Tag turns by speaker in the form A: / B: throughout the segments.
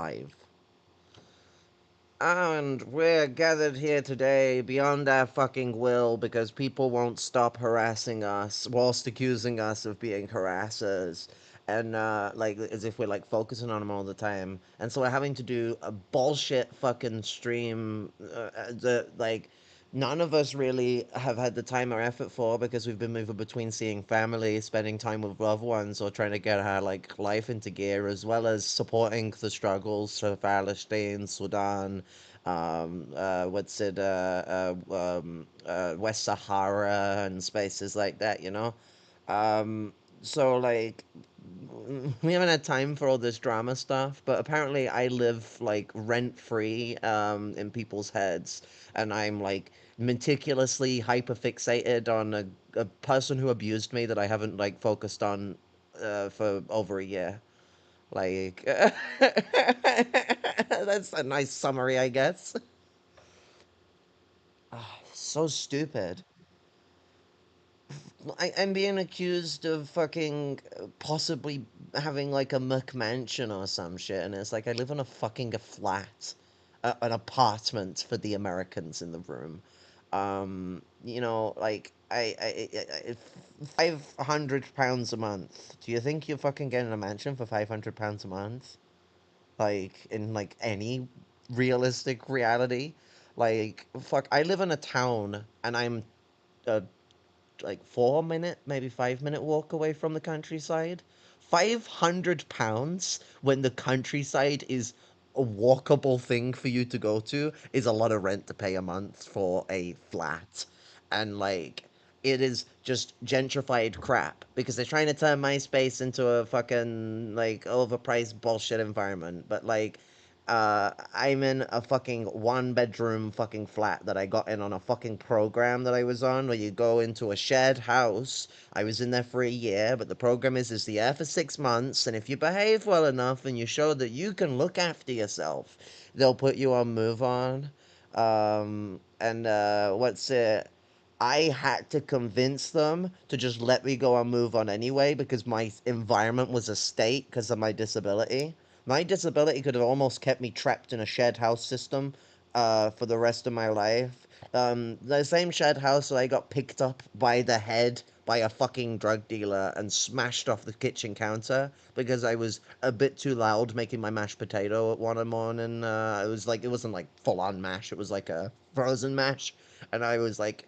A: live. And we're gathered here today beyond our fucking will because people won't stop harassing us whilst accusing us of being harassers. And, like, as if we're, like, focusing on them all the time. And so we're having to do a bullshit fucking stream that, like, none of us really have had the time or effort for because we've been moving between seeing family, spending time with loved ones, or trying to get our, like, life into gear, as well as supporting the struggles for Palestine, Sudan, West Sahara and spaces like that, you know? Um, so, like, we haven't had time for all this drama stuff, but apparently I live, like, rent-free, in people's heads, and I'm, like, meticulously hyper-fixated on a person who abused me that I haven't, like, focused on, for over a year. Like, that's a nice summary, I guess. So stupid. I'm being accused of fucking possibly having like a McMansion or some shit, and it's like I live in a fucking flat, an apartment for the Americans in the room. You know, like £500 a month. Do you think you're fucking getting a mansion for £500 a month? Like in like any realistic reality? Like fuck, I live in a town, and I'm a like 4 minute, maybe 5 minute walk away from the countryside. £500 when the countryside is a walkable thing for you to go to is a lot of rent to pay a month for a flat. And like it is just gentrified crap because they're trying to turn my space into a fucking like overpriced bullshit environment. But like I'm in a fucking one bedroom fucking flat that I got in on a fucking program that I was on where you go into a shared house. I was in there for a year, but the program is the air for 6 months, and if you behave well enough and you show that you can look after yourself, they'll put you on move on. And what's it? I had to convince them to just let me go and move on anyway because my environment was a state because of my disability. My disability could have almost kept me trapped in a shared house system for the rest of my life. The same shared house that I got picked up by the head by a fucking drug dealer and smashed off the kitchen counter because I was a bit too loud making my mashed potato at 1 morning. It was like it wasn't like full on mash; it was like a frozen mash, and I was like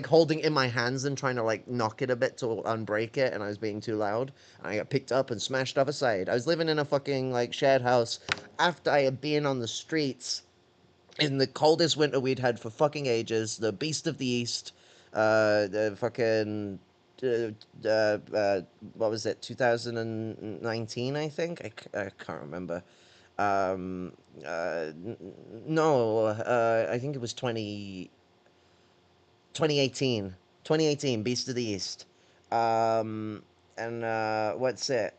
A: holding it in my hands and trying to like knock it a bit to unbreak it, and I was being too loud. And I got picked up and smashed off a side. I was living in a fucking like shared house after I had been on the streets in the coldest winter we'd had for fucking ages. The Beast of the East, the fucking. What was it? 2019, I think. I can't remember. Um, no, I think it was 2018. 2018, Beast of the East. Um, and what's it?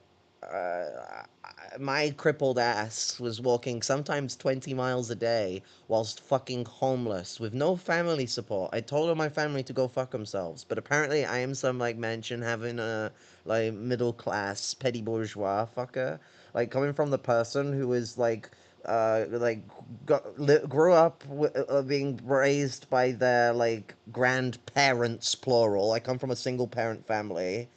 A: My crippled ass was walking sometimes 20 miles a day whilst fucking homeless with no family support. I told all my family to go fuck themselves, but apparently I am some like mention having a like middle class petty bourgeois fucker. Like coming from the person who is like grew up being raised by their like grandparents plural. I come from a single parent family,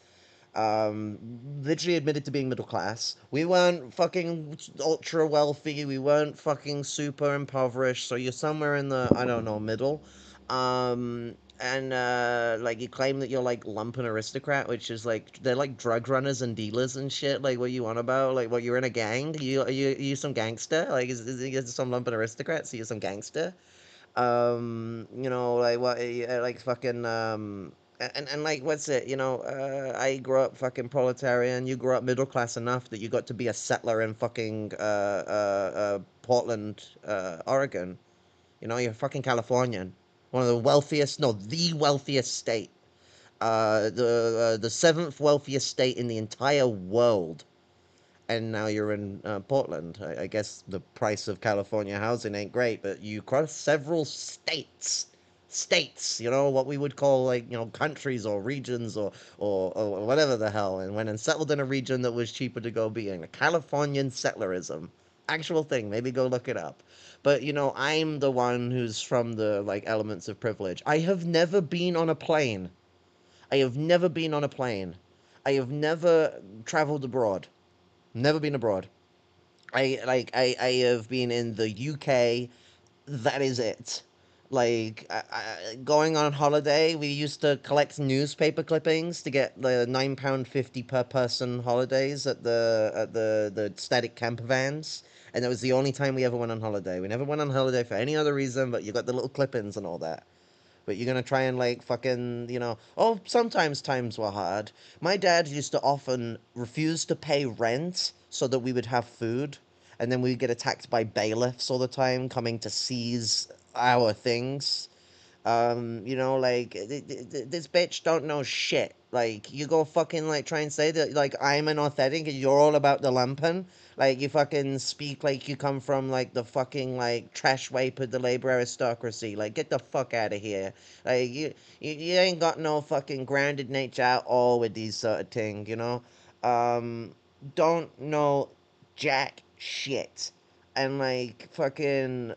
A: literally admitted to being middle class. We weren't fucking ultra wealthy. We weren't fucking super impoverished. So you're somewhere in the I don't know middle. And like you claim that you're like lumpen aristocrat, which is like they're like drug runners and dealers and shit. Like what you on about? Like what you're in a gang? Are you some gangster? Like is some lumpen aristocrat? So you're some gangster? You know, like what, like fucking, and like, what's it, I grew up fucking proletarian, you grew up middle class enough that you got to be a settler in fucking, Portland, Oregon. You know, you're fucking Californian. One of the wealthiest, no, the wealthiest state. The seventh wealthiest state in the entire world, and now you're in Portland. I guess the price of California housing ain't great, but you cross several states. States, what we would call like, countries or regions or whatever the hell, and went and settled in a region that was cheaper to go be in. A Californian settlerism. Actual thing. Maybe go look it up. But I'm the one who's from the like elements of privilege. I have never been on a plane. I have never been on a plane. I have never traveled abroad. Never been abroad. I have been in the UK. That is it. Like going on holiday, we used to collect newspaper clippings to get the £9.50 per person holidays at the static camper vans, and that was the only time we ever went on holiday. We never went on holiday for any other reason, but you got the little clippings and all that. But you're gonna try and like fucking, oh, sometimes times were hard. My dad used to often refuse to pay rent so that we would have food, and then we'd get attacked by bailiffs all the time coming to seize our things. Like this bitch don't know shit. Like you go fucking like try and say that like I'm an authentic and you're all about the lumpen. Like you fucking speak like you come from like the fucking like trash wipe of the labor aristocracy. Like get the fuck out of here. Like you ain't got no fucking grounded nature at all with these sort of thing. Um, don't know jack shit and like fucking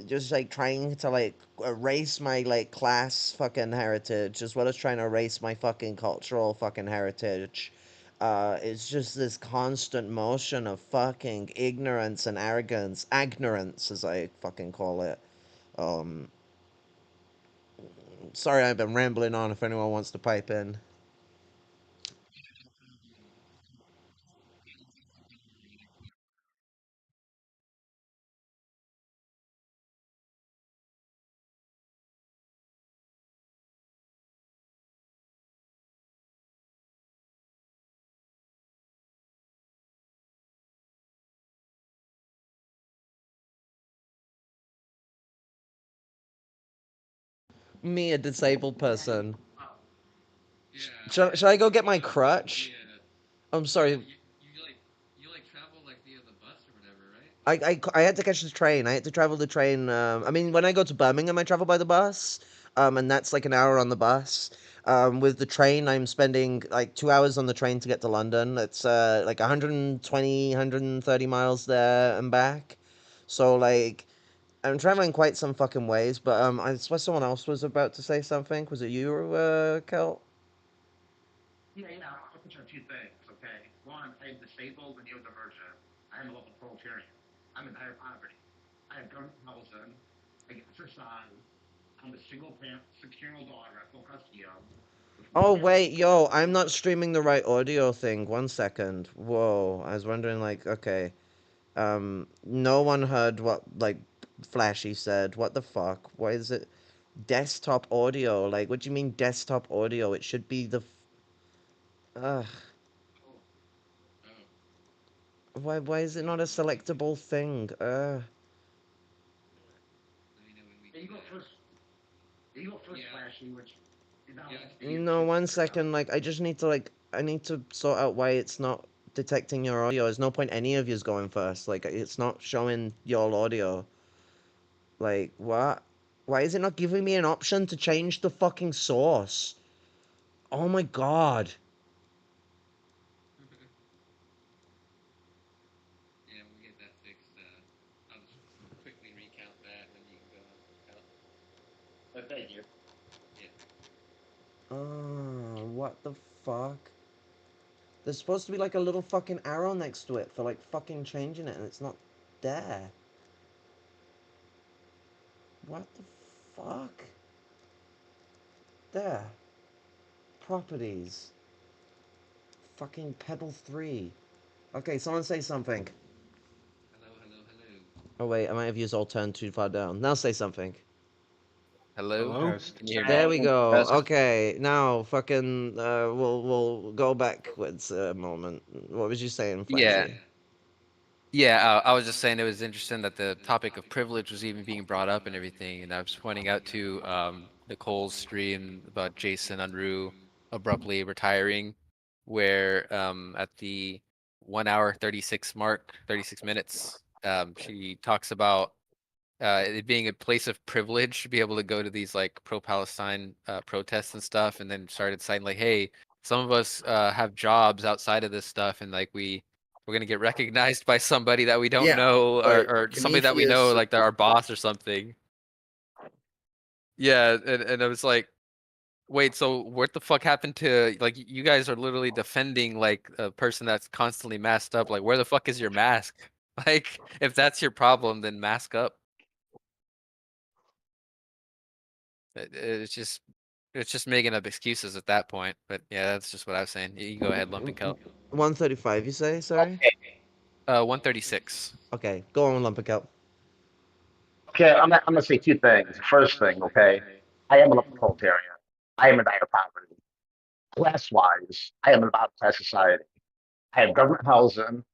A: just like trying to like erase my like class fucking heritage as well as trying to erase my fucking cultural fucking heritage. It's just this constant motion of fucking ignorance and arrogance, ignorance as I fucking call it. um Sorry, I've been rambling on. If anyone wants to pipe in. Me, a disabled person. Should I go get my crutch? I'm sorry. I had to catch the train. I had to travel the train. I mean, when I go to Birmingham, I travel by the bus, and that's like an hour on the bus. With the train, I'm spending like 2 hours on the train to get to London. It's like 120, 130 miles there and back. So like, I'm traveling quite some fucking ways. But I swear someone else was about to say something. Was it you, Kel? Oh wait, yo, I'm not streaming the right audio thing. 1 second. Whoa, I was wondering like, okay. No one heard what like Flashy said. What the fuck? Why is it desktop audio? Like, what do you mean desktop audio? It should be the ugh. Why is it not a selectable thing? No, 1 second, like I just need to like I need to sort out why it's not detecting your audio. There's no point any of you's going first. Like it's not showing your audio. Like what? Why is it not giving me an option to change the fucking source? Oh my god. Oh, what the fuck? There's supposed to be like a little fucking arrow next to it for like fucking changing it and it's not there. What the fuck? There. Properties. Fucking Pebble 3. Okay, someone say something. Oh wait, I might have used alt turn too far down. Now say something.
B: Hello?
C: Hello?
B: Can you hear me?
A: There we go.
B: Test.
A: Okay, now fucking we'll go backwards a moment. What was you saying,
B: Yeah.
A: Flashy?
B: Yeah, I was just saying it was interesting that the topic of privilege was even being brought up and everything, and I was pointing out to Nicole's stream about Jason Unruh abruptly retiring, where at the 1 hour 36 mark, 36 minutes, she talks about it being a place of privilege to be able to go to these like pro-Palestine protests and stuff, and then started saying like, hey, some of us have jobs outside of this stuff, and like we We're gonna get recognized by somebody that we don't
A: Yeah,
B: know,
A: like
B: or somebody that we know,
A: Prometheus.
B: like they're our boss or something. Yeah, and I was like, wait, so what the fuck happened to like you guys are literally defending like a person that's constantly masked up. Like, where the fuck is your mask? Like, if that's your problem, then mask up. It's just making up excuses at that point. But yeah, that's just what I was saying. You can go ahead, Lump and Kelp.
A: 135, you say? Sorry?
C: Okay,
B: 136.
A: Okay, go on, Lumpico.
C: okay. I'm gonna say two things. First thing, okay, I am a proletarian. I am in dire poverty. Class wise, I am in a bottom class society. I have government housing.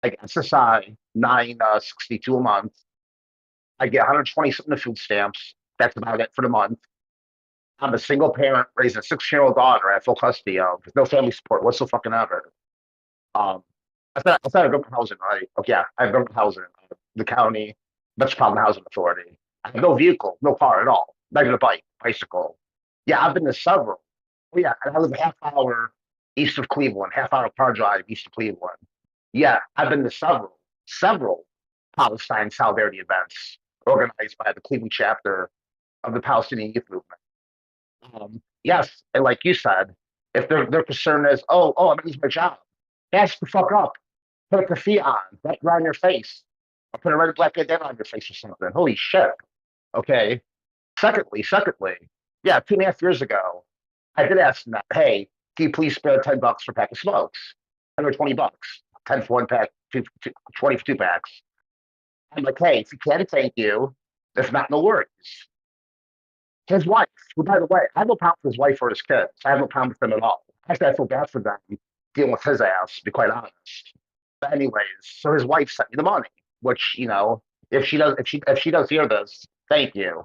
C: I get SSI 962 a month. I get 120 something of food stamps. That's about it for the month. I'm a single parent raising a 16-year-old daughter I have full custody of with no family support whatsoever. Um, I said government housing, right? Okay, yeah, I have government housing, the county, Metropolitan Housing Authority. I have no vehicle, no car at all, not even a bike, bicycle. Yeah, I've been to several. Oh, yeah, and I live a half hour east of Cleveland, half hour car drive east of Cleveland. Yeah, I've been to several Palestine solidarity events organized by the Cleveland chapter of the Palestinian Youth Movement. Yes, and like you said, if their concern is, I'm gonna lose my job, ask the fuck up, put a keffiyeh on, wrap it around your face, or put a red black bandana on your face or something. Holy shit. Okay. Secondly, yeah, 2.5 years ago, I did ask them that, hey, can you please spare $10 for a pack of smokes? $120, 10 for one pack, 20 for two packs. I'm like, hey, if you can, thank you. If not, no worries. His wife, who, by the way, I have no problem with his wife or his kids. I have no problem with them at all. Actually, I feel bad for them dealing with his ass, to be quite honest. But anyways, so his wife sent me the money, which, if she does hear this, thank you.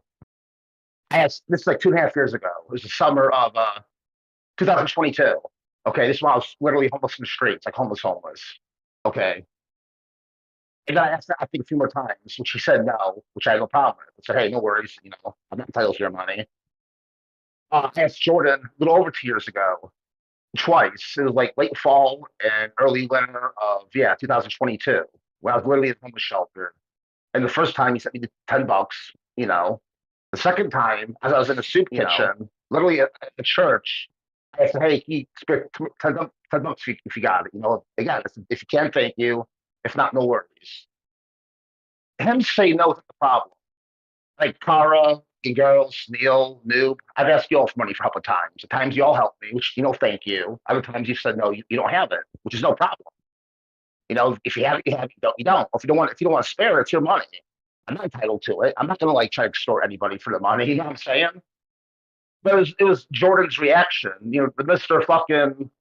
C: I asked, this is like 2.5 years ago. It was the summer of 2022. Okay, this is when I was literally homeless in the streets, like homeless. Okay. And then I asked her, I think, a few more times, which she said no, which I had no problem with. I said, hey, no worries, I'm not entitled to your money. I asked Jordan a little over 2 years ago, twice. It was like late fall and early winter of, yeah, 2022, when I was literally at a homeless shelter. And the first time he sent me the $10, you know. The second time, as I was in a soup kitchen, literally at the church, I said, hey, can you spare $10 if you got it? Again, if you can, thank you. If not, no worries. Him saying no is the problem. Like Kara and girls, Neil, Noob, I've asked you all for money for a couple of times. The times you all helped me, which, thank you. Other times you said no, you don't have it, which is no problem. If you have it, you have it. You don't. If you don't want to spare it, it's your money. I'm not entitled to it. I'm not gonna like try to extort anybody for the money. You know what I'm saying? But it was Jordan's reaction. The Mister fucking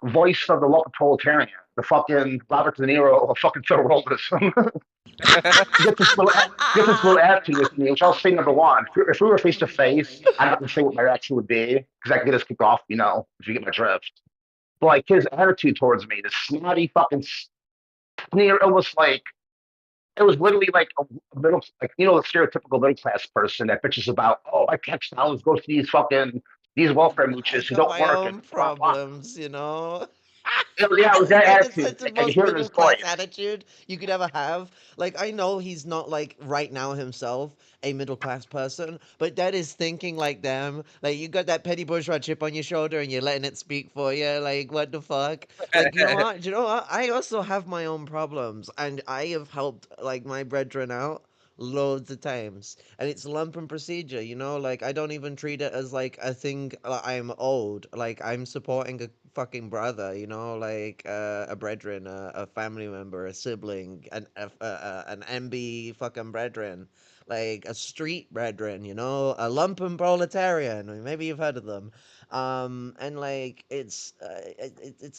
C: voice of the local proletarian, the fucking Robert De Niro of fucking third worldism. Get this little attitude with me, which I'll say number one. If we were face to face, I'm not gonna say what my reaction would be because I can get us kicked off. If you get my drift. But like his attitude towards me, the snotty fucking sneer, almost like it was literally like a middle, like the stereotypical middle class person that bitches about, my textiles go to these welfare
A: I
C: mooches who
A: got
C: don't
A: my
C: work and
A: own
C: blah blah.
A: problems.
C: Yeah, it was that
A: Like it's
C: attitude.
A: such the
C: I could
A: most
C: hear it in his
A: middle class
C: voice.
A: attitude you could ever have. Like I know he's not like right now himself a middle class person, but that is thinking like them. Like you got that petty bourgeois chip on your shoulder and you're letting it speak for you. Like what the fuck? Like you know what? Do you know what? I also have my own problems, and I have helped like my brethren out loads of times, and it's lump and procedure, like I don't even treat it as like a thing, I'm old, like I'm supporting a fucking brother, like a brethren, a family member, a sibling, an MB fucking brethren, like a street brethren, a lumpen proletarian, maybe you've heard of them. And like it's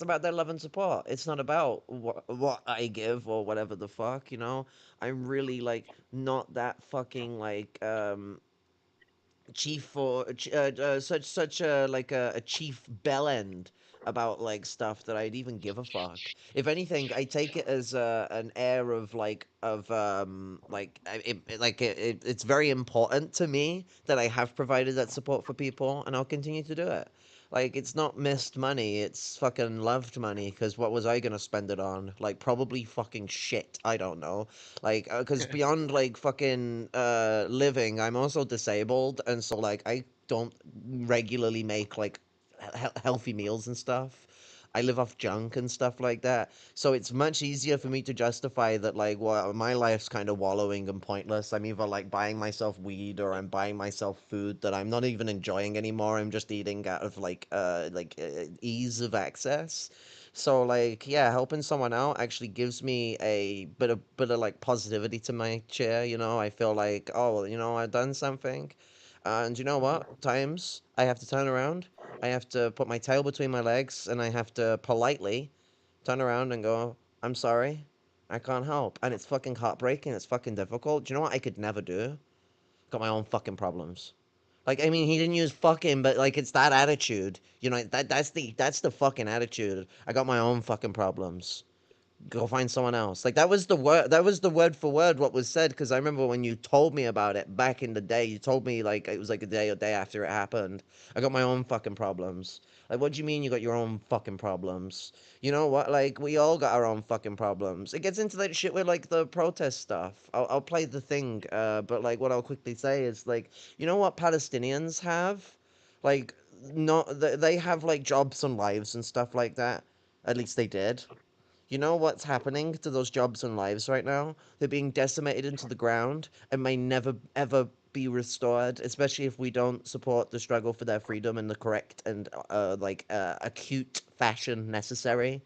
A: about their love and support. It's not about what I give or whatever the fuck, I'm really like not that fucking like chief for such a like a chief bellend about like stuff that I'd even give a fuck. If anything, I take it as an air of like it's very important to me that I have provided that support for people, and I'll continue to do it. Like, it's not missed money, it's fucking loved money, because what was I gonna spend it on? Like, probably fucking shit, I don't know. Like, because beyond, like, fucking, living, I'm also disabled, and so, like, I don't regularly make, like, healthy meals and stuff. I live off junk and stuff like that. So it's much easier for me to justify that, like, well, my life's kind of wallowing and pointless. I'm either like buying myself weed or I'm buying myself food that I'm not even enjoying anymore. I'm just eating out of ease of access. So like, yeah, helping someone out actually gives me a bit of like positivity to my chair. I feel like, oh, well, I've done something. And you know what? Times I have to turn around, I have to put my tail between my legs, and I have to politely turn around and go, I'm sorry, I can't help. And it's fucking heartbreaking, it's fucking difficult. Do you know what I could never do? Got my own fucking problems. Like, I mean, he didn't use fucking, but like, it's that attitude. That's the fucking attitude. I got my own fucking problems. Go find someone else. Like, that was the word. That was the word for word what was said. Because I remember when you told me about it back in the day. You told me like it was like a day after it happened. I got my own fucking problems. Like, what do you mean you got your own fucking problems? You know what? Like, we all got our own fucking problems. It gets into that shit with like the protest stuff. I'll play the thing. But like, what I'll quickly say is like, you know what Palestinians have? Like, not they have like jobs and lives and stuff like that. At least they did. You know what's happening to those jobs and lives right now? They're being decimated into the ground and may never ever be restored, especially if we don't support the struggle for their freedom in the correct and acute fashion necessary.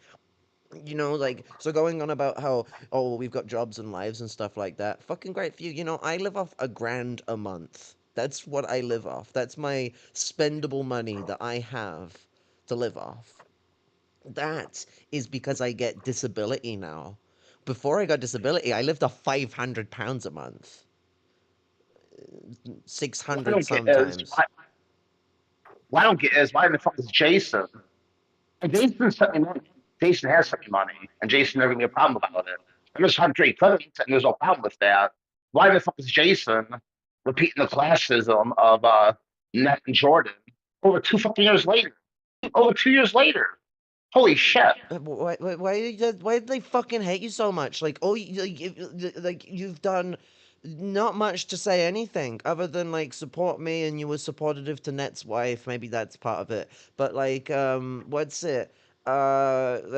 A: Like, so going on about how, oh, we've got jobs and lives and stuff like that. Fucking great for you. I live off a grand a month. That's what I live off. That's my spendable money that I have to live off. That is because I get disability now. Before I got disability, I lived off £500 a month,
C: What I
A: 600
C: don't get is
A: sometimes.
C: what I don't get is why the fuck is Jason? And Jason sent me money. Jason has sent me money, and Jason never gave me a problem about it. I'm just trying to trade credit, and there's no problem with that. Why the fuck is Jason repeating the classism of Net and Jordan over two fucking years later? Over 2 years later. Holy shit.
A: Why did they fucking hate you so much? Like, oh, like you've done not much to say anything other than like support me, and you were supportive to Net's wife. Maybe that's part of it. But like, what's it? Yeah,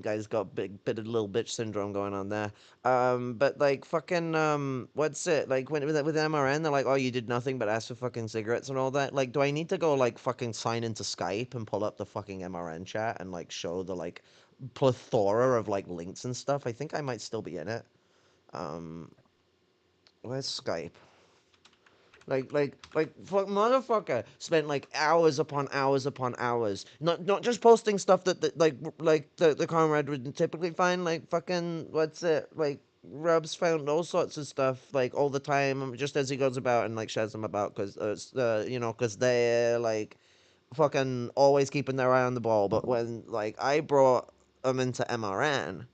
A: guy's got bit of little bitch syndrome going on there. But like fucking what's it like when with MRN? They're like, oh, you did nothing but ask for fucking cigarettes and all that. Like, do I need to go like fucking sign into Skype and pull up the fucking MRN chat and like show the like plethora of like links and stuff? I think I might still be in it. Um, where's Skype? Fuck, motherfucker spent like hours upon hours upon hours, not just posting stuff that like the comrade would typically find, like fucking what's it like. Rubs found all sorts of stuff like all the time, just as he goes about and like shares them about, because because they're like fucking always keeping their eye on the ball. But when like I brought them into MRN,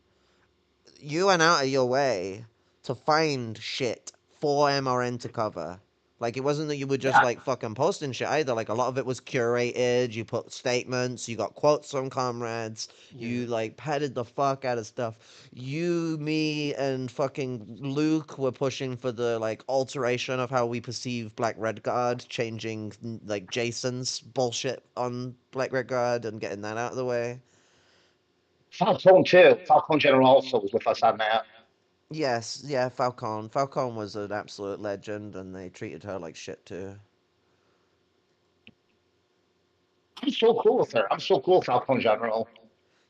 A: you went out of your way to find shit for MRN to cover. Like, it wasn't that you were just
C: Yeah.
A: like fucking posting shit either. Like, a lot of it was curated. You put statements, you got quotes from comrades,
B: Yeah.
A: you like padded the fuck out of stuff. You, me, and fucking Luke were pushing for the like alteration of how we perceive Black Red Guard, changing like Jason's bullshit on Black Red Guard and getting that out of the way.
C: Falcone too. Falcone General also was with us on that.
A: Yes, yeah, Falcon. Falcon was an absolute legend, and they treated her like shit too.
C: I'm so cool with her. I'm so cool with Falcone General.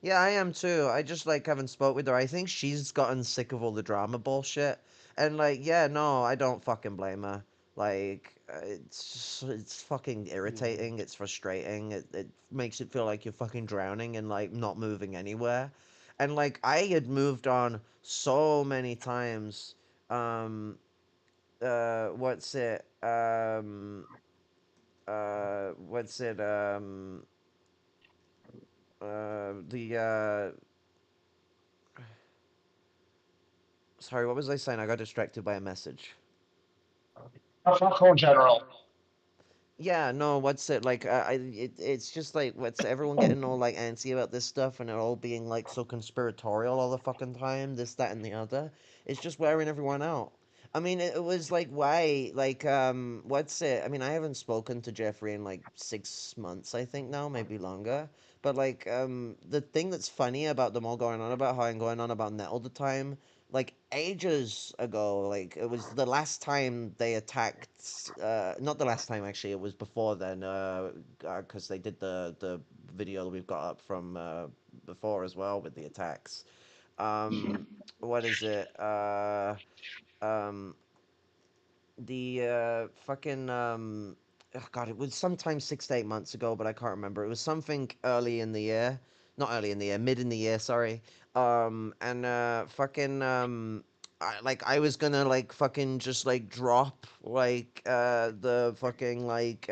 A: Yeah, I am too. I just like haven't spoke with her. I think she's gotten sick of all the drama bullshit, and like, yeah, no, I don't fucking blame her. Like, it's fucking
B: Hmm.
A: irritating. It's frustrating. It makes it feel like you're fucking drowning and like not moving anywhere. And like, I had moved on so many times. What's it? What's it? The Sorry, what was I saying? I got distracted by a message.
C: Falcone General.
A: Yeah, no, what's it like? It's just like what's everyone getting all like antsy about this stuff, and it all being like so conspiratorial all the fucking time. This, that, and the other. It's just wearing everyone out. I mean, it was like why, like, what's it? I mean, I haven't spoken to Jeffrey in like 6 months, I think now, maybe longer. But like, the thing that's funny about them all going on about how I'm going on about net all the time, like ages ago, like it was the last time they attacked, not the last time actually, it was before then, because they did the video that we've got up from before as well with the attacks. um what is it, um the fucking oh god, it was sometime 6 to 8 months ago, but I can't remember. It was something early in the year, not early in the year, mid in the year. Sorry. And fucking I was gonna like fucking just like drop like the fucking like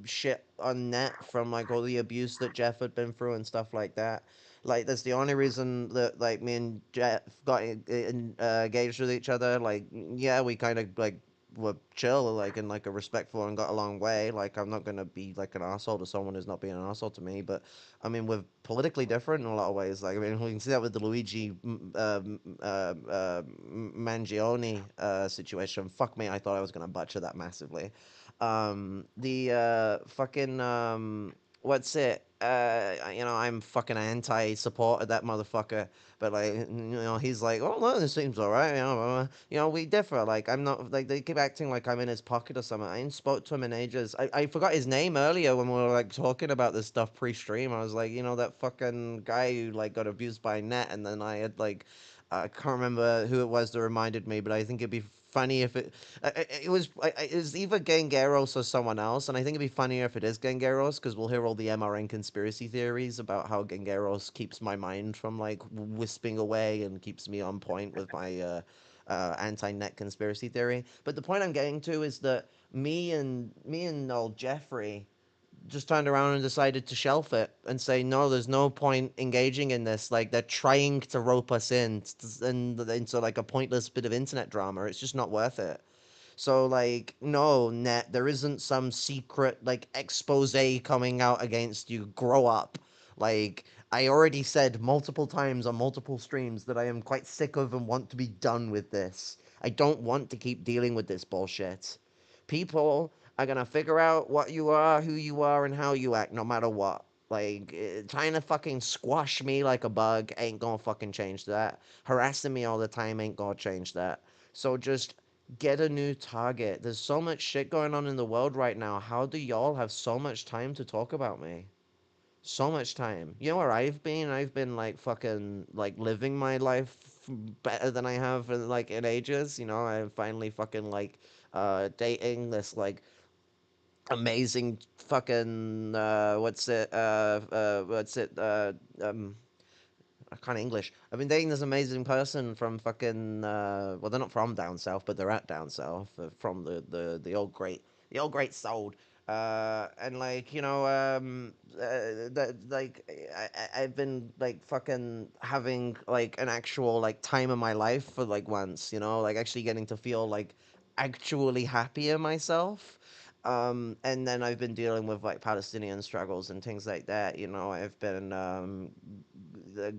A: shit on net from like all the abuse that Jeff had been through and stuff like that. Like that's the only reason that like me and Jeff got engaged with each other. Like yeah, we kind of like were chill, like in like a respectful and got a long way. Like I'm not gonna be like an asshole to someone who's not being an asshole to me, but I mean we're politically different in a lot of ways. Like I mean we can see that with the Luigi Mangione situation. Fuck me, I thought I was gonna butcher that massively. The fucking what's it? I'm fucking anti-support of that motherfucker. But like, he's like, oh no, this seems alright. We differ. Like, I'm not like they keep acting like I'm in his pocket or something. I ain't spoke to him in ages. I forgot his name earlier when we were like talking about this stuff pre-stream. I was like, that fucking guy who like got abused by net, and then I had like, I can't remember who it was that reminded me, but I think it'd be funny if it was either Gangeros or someone else, and I think it'd be funnier if it is Gangeros because we'll hear all the MRN conspiracy theories about how Gangeros keeps my mind from like wisping away and keeps me on point with my anti-net conspiracy theory. But the point I'm getting to is that me and old Jeffrey just turned around and decided to shelf it and say no, there's no point engaging in this. Like they're trying to rope us in and into like a pointless bit of internet drama. It's just not worth it. So like, no, net, there isn't some secret like expose coming out against you. Grow up. Like I already said multiple times on multiple streams that I am quite sick of and want to be done with this. I don't want to keep dealing with this bullshit. People are gonna figure out what you are, who you are, and how you act, no matter what. Like, trying to fucking squash me like a bug ain't gonna fucking change that. Harassing me all the time ain't gonna change that. So just get a new target. There's so much shit going on in the world right now. How do y'all have so much time to talk about me? So much time. You know where I've been? I've been like fucking like living my life better than I have in ages. I'm finally fucking like dating this like amazing fucking what's it I kind of English. I've been dating this amazing person from fucking well, they're not from down south, but they're at down south, from the old great soul. And like like I've been like fucking having like an actual like time of my life for like once, like actually getting to feel like actually happy in myself. And then I've been dealing with like Palestinian struggles and things like that. I've been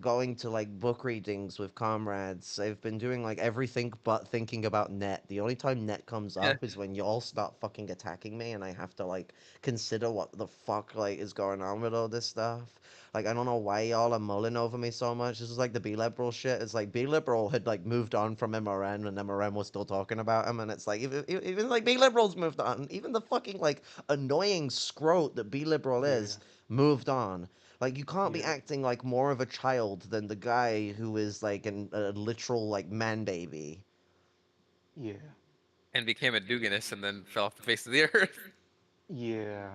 A: going to like book readings with comrades. I've been doing like everything but thinking about net. The only time net comes
B: Yeah.
A: up is when y'all start fucking attacking me and I have to like consider what the fuck like is going on with all this stuff. Like I don't know why y'all are mulling over me so much. This is like the B liberal shit. It's like B liberal had like moved on from MRN and MRN was still talking about him, and it's like even like B liberals moved on. Even the fucking like annoying scrote that B liberal
D: Yeah.
A: is moved on. Like you can't be
D: Yeah.
A: acting like more of a child than the guy who is like a literal like man baby.
D: Yeah.
B: And became a Duganist and then fell off the face of the earth.
D: Yeah.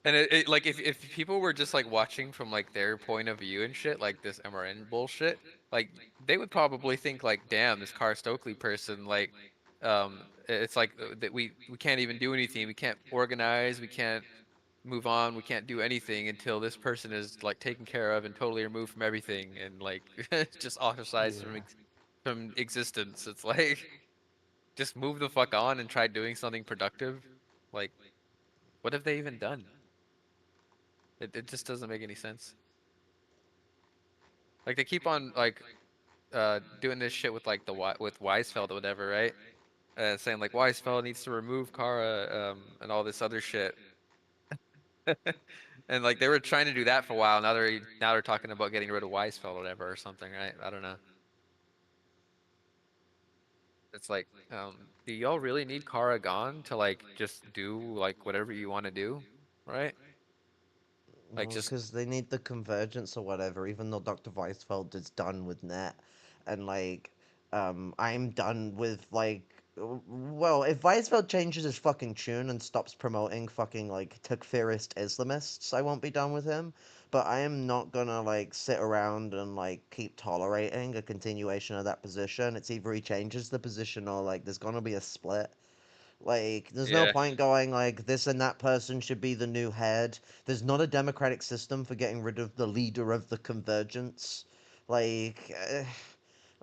B: And like if people were just like watching from like their point of view and shit, like this MRN bullshit, like they would probably think like, damn, this Car Stokely person, like, it's like that we can't even do anything, we can't organize, we can't move on, we can't do anything until this person is like taken care of and totally removed from everything and like just ostracized
D: Yeah.
B: from existence. It's like just move the fuck on and try doing something productive. Like, what have they even done? It just doesn't make any sense. Like they keep on like doing this shit with like with Weisfeld or whatever, right? Saying like Weisfeld needs to remove Kara and all this other shit. And like they were trying to do that for a while. Now they're talking about getting rid of Weisfeld or whatever or something, right? I don't know. It's like, do y'all really need Kara gone to like just do like whatever you want to do, right? Like just
A: Because they need the convergence or whatever, even though Dr. Weisfeld is done with net. And, like, I'm done with, like, well, if Weisfeld changes his fucking tune and stops promoting fucking, like, Takfirist Islamists, I won't be done with him. But I am not gonna, like, sit around and, like, keep tolerating a continuation of that position. It's either he changes the position or, like, there's gonna be a split. Like, there's no
B: yeah,
A: point going like this and that person should be the new head. There's not a democratic system for getting rid of the leader of the convergence. Like,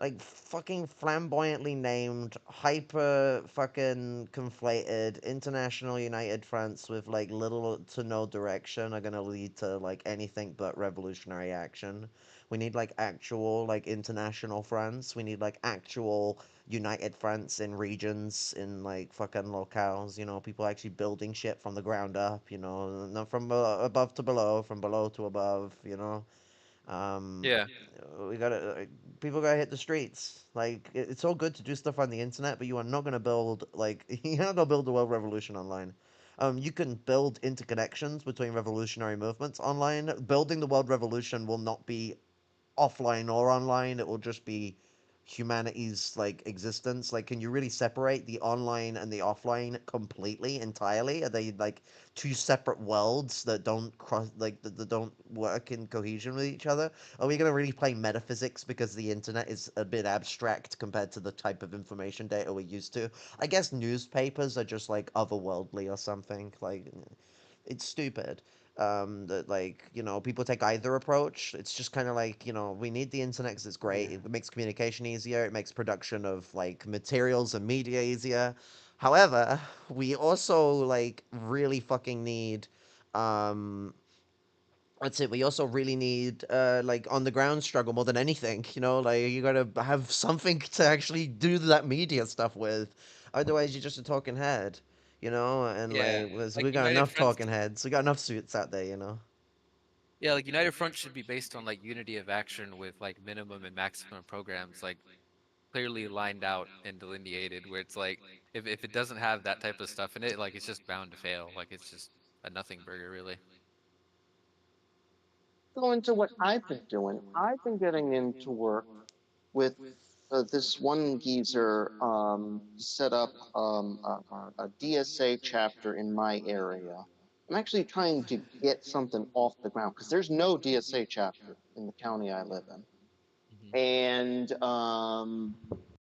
A: like fucking flamboyantly named, hyper fucking conflated international united fronts with like little to no direction are gonna lead to like anything but revolutionary action. We need like actual like international fronts. We need like actual united fronts in regions, in like fucking locales. You know, people actually building shit from the ground up. You know, not from above to below, from below to above. You know, um,
B: yeah,
A: we gotta people gotta hit the streets. Like it's all good to do stuff on the internet, but you are not gonna build like you're not gonna build a world revolution online. You can build interconnections between revolutionary movements online. Building the world revolution will not be offline or online. It will just be humanity's like existence. Like, can you really separate the online and the offline completely, entirely? Are they like two separate worlds that don't cross, like that don't work in cohesion with each other? Are we gonna really play metaphysics because the internet is a bit abstract compared to the type of information data we're used to? I guess newspapers are just like otherworldly or something. Like, it's stupid. That, like, you know, people take either approach. It's just kind of like, you know, we need the internet because it's great.
D: Yeah.
A: It makes communication easier. It makes production of like materials and media easier. However, we also like really fucking need um that's it. We also really need like on the ground struggle more than anything. You know, like you gotta have something to actually do that media stuff with. Otherwise, you're just a talking head. You know, and
B: yeah.
A: like
B: Like
A: we got
B: United
A: enough
B: Fronts,
A: talking heads. We got enough suits out there. You know.
B: yeah, like United Front should be based on like unity of action with like minimum and maximum programs, like clearly lined out and delineated. Where it's like if it doesn't have that type of stuff in it, like it's just bound to fail. Like it's just a nothing burger, really.
E: Go into what I've been doing. I've been getting into work with this one geezer set up a DSA chapter in my area. I'm actually trying to get something off the ground because there's no DSA chapter in the county I live in.
B: Hmm.
E: And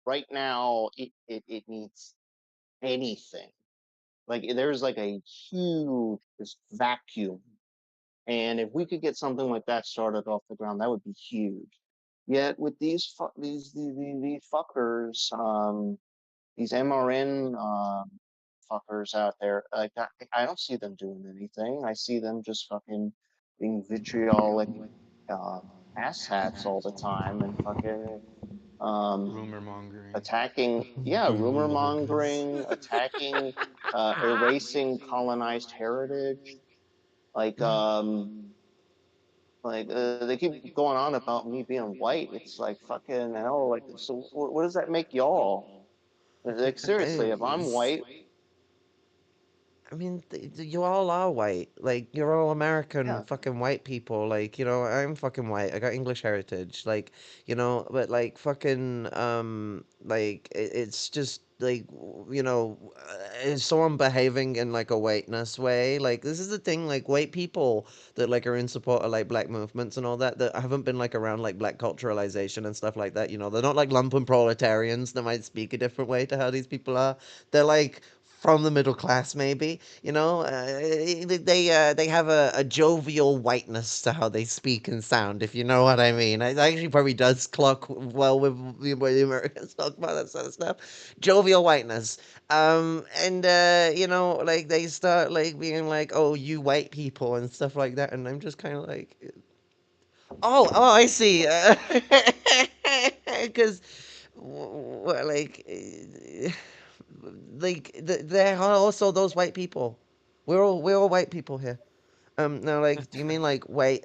E: right now, it needs anything. Like there's like a huge just vacuum, and if we could get something like that started off the ground, that would be huge. Yet with these fuckers, these MRN fuckers out there, like I don't see them doing anything. I see them just fucking being vitriolic uh, asshats all the time and fucking um,
D: Rumor mongering.
E: attacking, yeah,
A: Boom
E: rumor
A: boomers.
E: mongering, attacking, erasing colonized heritage. Like they keep going on about me being white. It's like fucking hell. Like, so what does that make y'all? Like seriously, if I'm white,
A: I mean, you all are white. Like, you're all American
E: yeah,
A: fucking white people. Like, you know, I'm fucking white. I got English heritage. Like, you know, but like, fucking, like, it's just like, you know, is someone behaving in like a whiteness way? Like, this is the thing. Like, white people that like are in support of like black movements and all that, that haven't been like around like black culturalization and stuff like that. You know, they're not like lumpen proletarians that might speak a different way to how these people are. They're like from the middle class, maybe. They have a jovial whiteness to how they speak and sound, if you know what I mean. It actually probably does clock well with the way the Americans talk about that sort of stuff. Jovial whiteness. And like they start like being like, "Oh, you white people" and stuff like that, and I'm just kind of like, "Oh, I see." Because like there are also those white people. We're all white people here. Now, like, do you mean like white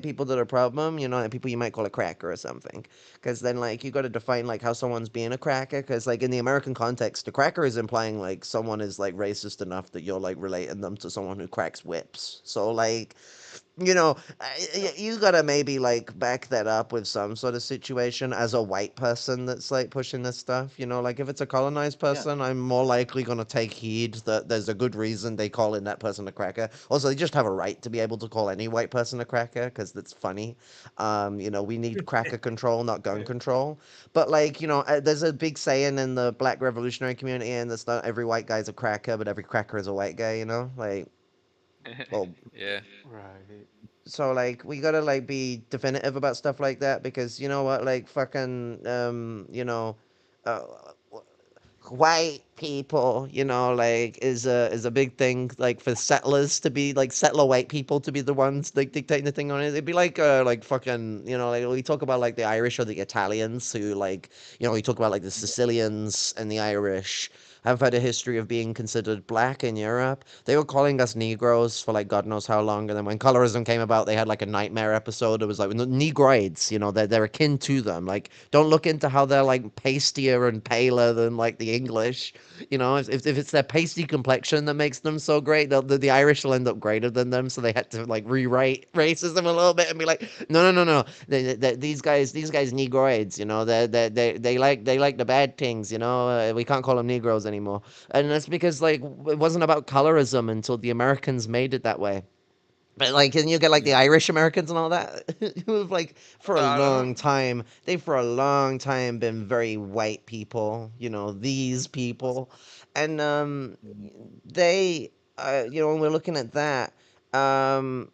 A: people that are a problem? Like people you might call a cracker or something? Because then, like, you got to define like how someone's being a cracker. Because like in the American context, a cracker is implying like someone is like racist enough that you're like relating them to someone who cracks whips. So like, you gotta maybe like back that up with some sort of situation as a white person that's like pushing this stuff. Like if it's a colonized
E: Yeah.
A: person, I'm more likely gonna take heed that there's a good reason they call in that person a cracker. Also, they just have a right to be able to call any white person a cracker because that's funny. We need cracker control, not gun control. But like, there's a big saying in the Black revolutionary community, and that's not every white guy's a cracker, but every cracker is a white guy. Like, well,
B: Yeah.
D: Right.
A: so like we gotta like be definitive about stuff like that because you know what, like fucking uh, white people, like is a big thing like for settlers to be like settler white people to be the ones like dictating the thing on it. It'd be like fucking like we talk about like the Irish or the Italians who like we talk about like the Sicilians and the Irish have had a history of being considered black in Europe. They were calling us Negroes for like God knows how long, and then when colorism came about, they had like a nightmare episode. It was like Negroids, they're akin to them. Like, don't look into how they're like pastier and paler than like the English. If it's their pasty complexion that makes them so great, the Irish will end up greater than them. So they had to like rewrite racism a little bit and be like, no, no, no, no. These guys Negroids. They like the bad things. We can't call them Negroes anymore, and that's because like it wasn't about colorism until the Americans made it that way. But like, and you get like the Irish Americans and all that, who've like for a
B: I don't know.
A: long time, they've for a long time been very white people. These people, and they, when we're looking at that,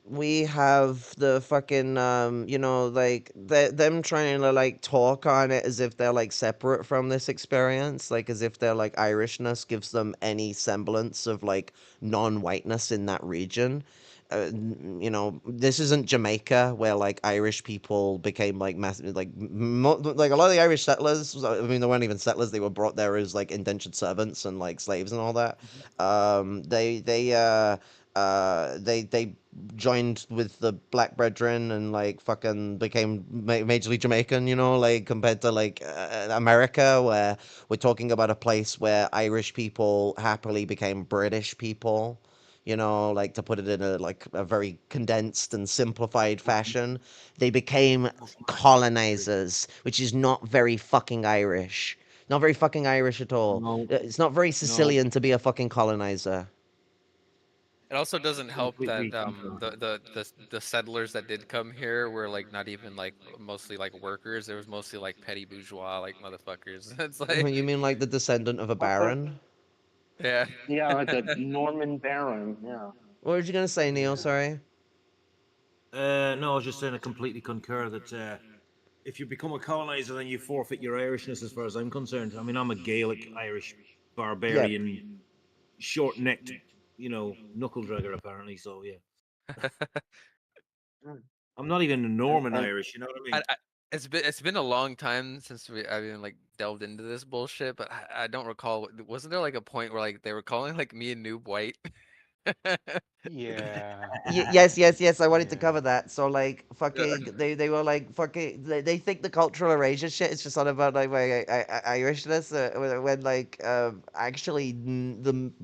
A: we have the fucking, like them trying to like talk on it as if they're like separate from this experience, like as if their like Irishness gives them any semblance of like non-whiteness in that region. This isn't Jamaica where like Irish people became like massive, like a lot of the Irish settlers. I mean, they weren't even settlers; they were brought there as like indentured servants and like slaves and all that. They joined with the Black Brethren and like fucking became majorly Jamaican. Like compared to like America, where we're talking about a place where Irish people happily became British people. Like to put it in a very condensed and simplified fashion, they became colonizers, which is not very fucking Irish. Not very fucking Irish at all.
F: No,
A: It's not very
F: no,
A: Sicilian to be a fucking colonizer.
B: It also doesn't help that
F: completely concur.
B: the settlers that did come here were like not even like mostly like workers. There was mostly like petty bourgeois like motherfuckers. It's like
A: You mean like the descendant of a
E: Okay.
A: baron?
B: yeah.
E: Yeah, like a Norman Baron. Yeah.
A: What were you gonna say, Neil?
D: Yeah.
A: Sorry.
F: No, I was just saying I completely concur that if you become a colonizer, then you forfeit your Irishness, as far as I'm concerned. I mean, I'm a Gaelic Irish
A: Yeah.
F: barbarian, short-necked, knuckle dragger, apparently. So yeah,
E: Mm.
F: I'm not even a
E: And,
F: Norman
E: and
F: Irish. You know what I
B: I,
F: mean?
B: I it's been a long time since I've even like delved into this bullshit, but I don't recall. Wasn't there like a point where like they were calling like me and Noob white?
D: Yeah.
A: Yes, yes, yes. I wanted to
D: Yeah.
A: cover that. So like,
B: Yeah.
A: fucking, they were like, fucking, they think the cultural erasure shit is just sort of about like my Irishness. When like, actually,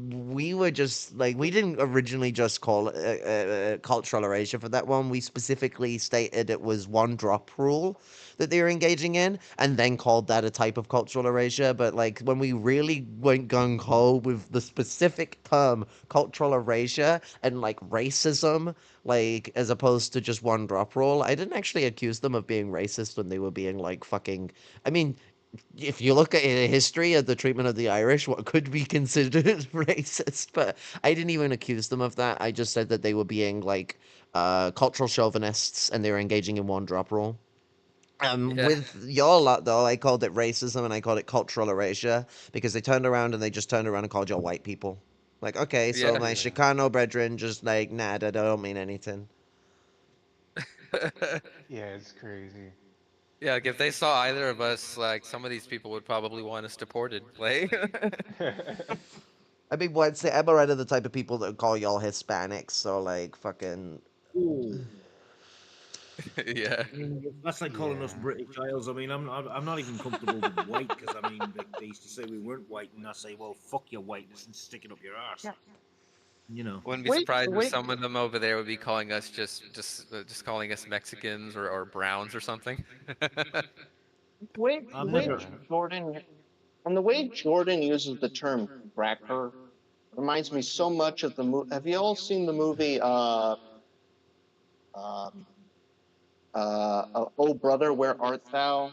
A: we were just like, we didn't originally just call it cultural erasure for that one. We specifically stated it was one drop rule that they were engaging in, and then called that a type of cultural erasure. But like, when we really went gung ho with the specific term cultural erasure and like racism, like as opposed to just one drop rule. I didn't actually accuse them of being racist when they were being like fucking. I mean, if you look at a history of the treatment of the Irish, what could be considered racist, but I didn't even accuse them of that. I just said that they were being like cultural chauvinists and they were engaging in one drop rule.
B: Yeah,
A: With your lot though, I called it racism and I called it cultural erasure because they turned around and they just turned around and called you white people. Like, okay, so
B: yeah.
A: my
D: Yeah.
A: Chicano brethren just like, nah, that don't mean anything.
D: Yeah, it's crazy.
B: Yeah, like if they saw either of us, like some of these people would probably want us deported. Like,
A: I mean, what's the MRN are the type of people that call y'all Hispanics, so like fucking.
F: Ooh.
B: yeah,
F: I mean, that's like calling us
D: Yeah.
F: British Isles. I mean, I'm not even comfortable with white because I mean, they used to say we weren't white, and I say, well, fuck your whiteness and stick it up your arse.
E: Yeah.
F: You know.
B: wouldn't be
E: Wait,
B: surprised if
E: wait,
B: some of them over there would be calling us just calling us Mexicans or Browns or something.
E: wait. The
F: I've
E: way
F: never.
D: Yeah.
E: Jordan and the way Jordan uses the term cracker reminds me so much of the movie. Have you all seen the movie um Oh Brother, Where Art Thou?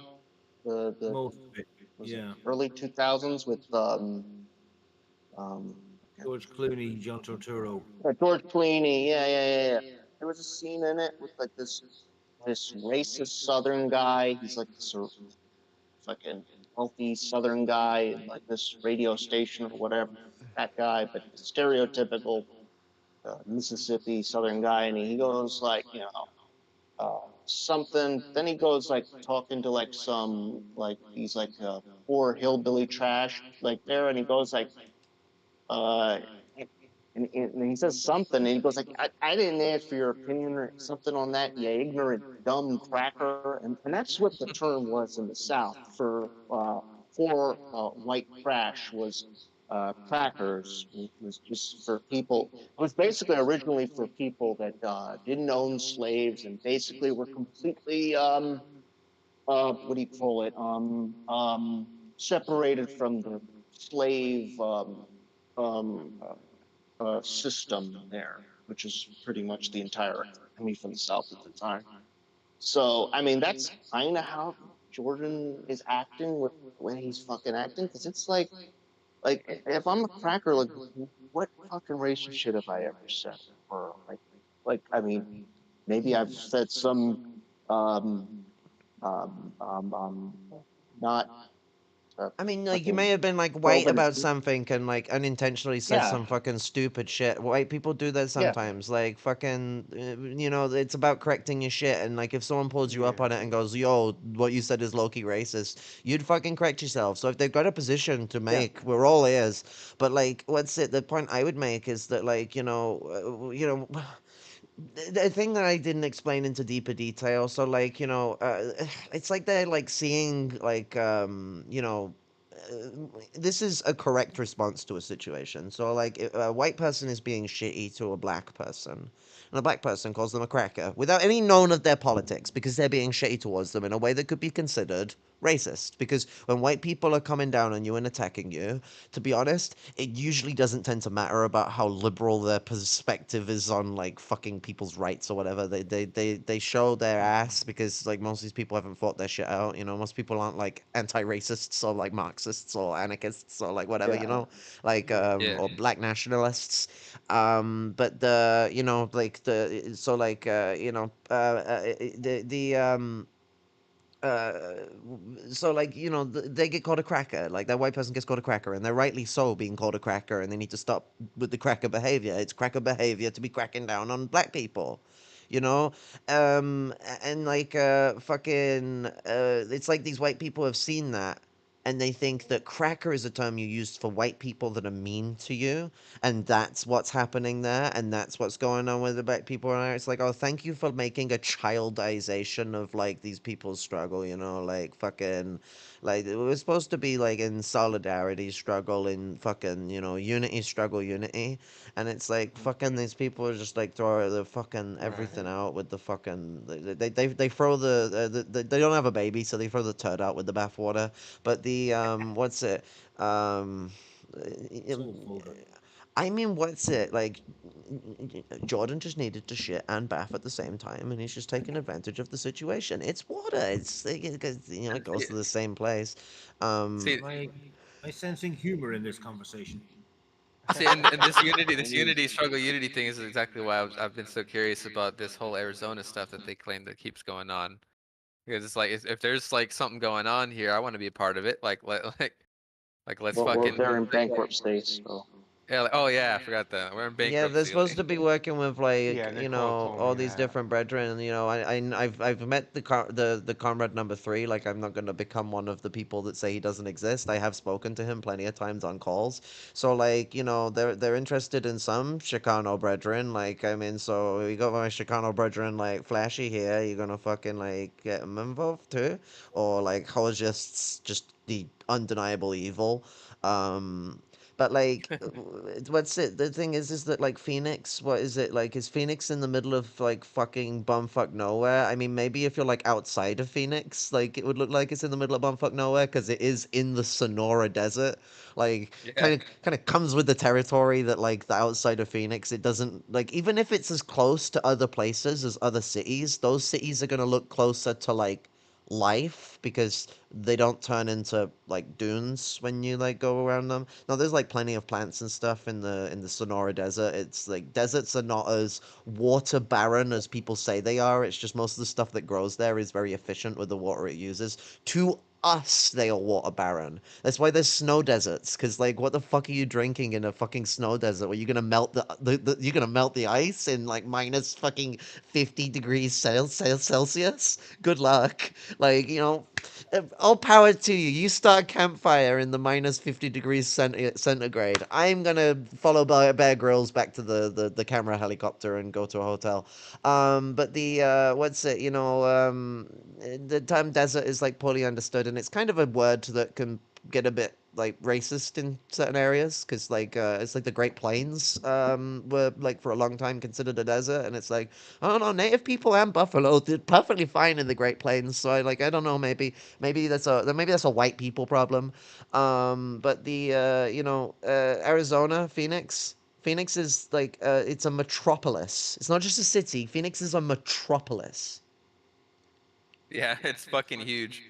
E: The
F: Most of it.
E: was it
F: Yeah.
E: early 2000s with um
F: George Clooney, John Turturro.
E: George Clooney. Yeah. There was a scene in it with like this racist Southern guy. He's like this fucking healthy Southern guy in like this radio station or whatever. That guy, but stereotypical Mississippi Southern guy, and he goes like, something. Then he goes like talking to like some like he's like poor hillbilly trash like there, and he goes like uh and he says something, and he goes like, I didn't ask for your opinion or something on that, you ignorant dumb cracker, and that's what the term was in the South for white trash was crackers. It was just for people. It was basically originally for people that didn't own slaves and basically were completely what do you call it separated from the slave um, system there, which is pretty much the entire economy for the South at the time. So, I mean, that's kind of how Jordan is acting with the way he's fucking acting, because it's like if I'm a cracker, like what fucking racist shit have I ever said? Or I mean, maybe I've said some um um um um not
A: I mean, like, you
E: fucking
A: may have been, like, white
E: Robin.
A: about something and, like, unintentionally said
E: Yeah,
A: some fucking stupid shit. White people do that
E: yeah,
A: sometimes. Like, fucking, it's about correcting your shit. And, like, if someone pulls you up on
D: Yeah.
A: it and goes, yo, what you said is low-key racist, you'd fucking correct yourself. So if they've got a position to
E: yeah.
A: make, we're all ears. But, like, what's it? The point I would make is that, like, the thing that I didn't explain into deeper detail. So, like, it's like they're, like, seeing, like, this is a correct response to a situation. So, like, if a white person is being shitty to a black person, and a black person calls them a cracker without any known of their politics because they're being shitty towards them in a way that could be considered racist. Because when white people are coming down on you and attacking you, to be honest, it usually doesn't tend to matter about how liberal their perspective is on like fucking people's rights or whatever. They show their ass because like most of these people haven't thought their shit out. Most people aren't like anti-racists or like Marxists or anarchists or like whatever.
E: Yeah.
A: Like
D: Yeah.
B: yeah.
A: or black nationalists. But the like the so like the uh, so like they get called a cracker, like that white person gets called a cracker, and they're rightly so being called a cracker, and they need to stop with the cracker behavior. It's cracker behavior to be cracking down on black people, you know and like fucking it's like these white people have seen that, and they think that cracker is a term you use for white people that are mean to you, and that's what's happening there, and that's what's going on with the black people. And it's like, oh, thank you for making a childization of like these people's struggle. Like fucking, like it was supposed to be like in solidarity struggle, in fucking unity struggle, unity, and it's like fucking these people are just like throw the fucking everything
D: Right.
A: out with the fucking they throw they don't have a baby, so they throw the turd out with the bathwater. But the what's it um
F: Soul folder.
A: I mean, what's it like? Jordan just needed to shit and bath at the same time, and he's just taking advantage of the situation. It's water. It's it goes
B: See,
A: to the same place.
B: see,
F: Am I sensing humor in this conversation?
B: see, and this unity, this
E: Indeed.
B: unity struggle, unity thing is exactly why I've been so curious about this whole Arizona stuff that they claim that keeps going on. Because it's like if there's like something going on here, I want to be a part of it. Like let's
E: Well,
B: fucking
E: they're in bankrupt states, so
B: yeah. Like, oh yeah, I forgot that we're in
A: Yeah, they're
B: bankruptcy.
A: supposed to be working with like
D: Yeah, Nicole told
A: all
D: me
A: these
D: that.
A: different brethren. I've met the comrade number three. Like I'm not gonna become one of the people that say he doesn't exist. I have spoken to him plenty of times on calls. So like they're interested in some Chicano brethren. Like I mean, so we got my Chicano brethren like Flashy here. You're gonna fucking like get him involved too, or like just the undeniable evil. But like, what's it? The thing is that like Phoenix, what is it like? Is Phoenix in the middle of like fucking bumfuck nowhere? I mean, maybe if you're like outside of Phoenix, like it would look like it's in the middle of bumfuck nowhere because it is in the Sonora Desert. Like,
B: Yeah,
A: kind of comes with the territory that like the outside of Phoenix, it doesn't like even if it's as close to other places as other cities, those cities are gonna look closer to like life because they don't turn into like dunes when you like go around them. No, there's like plenty of plants and stuff in the Sonora Desert. It's like deserts are not as water barren as people say they are. It's just most of the stuff that grows there is very efficient with the water it uses. To us, they are water barren. That's why there's snow deserts. Cause like, what the fuck are you drinking in a fucking snow desert? Where you're gonna melt you're gonna melt the ice in like minus fucking 50 degrees Celsius? Good luck. Like all power to you. You start a campfire in the minus 50 degrees centigrade. I'm gonna follow Bear Grylls back to the camera helicopter and go to a hotel. But the what's it? The term desert is like poorly understood, and it's kind of a word that can get a bit like racist in certain areas because like it's like the Great Plains were like for a long time considered a desert, and it's like I don't know, native people and buffalo did perfectly fine in the Great Plains. So I don't know, maybe that's a white people problem. But the Arizona, Phoenix. Phoenix is like it's a metropolis. It's not just a city. Phoenix is a metropolis.
B: yeah, it's fucking huge.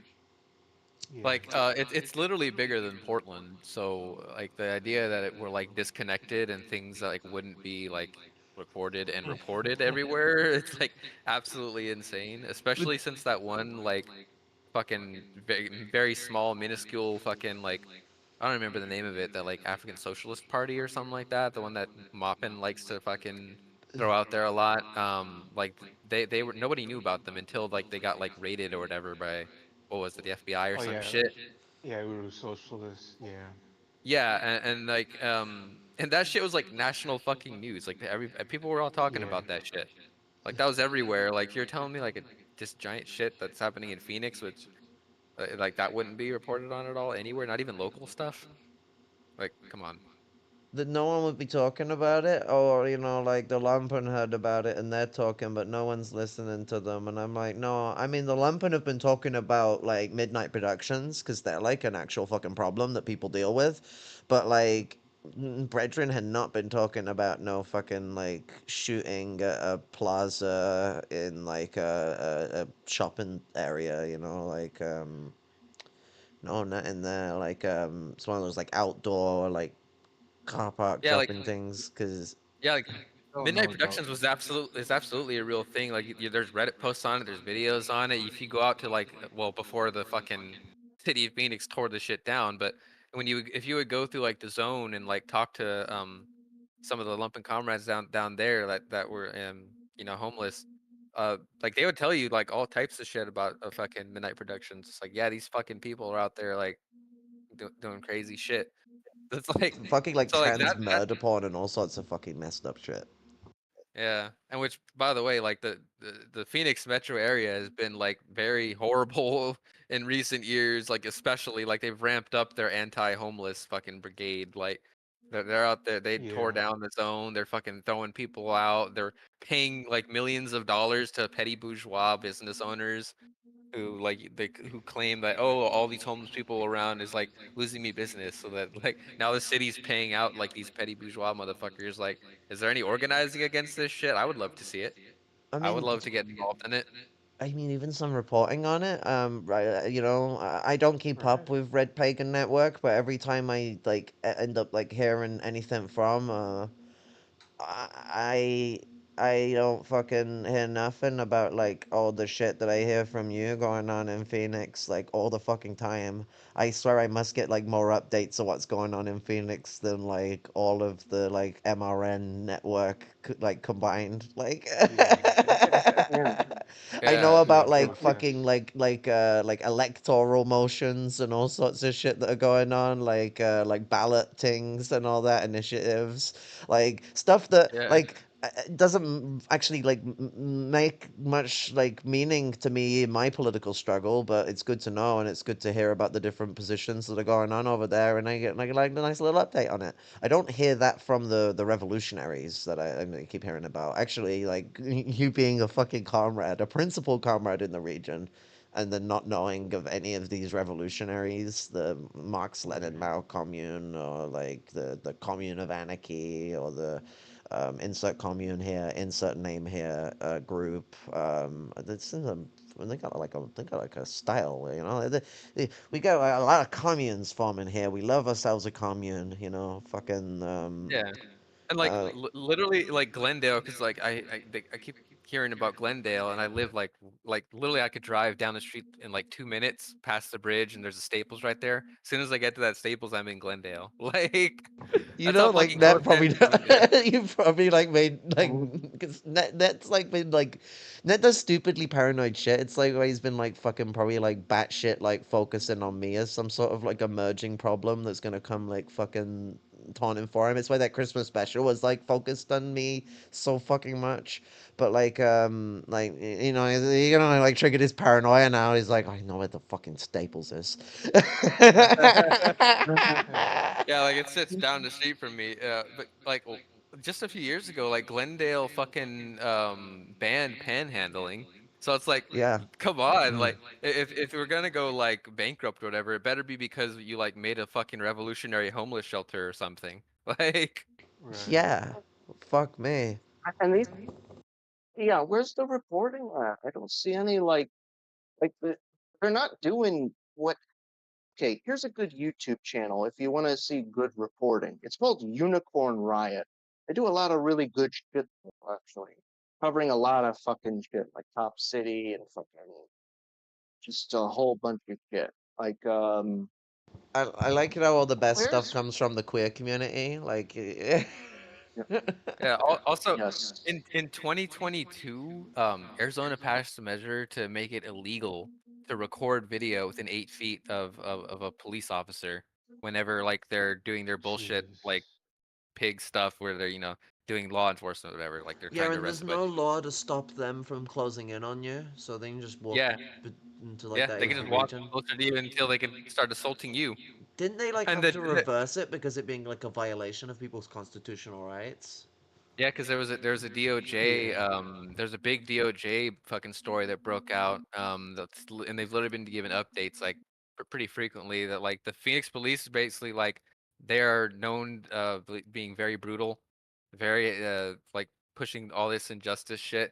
D: Yeah.
B: Like it's literally bigger than Portland. So like the idea that we're like disconnected and things that like wouldn't be like recorded and reported everywhere, it's like absolutely insane. Especially since that one like fucking very small minuscule fucking like I don't remember the name of it, that like African Socialist Party or something like that, the one that Moppin likes to fucking throw out there a lot. Like they were nobody knew about them until like they got like raided or whatever by what was it, the FBI or
D: Oh
B: some
D: yeah.
B: shit.
D: Yeah, we were socialists. Yeah.
B: Yeah, and like and that shit was like national fucking news. Like people were all talking
D: Yeah.
B: about that shit. Like that was everywhere. Like you're telling me like this giant shit that's happening in Phoenix, which like that wouldn't be reported on at all anywhere, not even local stuff. Like, come on.
A: That no one would be talking about it, or like the Lumpen heard about it and they're talking, but no one's listening to them. And I'm like, no, I mean the Lumpen have been talking about like midnight productions because they're like an actual fucking problem that people deal with, but like. Brethren had not been talking about no fucking like shooting at a plaza in like a shopping area, like no, not in there. Like it's one of those like outdoor like car park
B: Yeah, like
A: shopping things because
B: yeah, like
D: Don't
B: Midnight
D: know about.
B: Productions was absolutely a real thing. Like there's Reddit posts on it, there's videos on it. If you go out to like well before the fucking city of Phoenix tore the shit down, but if you would go through like the zone and like talk to some of the lumpen comrades down there that were homeless, like they would tell you like all types of shit about fucking Midnight Productions. It's like yeah, these fucking people are out there like doing crazy shit. It's like
A: fucking like
B: so like
A: trans
B: that
A: murder porn and all sorts of fucking messed up shit.
B: yeah, and which, by the way, like the Phoenix metro area has been like very horrible in recent years. Like especially like they've ramped up their anti-homeless fucking brigade. Like they're out there. They tore
D: Yeah.
B: down the zone. They're fucking throwing people out. They're paying like millions of dollars to petty bourgeois business owners who who claim that, oh, all these homeless people around is like losing me business, so that like now the city's paying out like these petty bourgeois motherfuckers. Like, is there any organizing against this shit? I would love to see it.
A: I
B: I would
A: mean,
B: love to get involved in it.
A: I mean, even some reporting on it. Right, I don't keep
D: Right.
A: up with Red Pagan Network, but every time I like end up like hearing anything from, I I don't fucking hear nothing about like all the shit that I hear from you going on in Phoenix like all the fucking time. I swear I must get like more updates of what's going on in Phoenix than like all of the like MRN network like combined. Like
D: Yeah.
E: Yeah.
A: I know
B: Yeah,
A: about
D: Yeah.
A: like
D: Both.
E: Yeah.
A: fucking
D: Yes.
A: like electoral motions and all sorts of shit that are going on like ballot things and all that initiatives like stuff that
B: yeah,
A: like doesn't actually like make much like meaning to me in my political struggle, but it's good to know and it's good to hear about the different positions that are going on over there, and I get like a nice little update on it. I don't hear that from the revolutionaries that I keep hearing about. Actually, like you being a fucking comrade, a principal comrade in the region, and then not knowing of any of these revolutionaries, the Marx Lenin
D: Right.
A: Mao Commune, or like the Commune of Anarchy, or the insert commune here, insert name here, group. This is a they got like a style, you know. We got a lot of communes forming here. We love ourselves a commune, you know. Fucking
B: yeah. And like
A: uh,
B: literally like Glendale, because like I keep hearing about Glendale, and I live like literally I could drive down the street in like 2 minutes past the bridge, and there's a Staples right there. As soon as I get to that Staples, I'm in Glendale. Like,
A: you
B: that's how
A: know, like
B: fucking close
A: Net
B: it is
A: probably
B: to Glendale.
A: you probably like made like
E: Mhm.
A: because Net's like been like Net does stupidly paranoid shit. It's like where he's been like fucking probably like batshit like focusing on me as some sort of like emerging problem that's gonna come like fucking taunting for him. It's why that Christmas special was like focused on me so fucking much. But you know like triggered his paranoia now. He's like, I know where the fucking Staples is.
B: Yeah, like it sits down the street from me. But like just a few years ago, like Glendale fucking banned panhandling. So it's like,
A: Yeah.
B: come on,
A: Mm.
B: like if we're gonna go like bankrupt or whatever, it better be because you like made a fucking revolutionary homeless shelter or something. Like,
D: Right.
A: Yeah. Fuck me.
E: And these, yeah, where's the reporting at? I don't see any like they're not doing what. Okay, here's a good YouTube channel if you want to see good reporting. It's called Unicorn Riot. They do a lot of really good shit, actually, covering a lot of fucking shit, like Top City and fucking just a whole bunch of shit. Like,
A: I like how all the best stuff
E: where's
A: comes from the queer community. Like,
E: yeah,
B: yeah. Also,
E: yes,
B: in 2022, Arizona passed a measure to make it illegal to record video within 8 feet of a police officer whenever like they're doing their bullshit like
D: Jeez.
B: pig stuff where they're doing law enforcement or whatever, like they're
A: yeah,
B: trying to
A: and there's
B: arrest a bunch
A: no
B: of people.
A: law to stop them from closing in on you, so they can just walk
B: Yeah,
A: into like
B: yeah,
A: that
B: they can
A: Asian
B: just walk
A: region.
B: closer to you until they can start assaulting you.
A: Didn't they like
B: And
A: have
B: then,
A: to reverse it because it being like a violation of people's constitutional rights?
B: yeah, because there was a DOJ,
D: Yeah.
B: there's a big DOJ fucking story that broke out, and they've literally been given updates like pretty frequently that like the Phoenix police is basically like they are known being very brutal, very like pushing all this injustice shit,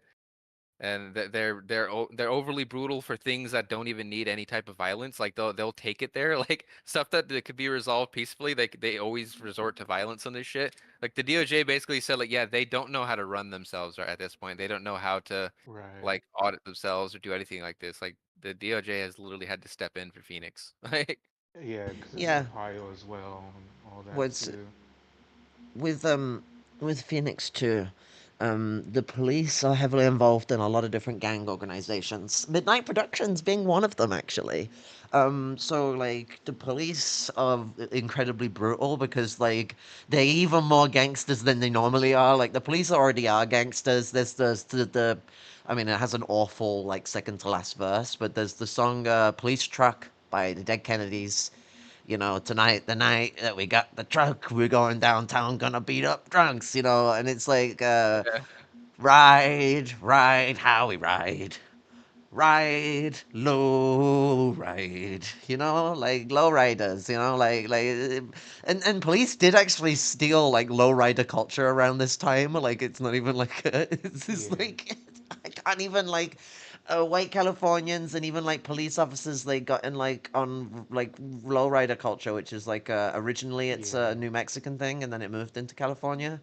B: and they're overly brutal for things that don't even need any type of violence. Like they'll take it there, like stuff that could be resolved peacefully. They always resort to violence on this shit. Like the DOJ basically said, like, yeah, they don't know how to run themselves right at this point. They don't know how to
D: Right.
B: like audit themselves or do anything like this. Like the DOJ has literally had to step in for Phoenix. Like,
D: Yeah, because it's
A: Yeah.
D: Ohio as well and all that
A: What's
D: too.
A: with Phoenix too. The police are heavily involved in a lot of different gang organizations. Midnight Productions being one of them, actually. So like the police are incredibly brutal because like they're even more gangsters than they normally are. Like the police already are gangsters. There's I mean, it has an awful like second to last verse, but there's the song "Police Truck" by the Dead Kennedys. You know, tonight, the night that we got the truck, we're going downtown, gonna beat up drunks, you know, and it's like,
B: yeah,
A: ride, ride, how we ride. ride, low ride, like low riders, and police did actually steal like low rider culture around this time. Like it's not even like it's just
D: Yeah.
A: like I can't even like white Californians and even like police officers they got in like on like lowrider culture, which is like originally it's a
D: Yeah.
A: New Mexican thing and then it moved into California.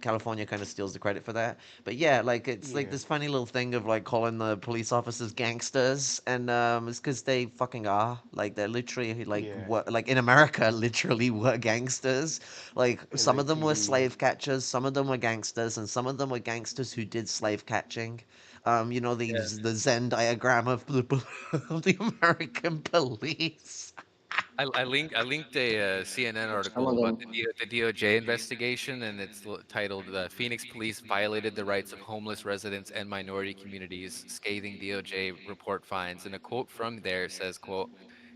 A: California kind of steals the credit for that, but yeah, like it's like
D: Yeah.
A: this funny little thing of like calling the police officers gangsters, and it's because they fucking are. Like they're literally like
D: Yeah.
A: like in America, literally were gangsters. Like some of them were
D: LAPD.
A: slave catchers, some of them were gangsters, and some of them were gangsters who did slave catching.
F: Yeah.
A: The Venn diagram of of the American police.
B: I linked a CNN
E: Some
B: article
E: of
B: about
E: them.
B: the DOJ investigation, and it's titled "Phoenix Police Violated the Rights of Homeless Residents and Minority Communities. Scathing DOJ Report Finds." And a quote from there says, "Quote: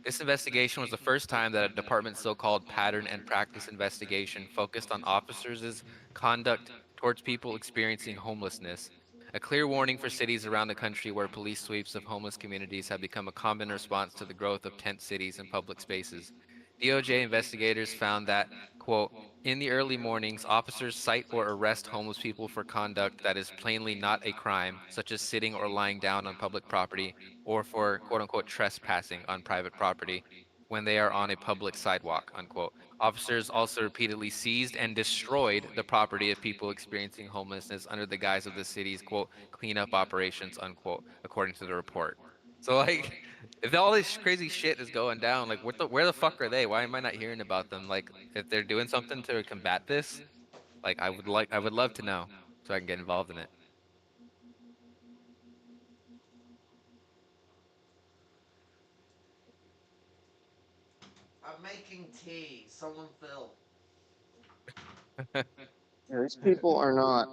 B: This investigation was the first time that a department's so-called pattern and practice investigation focused on officers' conduct towards people experiencing homelessness. A clear warning for cities around the country where police sweeps of homeless communities have become a common response to the growth of tent cities and public spaces. DOJ investigators found that, quote, in the early mornings, officers cite or arrest homeless people for conduct that is plainly not a crime, such as sitting or lying down on public property, or for quote unquote trespassing on private property when they are on a public sidewalk, unquote. Officers also repeatedly seized and destroyed the property of people experiencing homelessness under the guise of the city's quote cleanup operations, unquote, according to the report. So like if all this crazy shit is going down, like where the fuck are they? Why am I not hearing about them? Like if they're doing something to combat this, like I would love to know so I can get involved in it.
A: I'm making tea. Someone fill.
E: Yeah, these people are not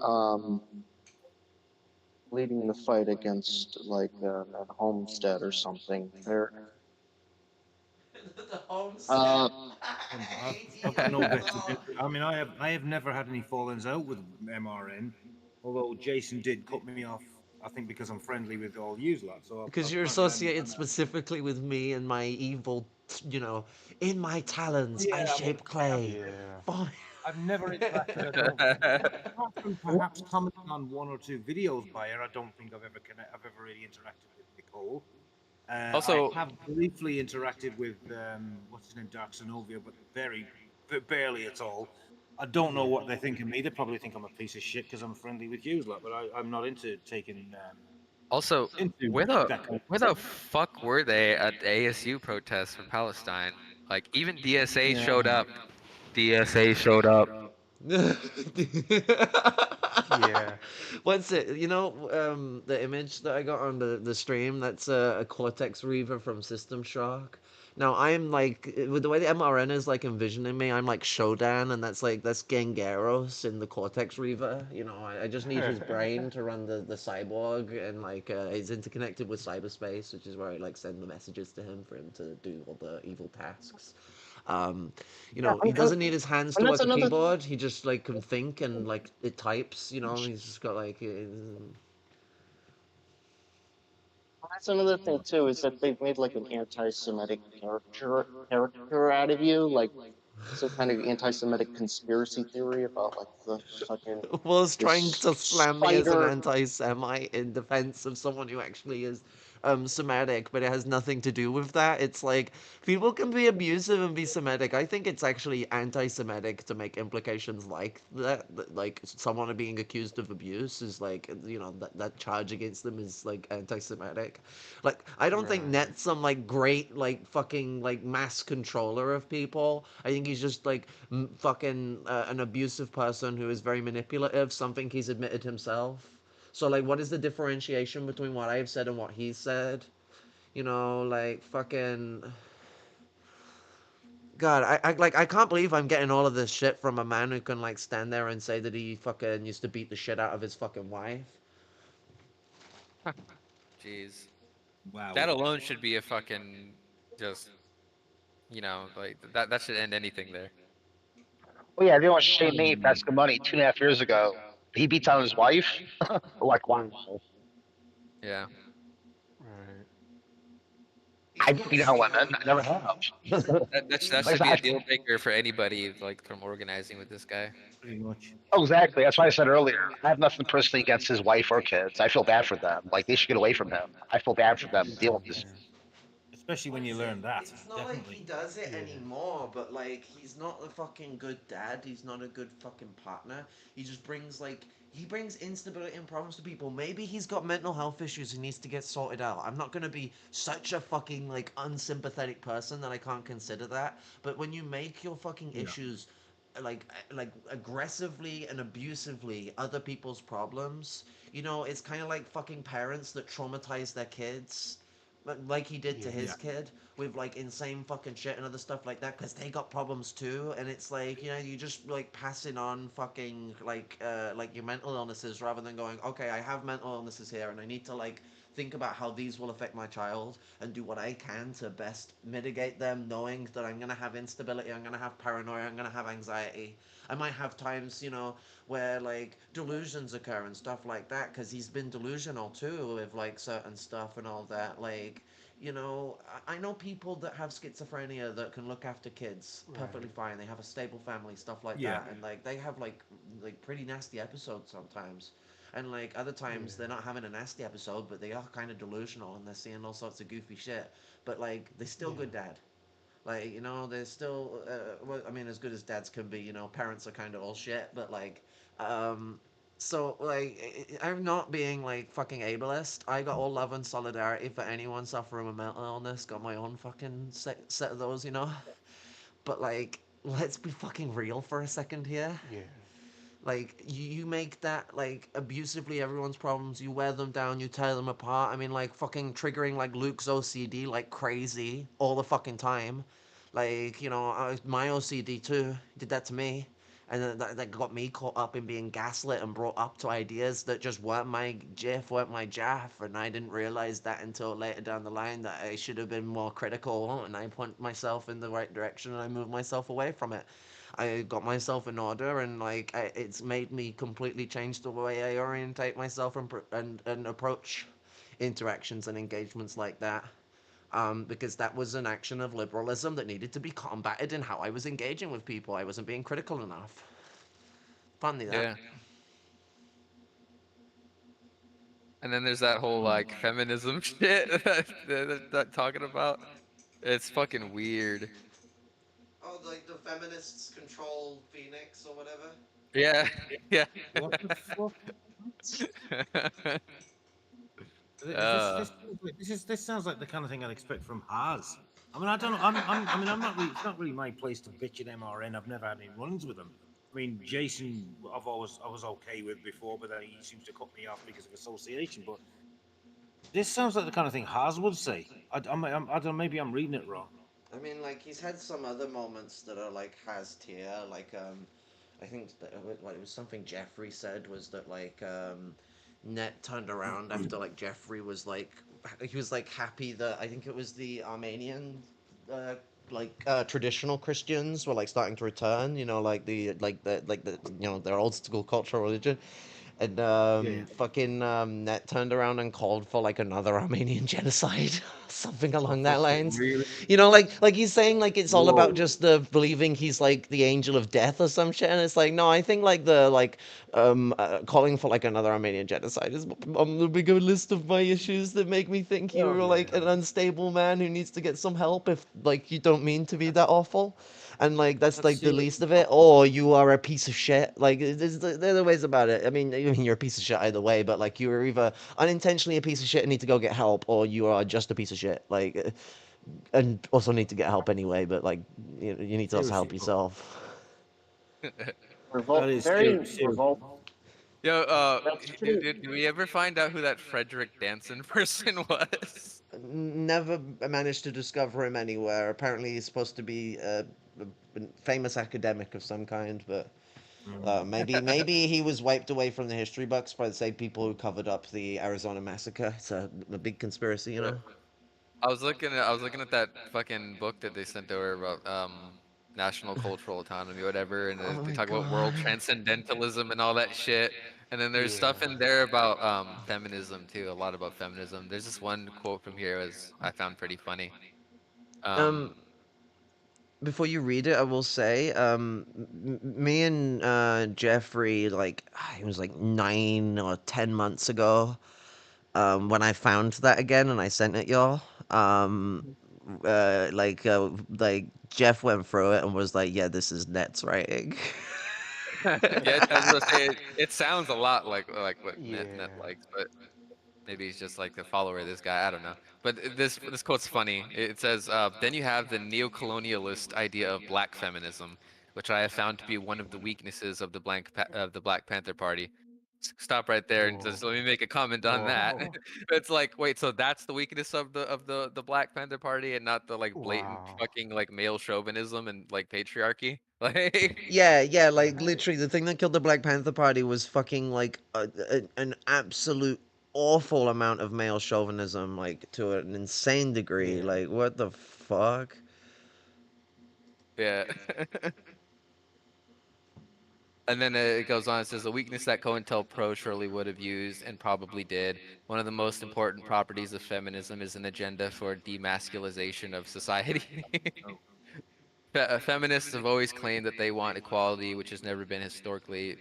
E: leading the fight against like a homestead or something. They're
A: The homestead.
E: uh
F: I've got no vested interest. I mean, I have never had any fallings out with MRN, although Jason did cut me off. I think because I'm friendly with all yous lot. So
A: Because you're
F: apparently
A: associated specifically with me and my evil, in my talons I
F: yeah,
A: shape clay.
D: Yeah.
A: Fine.
F: I've never interacted. I don't. Apart from perhaps commenting on one or two videos by her, I don't think I've ever really interacted with Nicole. I
B: Also,
F: have briefly interacted with what's his name, Dark Synovia, but barely at all. I don't know
D: Yeah.
F: what they think of me. They probably think I'm a piece of shit because I'm friendly with you, lot. But I'm not into taking
B: also,
F: into that kind of
B: where the fuck were they at the ASU protests for Palestine? Like even DSA showed
E: yeah.
B: up. DSA showed up.
D: Yeah.
A: What's it? The image that I got on the stream. That's a Cortex Reaver from System Shock. Now I'm like with the way the MRN is like envisioning me, I'm like Shodan, and that's Gengaros in the Cortex Reaver. I just need his brain to run the cyborg, and like he's interconnected with cyberspace, which is where I like send the messages to him for him to do all the evil tasks. Um,
E: Yeah,
A: he doesn't need his hands
E: and
A: to
E: that's
A: work a
E: another
A: keyboard. He just like can think and like it types. He's just got like.
E: that's another thing too is that they've made like an anti-Semitic character out of you, like some kind of anti-Semitic conspiracy theory about like the fucking
A: Was trying
E: this
A: to slam me as an
E: spider.
A: anti-Semite in defense of someone who actually is Semitic, but it has nothing to do with that. It's like people can be abusive and be Semitic. I think it's actually anti-Semitic to make implications like that like someone being accused of abuse is like that charge against them is like anti-Semitic. Like I don't think
D: Right.
A: Net's some like great like fucking like mass controller of people. I think he's just like fucking an abusive person who is very manipulative. Something he's admitted himself. So like, what is the differentiation between what I've said and what he said? Like fucking. God, I can't believe I'm getting all of this shit from a man who can like stand there and say that he fucking used to beat the shit out of his fucking wife.
B: Jeez.
F: wow.
B: That alone should be a fucking just like that should end anything there.
C: Oh yeah, they want to shame me for asking money 2.5 years ago. He beats on his wife. Like wow.
B: Yeah.
C: I don't beat on women. I never have.
B: That
C: Like I
B: should
C: said,
B: be a deal breaker for anybody like from organizing with this guy.
F: Pretty much.
C: oh, exactly. That's why I said earlier. I have nothing personally against his wife or kids. I feel bad for them. Like they should get away from him. I feel bad for them dealing with this.
D: Yeah.
F: Especially when you learn that.
A: It's not like he
F: Definitely.
A: does it
D: Yeah.
A: anymore, but like he's not a fucking good dad. He's not a good fucking partner. He just brings like he brings instability and problems to people. Maybe he's got mental health issues he needs to get sorted out. I'm not gonna be such a fucking like unsympathetic person that I can't consider that. But when you make your fucking
F: Yeah.
A: issues like aggressively and abusively other people's problems, it's kind of like fucking parents that traumatize their kids like he did to
D: Yeah.
F: Yeah.
A: his kid with like insane fucking shit and other stuff like that because they got problems too, and it's like you just like passing on fucking like your mental illnesses rather than going, okay, I have mental illnesses here and I need to like think about how these will affect my child and do what I can to best mitigate them, knowing that I'm gonna have instability, I'm gonna have paranoia, I'm gonna have anxiety. I might have times, where like delusions occur and stuff like that because he's been delusional too with like certain stuff and all that. Like, I know people that have schizophrenia that can look after kids perfectly
D: Right.
A: fine. They have a stable family, stuff like
F: Yeah.
A: that, and like they have like pretty nasty episodes sometimes. And like other times
D: Yeah.
A: they're not having a nasty episode, but they are kind of delusional and they're seeing all sorts of goofy shit. But like they're still
D: Yeah.
A: good dad. Like, they're still, well, I mean, as good as dads can be, parents are kind of all shit, but like, um, so like, I'm not being like fucking ableist. I got all love and solidarity for anyone suffering with mental illness. Got my own fucking set of those. But like, let's be fucking real for a second here.
D: Yeah.
A: Like you make that like abusively everyone's problems. You wear them down. You tear them apart. I mean, like fucking triggering like Luke's OCD like crazy all the fucking time. Like my OCD too did that to me, and then that got me caught up in being gaslit and brought up to ideas that just weren't my jiff, weren't my jaff, and I didn't realize that until later down the line that I should have been more critical, and I put myself in the right direction and I moved myself away from it. I got myself in order, and like it's made me completely change the way I orientate myself and approach interactions and engagements like that. Because that was an action of liberalism that needed to be combated in how I was engaging with people. I wasn't being critical enough. Funny that.
B: Yeah. And then there's that whole like feminism shit that talking about. It's fucking weird.
A: Oh, like the feminists control Phoenix or whatever.
B: Yeah. Yeah.
F: What the fuck?
B: uh,
F: This sounds like the kind of thing I'd expect from Haas. I mean, I don't know. I mean, I'm not really. It's not really my place to bitch at MRN. I've never had any run-ins with them. I mean, Jason, I was okay with before, but then he seems to cut me off because of association. But this sounds like the kind of thing Haas would say. I don't. Maybe I'm reading it wrong.
A: I mean, like he's had some other moments that are like has tier. Like I think that what it was something Jeffrey said was that like Net turned around after like Jeffrey was like he was like happy that I think it was the Armenian uh, traditional Christians were like starting to return. Like the their old school cultural religion. And
F: Yeah.
A: fucking Net turned around and called for like another Armenian genocide, something
F: Oh,
A: along that
F: fuck it.
A: lines.
F: Really?
A: Like he's saying like it's all about
F: Whoa.
A: just the believing he's like the angel of death or some shit, and it's like no, I think like the like calling for like another Armenian genocide is on the bigger list of my issues that make me think
F: Oh,
A: you're like
F: yeah.
A: an unstable man who needs to get some help if like you don't mean to be that awful, and like that's
F: That's
A: like the
F: serious
A: least of it,
F: fucked up.
A: or you are a piece of shit. Like there are the ways about it. I mean you're a piece of shit either way, but like you are either unintentionally a piece of shit and need to go get help, or you are just a piece of shit. Like and also need to get help anyway, but like you need to also
F: Seriously
A: help
F: fucked up.
A: yourself.
F: That is
E: Very
F: serious.
E: revolt.
B: yo,
E: That's
B: did,
E: pretty.
B: did we ever find out who that Frederick Danson person was?
A: Never managed to discover him anywhere. Apparently he's supposed to be a famous academic of some kind, but
F: Mm.
A: maybe he was wiped away from the history books by the same people who covered up the Arizona massacre. It's a big conspiracy.
B: I was looking at that fucking book that they sent over about national cultural autonomy, whatever, and
A: Oh
B: they
A: my
B: talk about world
A: god.
B: transcendentalism and all that shit. And then there's stuff
D: Yeah.
B: in there about feminism too, a lot about feminism. There's this one quote from here was I found pretty funny.
A: Um,
B: Um,
A: before you read it, I will say, me and Jeffrey, like, it was like 9 or 10 months ago, when I found that again and I sent it y'all, like Jeff went through it and was like, "Yeah, this is Net's writing."
B: yeah, I was gonna say it sounds a lot like what Net
D: Yeah.
B: likes, but maybe he's just like a follower of this guy. I don't know. But this quote's funny. It says, "Then you have the neo-colonialist idea of black feminism, which I have found to be one of the weaknesses of the Black Panther Party." Stop right there and just
D: Whoa.
B: let me make a comment on that.
D: Whoa.
B: It's like, wait, so that's the weakness of the Black Panther Party, and not the like blatant
D: Wow.
B: fucking like male chauvinism and like patriarchy? Like,
A: Yeah, yeah, like
D: Yeah.
A: literally, the thing that killed the Black Panther Party was fucking like an absolute awful amount of male chauvinism, like to an insane degree.
D: Yeah.
A: Like, what the fuck?
B: yeah. And then it goes on, it says, a weakness that COINTELPRO surely would have used and probably did. One of the most important properties of feminism is an agenda for demasculization of society. Feminists have always claimed that they want equality, which has never historically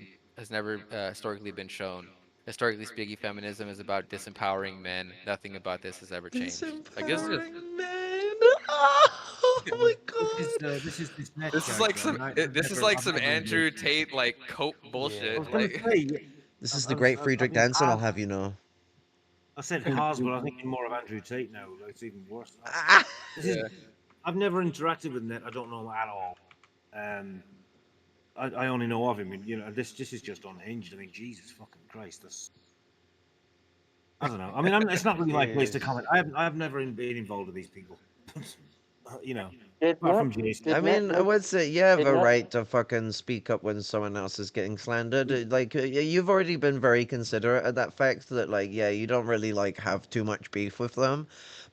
B: been shown. Historically speaking, feminism is about disempowering men. Nothing about this has ever changed. Like this is just
A: Disempowering men. Oh my god.
F: This is this net
B: this is like
F: character. I
B: some
F: mean,
B: this is like
F: I've
B: some
F: never
B: Andrew
F: engaged.
B: Tate like cope
D: Yeah.
F: I
B: bullshit.
F: was going to
B: Like
F: say, yeah,
A: This is the great
F: I
A: Friedrich
F: mean,
A: Danson, I'll have you know.
F: I said Haas, but I'm thinking more of Andrew Tate now. It's even worse.
A: Ah!
F: This is.
B: yeah.
F: I've never interacted with Net. I don't know him at all. Um, I only know of him. And, you know, this is just unhinged. I mean, Jesus fucking Christ, that's. I don't know. I mean, it's not really my place to
D: Is
F: comment. I've never been involved with these people. You know,
E: Did
F: apart
E: net
F: from Jason.
A: I
E: did net
A: mean, I
E: look
A: would say you have
E: did
A: a
E: net
A: right to fucking speak up when someone else is getting slandered. Like, you've already been very considerate of that fact that, like, yeah, you don't really, like, have too much beef with them.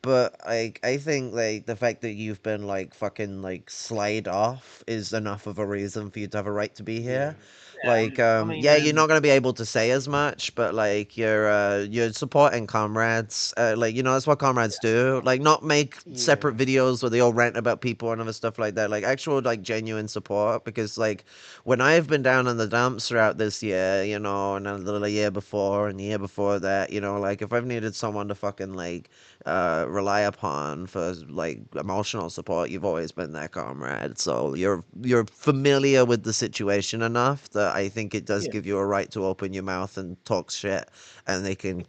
A: But, like, I think, like, the fact that you've been, like, fucking, like, slide off is enough of a reason for you to have a right to be
D: yeah.
A: here.
F: Yeah,
A: Like,
F: I mean,
A: yeah, you're not gonna be able to say as much, but like you're supporting comrades. Like, that's what comrades do. Like, not make separate
D: Yeah.
A: videos where they all rant about people and other stuff like that. Like, actual like genuine support. Because like when I've been down in the dumps throughout this year, and the year before and the year before that, like if I've needed someone to fucking like rely upon for like emotional support, you've always been there, comrade. So you're familiar with the situation enough that I think it does
F: yeah.
A: give you a right to open your mouth and talk shit, and they can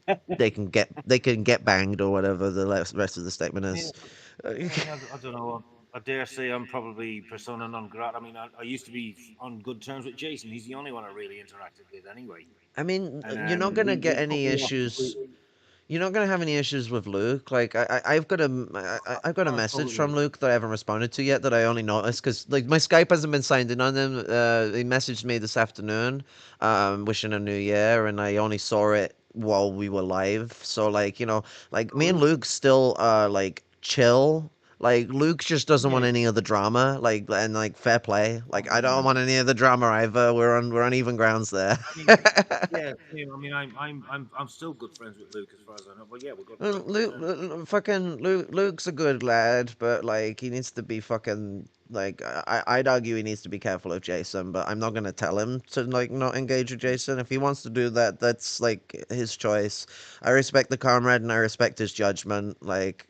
A: get banged or whatever the rest of the statement
F: I mean,
A: is.
F: I don't know. I dare say I'm probably persona non grata. I mean, I used to be on good terms with Jason. He's the only one I really interacted with anyway.
A: I mean,
F: And
A: you're not gonna get
F: he put
A: any
F: me off
A: issues.
F: completely.
A: You're not gonna have any issues with Luke. Like I've got I've got a
F: Oh,
A: message
F: totally.
A: from Luke that I haven't responded to yet that I only noticed because like my Skype hasn't been signed in on him. He messaged me this afternoon, wishing a new year, and I only saw it while we were live. So like like
F: Oh,
A: me and
F: really?
A: Luke still like chill. Like Luke just doesn't want
F: Yeah.
A: any of the drama. Like and like fair play. Like I don't
F: Um,
A: want any of the drama either. We're on even grounds there.
F: I mean, yeah. I mean, I'm still good friends with Luke as far as I know. But yeah, we're
A: Well,
F: on good terms.
A: fucking Luke's a good lad, but like he needs to be fucking like I'd argue he needs to be careful of Jason, but I'm not gonna tell him to like not engage with Jason. If he wants to do that, that's like his choice. I respect the comrade and I respect his judgment. Like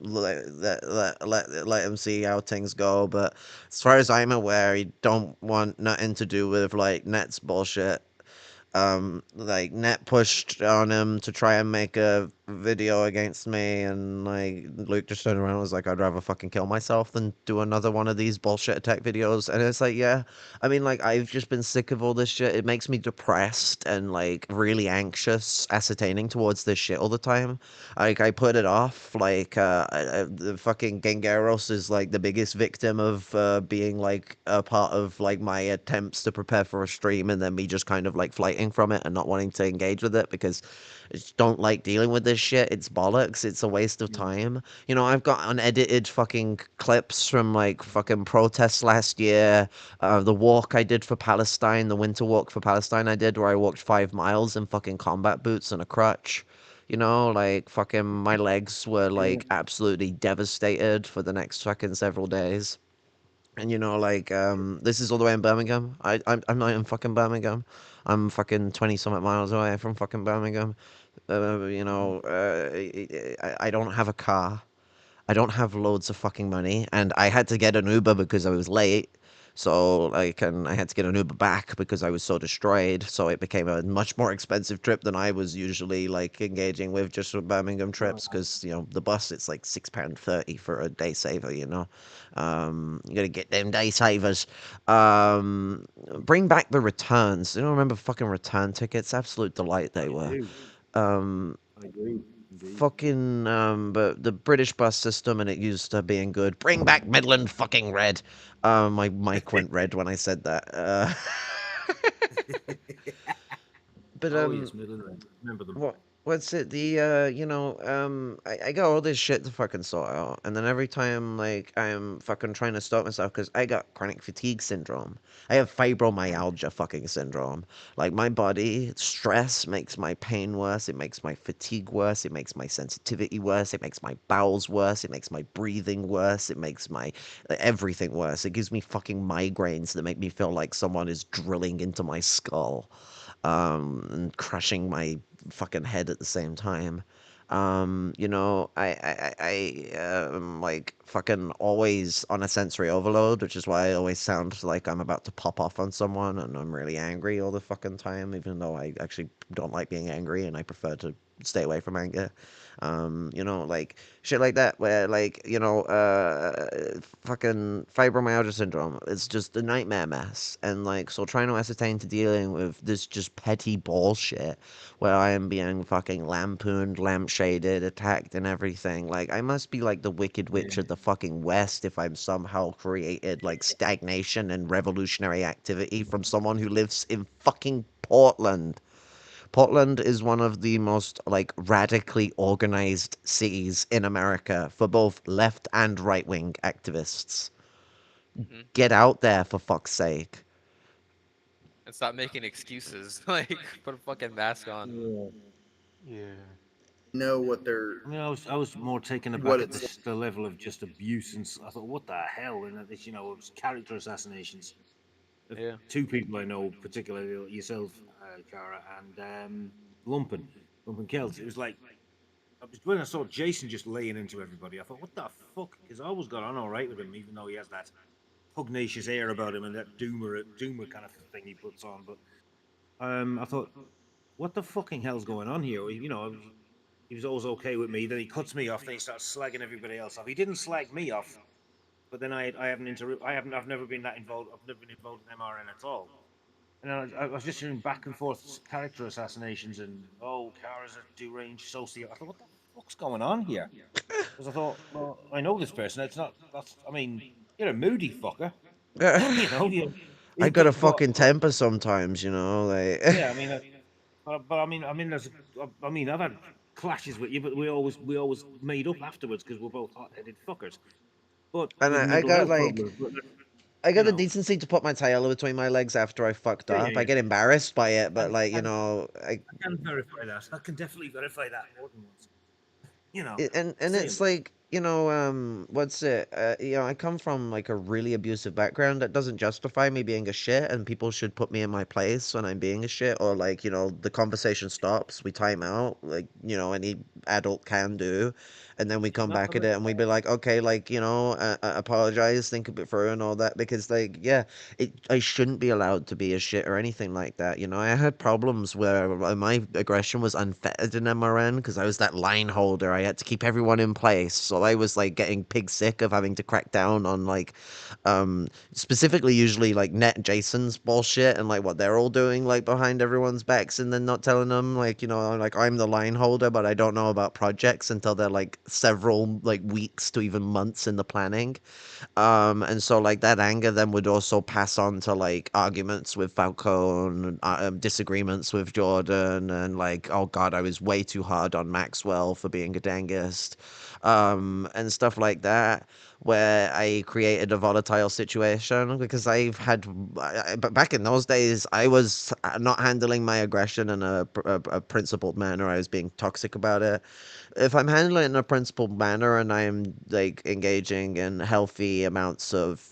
A: let him see how things go. But as far as I'm aware, he don't want nothing to do with like Net's bullshit. Like Net pushed on him to try and make a video against me, and like Luke just turned around and was like, I'd rather fucking kill myself than do another one of these bullshit attack videos. And it's like, yeah, I mean, like I've just been sick of all this shit. It makes me depressed and like really anxious ascertaining towards this shit all the time. Like I put it off. Like the fucking Gengaros is like the biggest victim of being like a part of like my attempts to prepare for a stream, and then me just kind of like flighting from it and not wanting to engage with it because I just don't like dealing with this this shit, it's bollocks. It's a waste of time. You know, I've got unedited fucking clips from like fucking protests last year. The walk I did for Palestine, the winter walk for Palestine I did, where I walked 5 miles in fucking combat boots and a crutch. You know, like fucking my legs were like absolutely devastated for the next fucking several days. And you know, like this is all the way in Birmingham. I'm not in fucking Birmingham. I'm fucking 20 something miles away from fucking Birmingham. You know, I don't have a car. I don't have loads of fucking money, and I had to get an Uber because I was late. So like, and I had to get an Uber back because I was so destroyed. So it became a much more expensive trip than I was usually like engaging with just for Birmingham trips. Because you know the bus it's like £6.30 for a day saver. You know, you gotta get them day savers. Bring back the returns. You don't remember fucking return tickets? Absolute delight they
F: I
A: were.
F: do.
A: Um,
F: I do. Indeed.
A: fucking but the British bus system and it used to being good. Bring back Midland fucking red. My mic went red when I said that. But
F: Oh yes, Midland Red. Remember them.
A: what's it? The you know, I got all this shit to fucking sort out, and then every time like I'm fucking trying to stop myself because I got chronic fatigue syndrome. I have fibromyalgia fucking syndrome. Like my body stress makes my pain worse. It makes my fatigue worse. It makes my sensitivity worse. It makes my bowels worse. It makes my breathing worse. It makes my everything worse. It gives me fucking migraines that make me feel like someone is drilling into my skull and crushing my fucking head at the same time. You know, I like fucking always on a sensory overload, which is why I always sound like I'm about to pop off on someone and I'm really angry all the fucking time, even though I actually don't like being angry and I prefer to stay away from anger. You know, like shit like that, where like, you know, fucking fibromyalgia syndrome, it's just a nightmare mess. And like, so trying to ascertain to dealing with this just petty bullshit where I am being fucking lampooned, lampshaded, attacked, and everything. Like, I must be like the Wicked Witch of the fucking West if I'm somehow created like stagnation and revolutionary activity from someone who lives in fucking Portland. Portland is one of the most like radically organized cities in America for both left and right wing activists.
B: Hmm.
A: Get out there for fuck's sake.
B: And stop making excuses. Like, put a fucking mask on.
F: Yeah.
D: Yeah.
G: Know what they're
F: I mean, I was more taken
G: what
F: aback at
G: it's
F: the level of just abuse, and I thought, what the hell? And that this, it was character assassinations of
B: Yeah.
F: two people I know, particularly yourself, Cara, and Lumpen Kelt. It was like when I saw Jason just laying into everybody, I thought, what the fuck? Because I always got on all right with him, even though he has that pugnacious air about him and that doomer kind of thing he puts on. But I thought, what the fucking hell's going on here? He was always okay with me. Then he cuts me off. Then he starts slagging everybody else off. He didn't slag me off, but then I've never been that involved. I've never been involved in MRN at all. And I was just hearing back and forth character assassinations and Kara's a deranged socio. I thought, what the fuck's going on here? Because I thought, well, I know this person. It's not. That's. I mean, you're a moody fucker. you know.
A: I got a
F: But
A: fucking temper sometimes, you know, like
F: yeah, I mean, but I mean, I've had clashes with you, but we always made up afterwards because we're both hot-headed fuckers. But
A: and
F: with
A: I
F: mental
A: got
F: health
A: like
F: problems,
A: I
F: you
A: got the
F: know,
A: decency to put my tail between my legs after I fucked
F: yeah, yeah,
A: up. I
F: yeah.
A: get embarrassed by it, but
F: And,
A: like, you
F: and
A: know,
F: I can verify that. I can definitely verify that more than once.
A: and
F: Same.
A: it's like, you know, what's it? You know, I come from like a really abusive background that doesn't justify me being a shit, and people should put me in my place when I'm being a shit, or like, you know, the conversation stops, we time out, like, you know, any adult can do, and then we come
F: No,
A: back at it, and we be like, okay, like, you know, apologize, think a bit through, and all that, because like, yeah, I shouldn't be allowed to be a shit or anything like that. You know, I had problems where my aggression was unfettered in MRN because I was that line holder. I had to keep everyone in place. So I was like getting pig sick of having to crack down on like specifically usually like Net Jason's bullshit and like what they're all doing like behind everyone's backs and then not telling them like, you know, like I'm the line holder, but I don't know about projects until they're like several like weeks to even months in the planning. And so like that anger then would also pass on to like arguments with Falcone, disagreements with Jordan, and like, oh god, I was way too hard on Maxwell for being a dangest, and stuff like that. Where I created a volatile situation because but back in those days, I was not handling my aggression in a principled manner. I was being toxic about it. If I'm handling it in a principled manner and I'm like engaging in healthy amounts of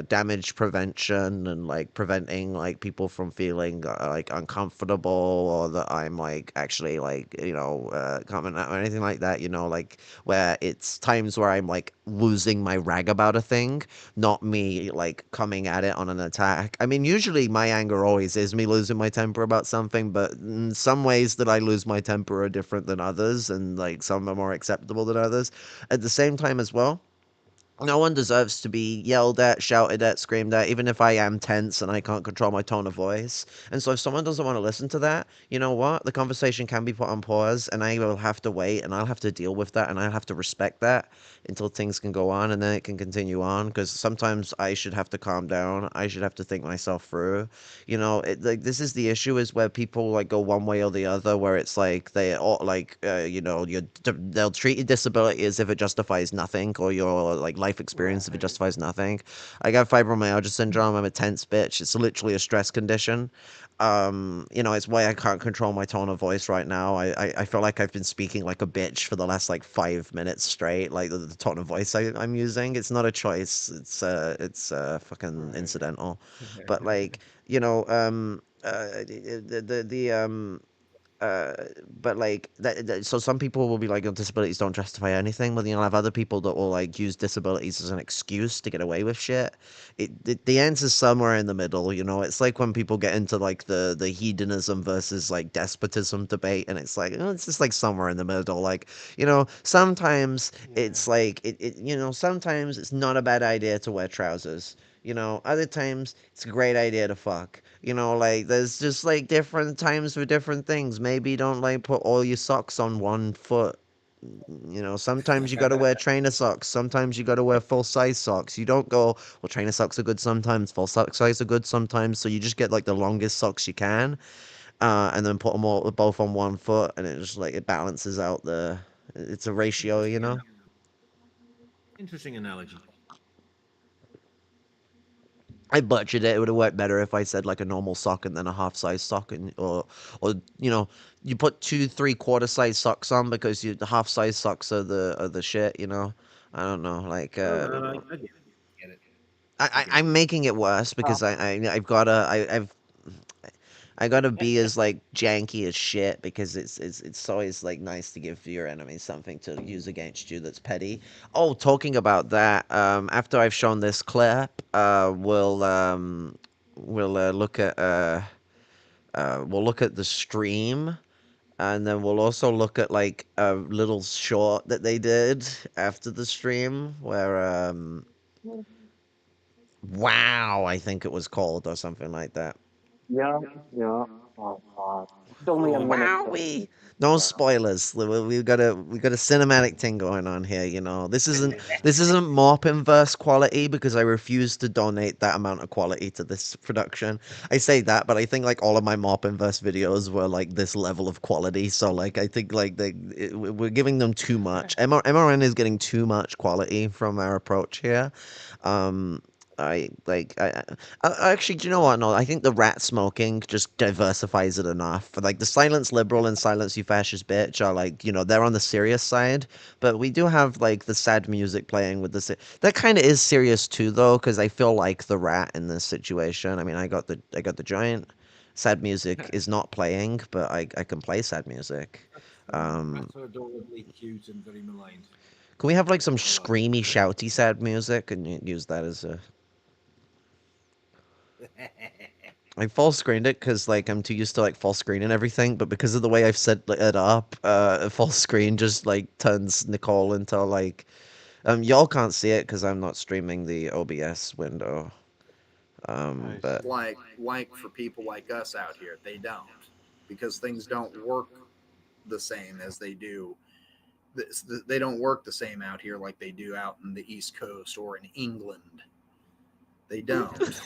A: damage prevention and like preventing like people from feeling like uncomfortable or that I'm like actually like comment or anything like that, you know, like where it's times where I'm like losing my rag about a thing, not me like coming at it on an attack. I mean, usually my anger always is me losing my temper about something, but in some ways that I lose my temper are different than others, and like some are more acceptable than others. At the same time, as well, no one deserves to be yelled at, shouted at, screamed at, even if I am tense and I can't control my tone of voice. And so if someone doesn't want to listen to that, you know what? The conversation can be put on pause and I will have to wait and I'll have to deal with that and I'll have to respect that until things can go on and then it can continue on. Because sometimes I should have to calm down. I should have to think myself through. You know, like this is the issue is where people like go one way or the other, where it's like they all like, they'll treat your disability as if it justifies nothing or your like life experience if it justifies nothing. I got fibromyalgia syndrome. I'm a tense bitch. It's literally a stress condition. It's why I can't control my tone of voice right now. I feel like I've been speaking like a bitch for the last like 5 minutes straight. Like the tone of voice I'm using, it's not a choice. It's fucking incidental. But like the uh but like so some people will be like, oh, disabilities don't justify anything, but then you'll have other people that will like use disabilities as an excuse to get away with shit. The answer's somewhere in the middle, you know. It's like when people get into like the hedonism versus like despotism debate, and it's like, oh, it's just like somewhere in the middle. Like, sometimes it's like sometimes it's not a bad idea to wear trousers. Other times it's a great idea to fuck. Like there's just like different times for different things. Maybe don't like put all your socks on one foot. Sometimes you gotta wear trainer socks. Sometimes you gotta wear full size socks. You don't go, well, trainer socks are good sometimes, full sock size are good sometimes. So you just get like the longest socks you can, and then put them all both on one foot, and it just like it balances out the. It's a ratio, you
F: Interesting,
A: know.
F: interesting analogy.
A: I butchered it. It would have worked better if I said like a normal sock and then a half size sock, or you put two 3/4 size socks on because the half size socks are the shit. I don't know. Like
F: No, no, I get it. I get it.
A: I'm making it worse because I gotta be as like janky as shit because it's always like nice to give your enemy something to use against you that's petty. Oh, talking about that, after I've shown this clip, we'll look at the stream, and then we'll also look at like a little short that they did after the stream where wow, I think it was called or something like that.
E: Yeah, yeah. Oh, God. It's only a
F: Oh,
E: minute.
A: Wowee! No spoilers. We got a cinematic thing going on here. This isn't Morpin verse quality because I refuse to donate that amount of quality to this production. I say that, but I think like all of my Morpin verse videos were like this level of quality. So like I think like we're giving them too much. MRN is getting too much quality from our approach here. Um, I like actually, do you know what? No, I think the rat smoking just diversifies it enough. Like the silence liberal and silence you fascist bitch are like, they're on the serious side, but we do have like the sad music playing with this. That kind of is serious too, though, because I feel like the rat in this situation. I mean, I got the giant. Sad music is not playing, but I can play sad music. Um,
F: Rats are adorably cute and very maligned.
A: can we have like some
F: I love
A: screamy, shouty sad music and use that as a
F: it.
A: I full screened it because like I'm too used to like full screen and everything, but because of the way I've set it up, full screen just like turns Nicole into like y'all can't see it because I'm not streaming the OBS window.
D: I
A: But
D: see.
G: like for people like us out here, they don't, because things don't work the same as they do. They don't work the same out here like they do out in the East Coast or in England. They don't.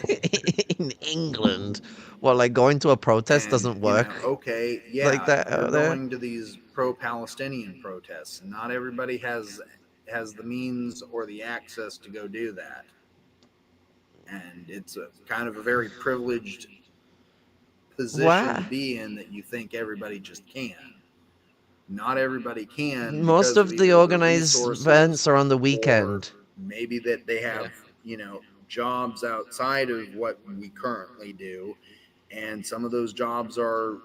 A: in England, well, like going to a protest
G: And
A: doesn't work
G: okay,
A: like
G: yeah,
A: that
G: you're
A: out there.
G: going to these pro-Palestinian protests, and not everybody has the means or the access to go do that. And it's a kind of a very privileged position to
A: What?
G: be in, that you think everybody just can. Not everybody can,
A: Most
G: because of
A: of the
G: either the
A: organized
G: resources,
A: events are on the
G: or
A: weekend.
G: maybe that they
B: Yeah.
G: have, jobs outside of what we currently do. And some of those jobs are,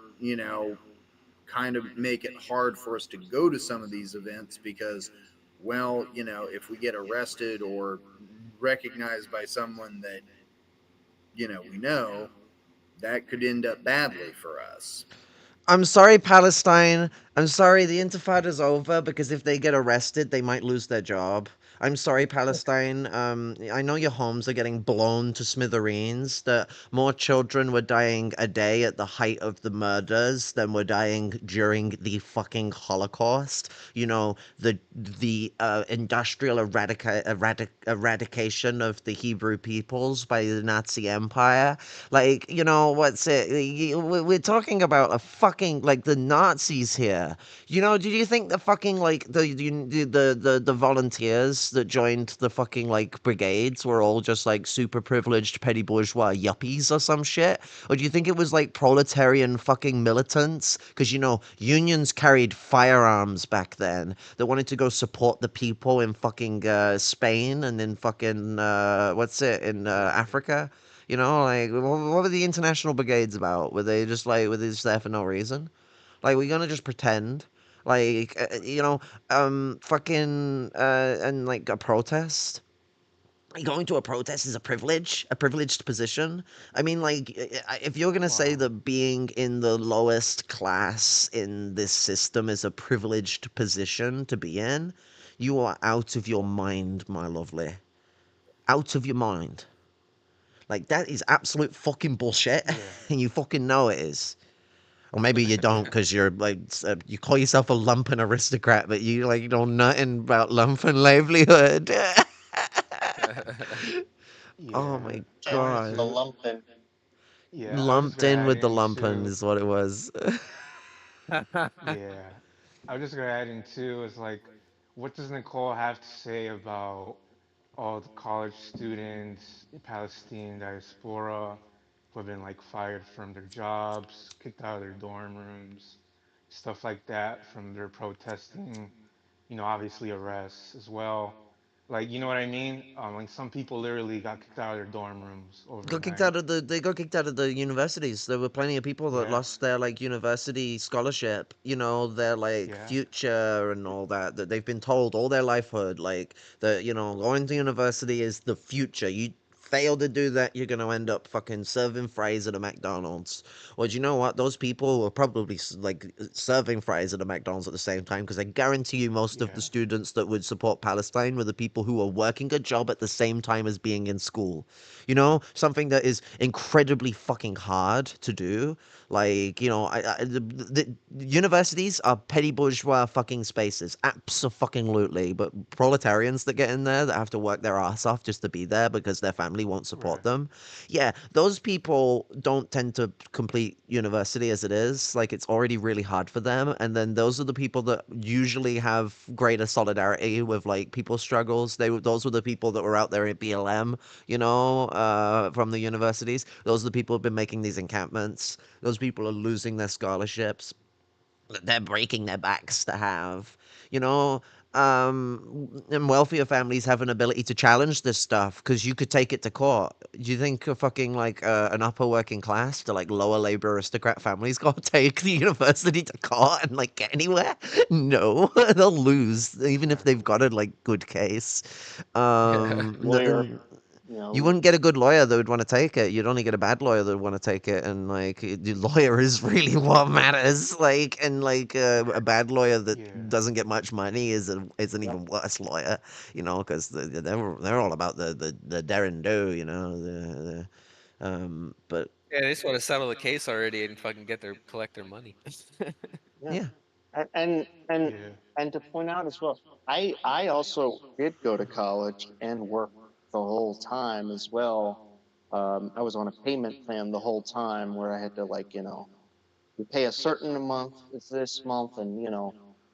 G: kind of make it hard for us to go to some of these events because, well, if we get arrested or recognized by someone that, we know, that could end up badly for us.
A: I'm sorry, Palestine. I'm sorry, the Intifada's over because if they get arrested, they might lose their job. I'm sorry, Palestine. I know your homes are getting blown to smithereens. That more children were dying a day at the height of the murders than were dying during the fucking Holocaust. You know, the industrial eradication of the Hebrew peoples by the Nazi Empire. Like, what's it? We're talking about a fucking like the Nazis here. Did you think the fucking like the volunteers that joined the fucking like brigades were all just like super privileged petty bourgeois yuppies or some shit? Or do you think it was like proletarian fucking militants? Because unions carried firearms back then that wanted to go support the people in fucking Spain and in fucking what's it in Africa. Like what were the international brigades about? Were they just there for no reason? Like we're gonna just pretend, like fucking and like a protest. Going to a protest is a privileged position. I mean, like, if you're gonna say
D: Wow.
A: that being in the lowest class in this system is a privileged position to be in, you are out of your mind, my lovely. Out of your mind. Like that is absolute fucking bullshit,
D: Yeah.
A: and you fucking know it is. Or maybe you don't because you're like you call yourself a lumpen aristocrat, but you like know nothing about lumpen livelihood. Oh
D: Yeah.
A: my
D: I wanted
E: Generous the
A: god,
D: to.
E: lumpen.
D: Yeah, I was just
A: lumped
D: gonna
A: in
D: add
A: with the
D: in
A: lumpen
D: too.
A: is what it was.
D: Yeah, I was just gonna add in too. Is like, what does Nicole have to say about all the college students in Palestine diaspora who have been like fired from their jobs, kicked out of their dorm rooms, stuff like that from their protesting? Obviously arrests as well. Like, you know what I mean? Like some people literally got kicked out of their dorm rooms overnight.
A: They got kicked out of the universities. There were plenty of people that
D: Yeah,
A: lost their like university scholarship, their like
D: yeah,
A: future and all that they've been told all their lifehood like that, going to university is the future. You fail to do that, you're going to end up fucking serving fries at a McDonald's. Well, do you know what? Those people were probably like serving fries at a McDonald's at the same time because I guarantee you most of
D: yeah,
A: the students that would support Palestine were the people who were working a job at the same time as being in school. Something that is incredibly fucking hard to do. Like, the universities are petty bourgeois fucking spaces, absolutely. But proletarians that get in there that have to work their ass off just to be there because their family won't support
D: right,
A: them, yeah, those people don't tend to complete university as it is. Like, it's already really hard for them. And then those are the people that usually have greater solidarity with like people's struggles. Those were the people that were out there at BLM, from the universities. Those are the people who've been making these encampments. Those people are losing their scholarships that they're breaking their backs to have, you know. And wealthier families have an ability to challenge this stuff because you could take it to court. Do you think a fucking like an upper working class to like lower labor aristocrat families gonna take the university to court and like get anywhere? No, they'll lose even if
D: right.
A: they've got a like good case.
E: Lawyer,
A: And You
E: know,
A: wouldn't get a good lawyer that would want to take it. You'd only get a bad lawyer that would want to take it, and like the lawyer is really what matters. Like, and like a bad lawyer that
D: Yeah.
A: doesn't get much money is an
E: yeah,
A: even worse lawyer, because they're all about the dare and do, but
B: Yeah, they just want to settle the case already and fucking collect their money.
E: yeah.
A: yeah,
E: And and and,
D: Yeah.
E: and to point out as well, I also did go to college and work the whole time as well. I was on a payment plan the whole time where I had to, like, you pay a certain amount this month, and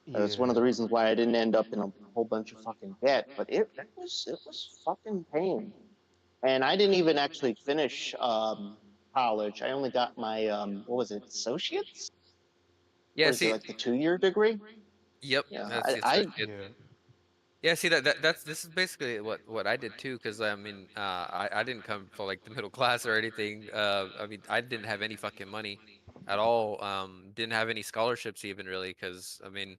E: it's one of the
D: Yeah.
E: reasons why I didn't end up in a whole bunch of fucking debt. But it was fucking pain, and I didn't even actually finish college. I only got my what was it, associates?
B: Yeah,
E: What is it,
B: see,
E: like the 2-year degree?
B: yep,
E: Yeah,
B: that's the
E: I
B: associate.
D: Yeah.
B: Yeah, see that's this is basically what I did too, because I mean, I didn't come from like the middle class or anything. I mean, I didn't have any fucking money at all. Didn't have any scholarships even really, because I mean,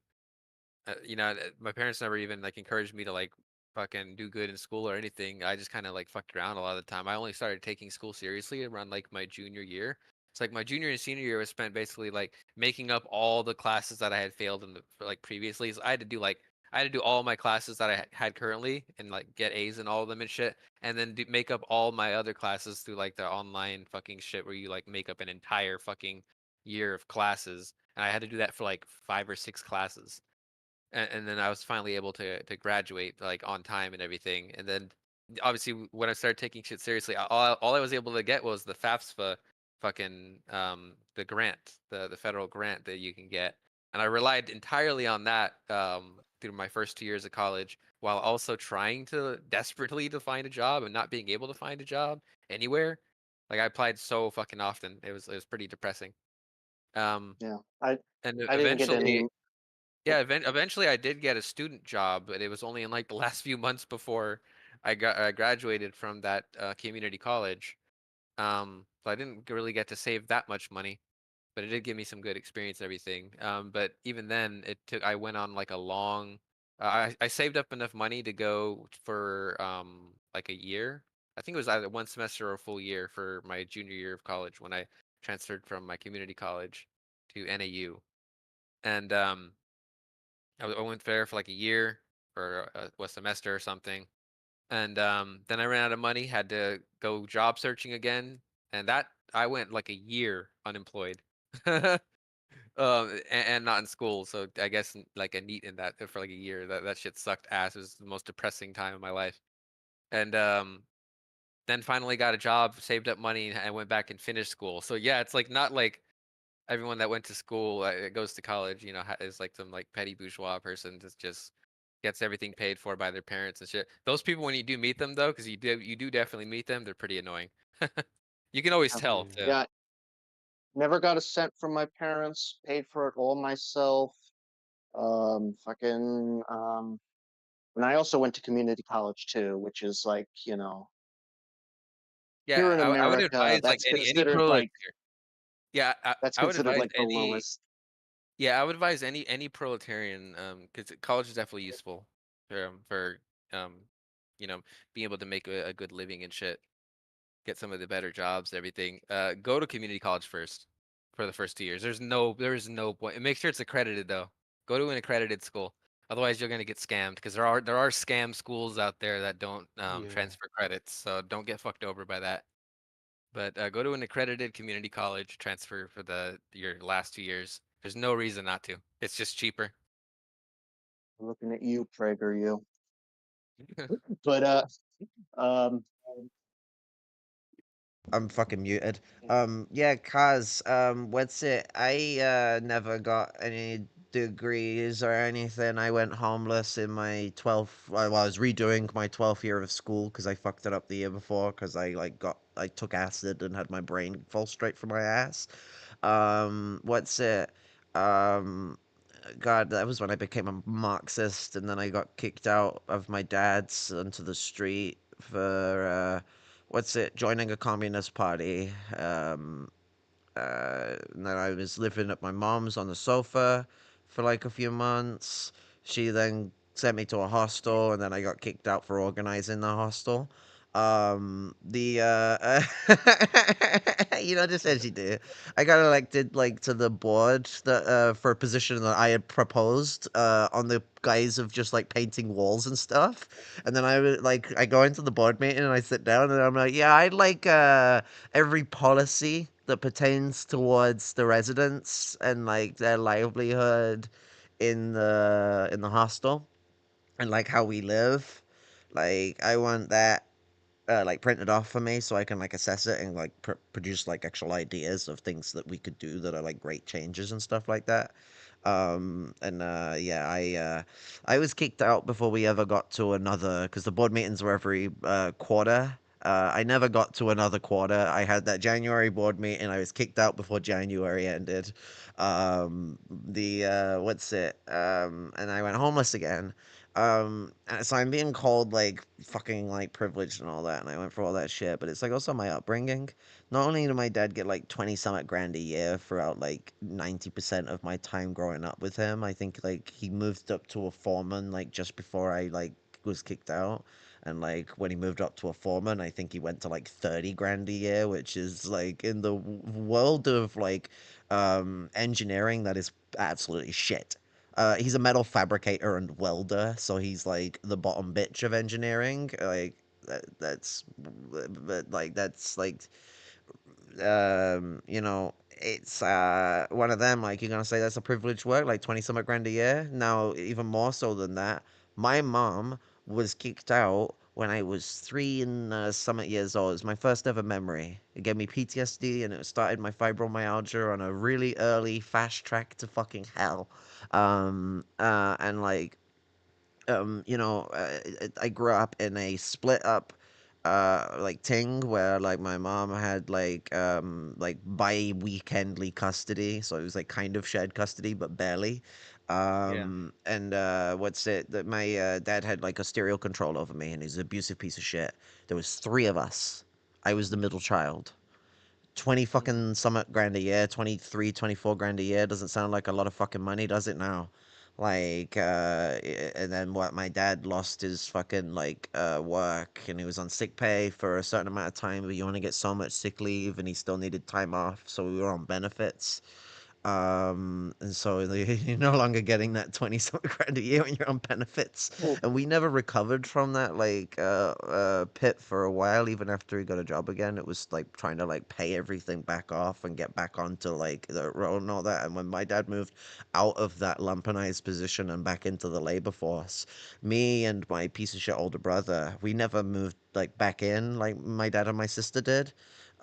B: my parents never even like encouraged me to like fucking do good in school or anything. I just kind of like fucked around a lot of the time. I only started taking school seriously around like my junior year. It's like my junior and senior year was spent basically like making up all the classes that I had failed in like previously. So I had to do all my classes that I had currently and like get A's in all of them and shit, and then make up all my other classes through like the online fucking shit where you like make up an entire fucking year of classes. And I had to do that for like 5 or 6 classes, and then I was finally able to graduate like on time and everything. And then obviously when I started taking shit seriously, all I was able to get was the FAFSA fucking the grant, the federal grant that you can get. And I relied entirely on that through my first 2 years of college, while also trying to desperately to find a job and not being able to find a job anywhere. Like I applied so fucking often. It was pretty depressing. Um
E: yeah, I
B: and
E: I didn't get
B: eventually
E: any.
B: yeah, eventually I did get a student job, but it was only in like the last few months before I graduated from that community college. So I didn't really get to save that much money, but it did give me some good experience and everything. But even then, I went on like a long. I saved up enough money to go for like a year. I think it was either one semester or a full year for my junior year of college when I transferred from my community college to NAU, and I went there for like a year or a semester or something, and then I ran out of money, had to go job searching again, and that I went like a year unemployed, and not in school. So I guess like a neat in that for like a year. That shit sucked ass. It was the most depressing time of my life, and then finally got a job, saved up money, and went back and finished school. So yeah, it's like not like everyone that went to school goes to college, is like some like petty bourgeois person that just gets everything paid for by their parents and shit. Those people, when you do meet them though, because you do definitely meet them, they're pretty annoying. You can always
E: Yeah,
B: tell
D: Yeah.
B: too.
E: yeah, never got a cent from my parents. Paid for it all myself. Fucking. And I also went to community college too, which is like, here
B: Yeah,
E: in
B: I would
E: America,
B: advise like any proletarian. Yeah, I would advise
E: the
B: any.
E: lowest.
B: Yeah, I would advise any proletarian, because college is definitely useful for um, you know, being able to make a good living and shit, get some of the better jobs, everything. Go to community college first for the first 2 years. There is no point. And make sure it's accredited though. Go to an accredited school. Otherwise, you're gonna get scammed because there are scam schools out there that don't
D: Yeah.
B: transfer credits. So don't get fucked over by that. But go to an accredited community college, transfer for the your last 2 years. There's no reason not to. It's just cheaper.
E: Looking at you, Prager, you. But um,
A: I'm fucking muted. Yeah, cause what's it? I never got any degrees or anything. I went homeless in my 12th. Well, I was redoing my 12th year of school because I fucked it up the year before because I took acid and had my brain fall straight from my ass. What's it? Um, God, that was when I became a Marxist, and then I got kicked out of my dad's onto the street for what's it? Joining a communist party. And then I was living at my mom's on the sofa for like a few months. She then sent me to a hostel, and then I got kicked out for organizing the hostel. The just as you do, I got elected like to the board that for a position that I had proposed on the guise of just like painting walls and stuff. And then I go into the board meeting and I sit down and I'm like, yeah, I'd like every policy that pertains towards the residents and like their livelihood in the hostel and like how we live. Like I want that like printed off for me so I can like assess it and like produce like actual ideas of things that we could do that are like great changes and stuff like that. And yeah, I was kicked out before we ever got to another because the board meetings were every quarter. I never got to another quarter. I had that January board meeting. I was kicked out before January ended. The what's it? And I went homeless again. And so I'm being called like fucking like privileged and all that, and I went for all that shit. But it's like also my upbringing. Not only did my dad get like 20 something grand a year throughout like 90% of my time growing up with him, I think like he moved up to a foreman like just before I like was kicked out. And like when he moved up to a foreman, I think he went to like 30 grand a year, which is like in the world of like engineering, that is absolutely shit. He's a metal fabricator and welder, so he's like the bottom bitch of engineering. Like that's like it's one of them. Like you're gonna say that's a privileged work, like 20 something grand a year. Now, even more so than that, my mom was kicked out when I was 3 and something years old. It was my first ever memory. It gave me PTSD, and it started my fibromyalgia on a really early fast track to fucking hell. And like I grew up in a split up like ting where like my mom had like bi-weekendly custody, so it was like kind of shared custody but barely.
B: Yeah.
A: And what's it that my dad had like a stereo control over me, and he's an abusive piece of shit. There was three of us. I was the middle child. 20
B: Mm.
A: fucking summit grand a year, 23, 24 grand a year doesn't sound like a lot of fucking money, does it now? Like, and then what, my dad lost his fucking, like, work, and he was on sick pay for a certain amount of time, but you only get so much sick leave, and he still needed time off, so we were on benefits. And so you're no longer getting that 20 something grand a year when you're on benefits. And we never recovered from that like pit for a while, even after he got a job again. It was like trying to like pay everything back off and get back onto like the road and all that. And when my dad moved out of that lumpenized position and back into the labor force, me and my piece of shit older brother, we never moved like back in like my dad and my sister did.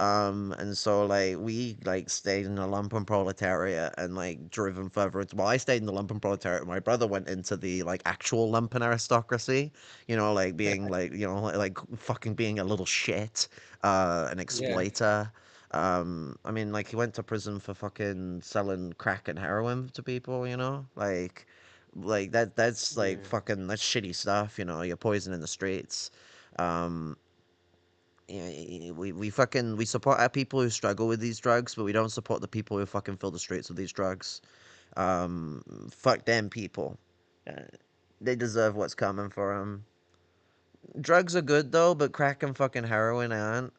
A: And so like we like stayed in the lumpen proletariat and like driven further into, well, I stayed in the lumpen proletariat. My brother went into the like actual lumpen aristocracy, like being like, like fucking being a little shit, an
B: Yeah.
A: exploiter. I mean, like he went to prison for fucking selling crack and heroin to people, like that's like
D: Yeah.
A: fucking that's shitty stuff, you're poisoning the streets. Um, yeah, we fucking we support our people who struggle with these drugs, but we don't support the people who fucking fill the streets with these drugs. Fuck them people. Uh, they deserve what's coming for them. Drugs are good though, but crack and fucking heroin aren't.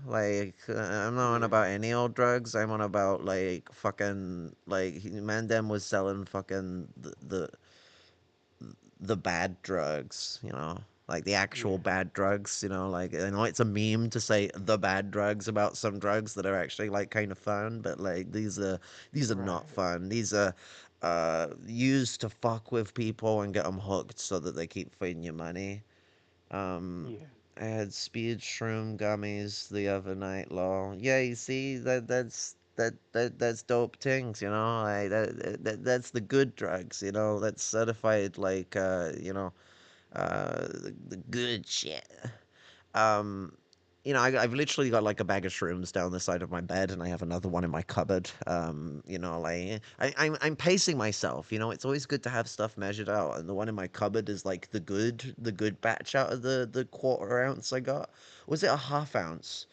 A: Like I'm not on
D: Yeah.
A: about any old drugs. I'm on about like fucking like Mandem was selling fucking the bad drugs, like the actual
D: Yeah.
A: bad drugs, like I know it's a meme to say the bad drugs about some drugs that are actually like kind of fun, but like these are not
D: Right.
A: fun. These are used to fuck with people and get them hooked so that they keep feeding you money. Um,
D: Yeah.
A: I had speed shroom gummies the other night, lol. Yeah, you see that's dope things, like that's the good drugs, that's certified like the good shit. Um, I've literally got like a bag of shrooms down the side of my bed, and I have another one in my cupboard. Like I'm pacing myself. It's always good to have stuff measured out, and the one in my cupboard is like the good batch out of the quarter ounce I got. Was it a half ounce?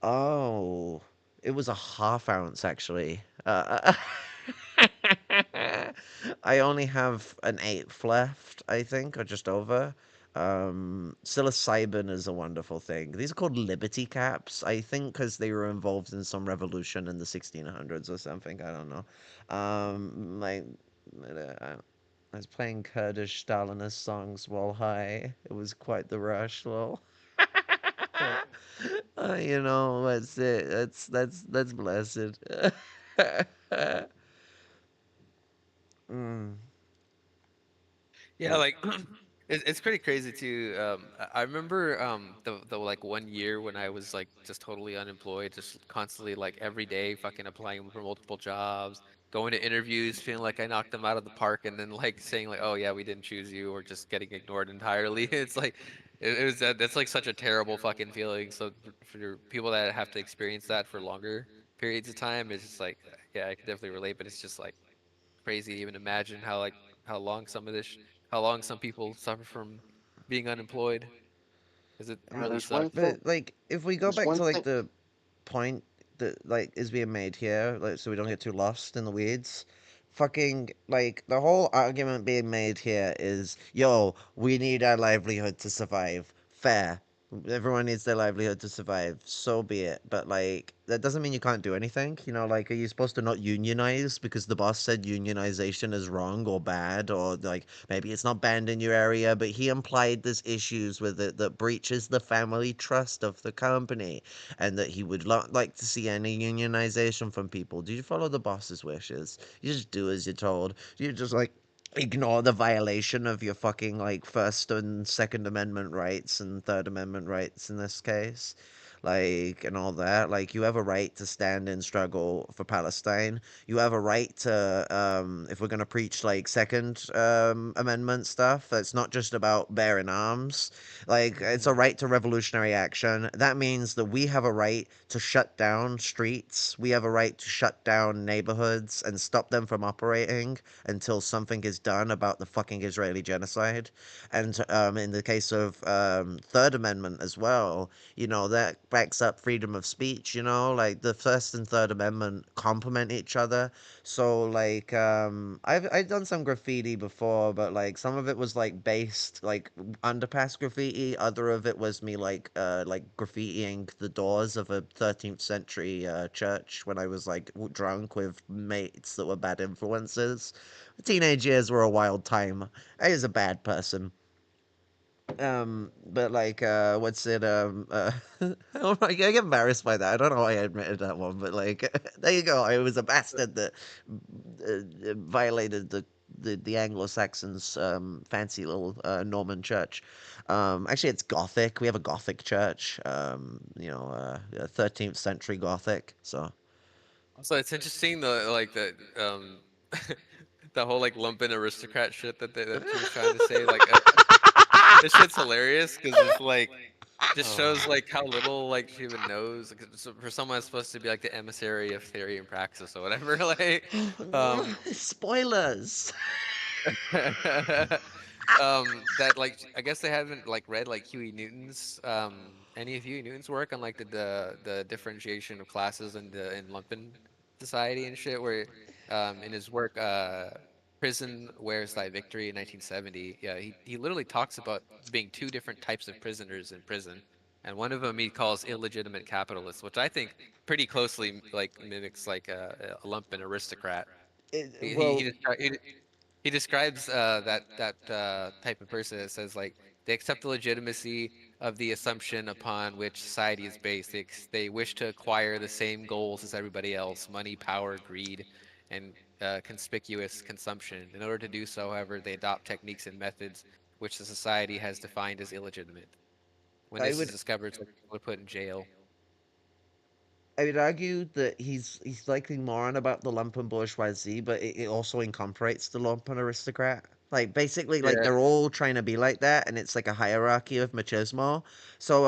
A: Oh, it was a half ounce actually. I only have an eighth left, I think, or just over. Psilocybin is a wonderful thing. These are called liberty caps, I think, because they were involved in some revolution in the 1600s or something. I don't know. Like, I was playing Kurdish Stalinist songs while high. It was quite the rush, lol. You know, that's it. That's blessed. Mm.
B: Yeah, like it's pretty crazy too. I remember the like 1 year when I was like just totally unemployed, just constantly like every day fucking applying for multiple jobs, going to interviews, feeling like I knocked them out of the park, and then like saying like, oh yeah, we didn't choose you, or just getting ignored entirely. It's like it was that's like such a terrible fucking feeling. So for people that have to experience that for longer periods of time, it's just like yeah, I can definitely relate, but it's just like crazy to even imagine how like how long some of this how long some people suffer from being unemployed because it really
E: There's one
B: sucks.
E: thing.
A: But like, if we go
E: There's
A: back
E: one
A: to like
E: thing.
A: the point that like is being made here, like so we don't get too lost in the weeds. Fucking like the whole argument being made here is, yo, we need our livelihood to survive. Fair. Everyone needs their livelihood to survive. So be it. But like that doesn't mean you can't do anything. You know, like are you supposed to not unionize because the boss said unionization is wrong or bad, or like maybe it's not banned in your area, but he implied there's issues with it that breaches the family trust of the company, and that he would not like to see any unionization from people. Do you follow the boss's wishes? You just do as you're told. You just like ignore the violation of your fucking like First and Second Amendment rights and Third Amendment rights in this case, like, and all that. Like, you have a right to stand and struggle for Palestine. You have a right to, if we're gonna preach like Second Amendment stuff, that's not just about bearing arms. Like, it's a
D: Mhm.
A: right to revolutionary action. That means that we have a right to shut down streets. We have a right to shut down neighborhoods and stop them from operating until something is done about the fucking Israeli genocide. And in the case of Third Amendment as well, you know, that backs up freedom of speech. You know, like the First and Third Amendment complement each other. So like, I've done some graffiti before, but like some of it was like based like underpass graffiti. Other of it was me like graffitiing the doors of a 13th century church when I was like drunk with mates that were bad influences. Teenage years were a wild time. I was a bad person. But like, what's it? I get embarrassed by that. I don't know why I admitted that one, but like, there you go. I was a bastard that violated the Anglo-Saxons' fancy little Norman church. Actually, it's Gothic. We have a Gothic church. 13th century Gothic. So
B: So it's interesting the like the the whole like lumpen aristocrat shit that she was trying to say like this shit's hilarious because it's like just shows
D: Oh.
B: like how little like she even knows like, for someone that's supposed to be like the emissary of theory and praxis or whatever like um
A: spoilers.
B: that like I guess they haven't like read like Huey Newton's any of Huey Newton's work on like the differentiation of classes in lumpen society and shit where in his work Prison Wears Thy Victory in 1970 yeah he literally talks about being two different types of prisoners in prison and one of them he calls illegitimate capitalists which I think pretty closely like mimics like a lumpen aristocrat he
A: Well,
B: he describes that type of person that says like they accept the legitimacy of the assumption upon which society is based. They wish to acquire the same goals as everybody else: money, power, greed, and conspicuous consumption. In order to do so, however, they adopt techniques and methods which the society has defined as illegitimate. When
A: I
B: this is
A: would
B: discovered, some people are put in jail.
A: I would argue that he's likely more on about the lumpen bourgeoisie, but it also incorporates the lumpen aristocrat. Like basically, like
B: Yeah.
A: they're all trying to be like that, and it's like a hierarchy of machismo. So,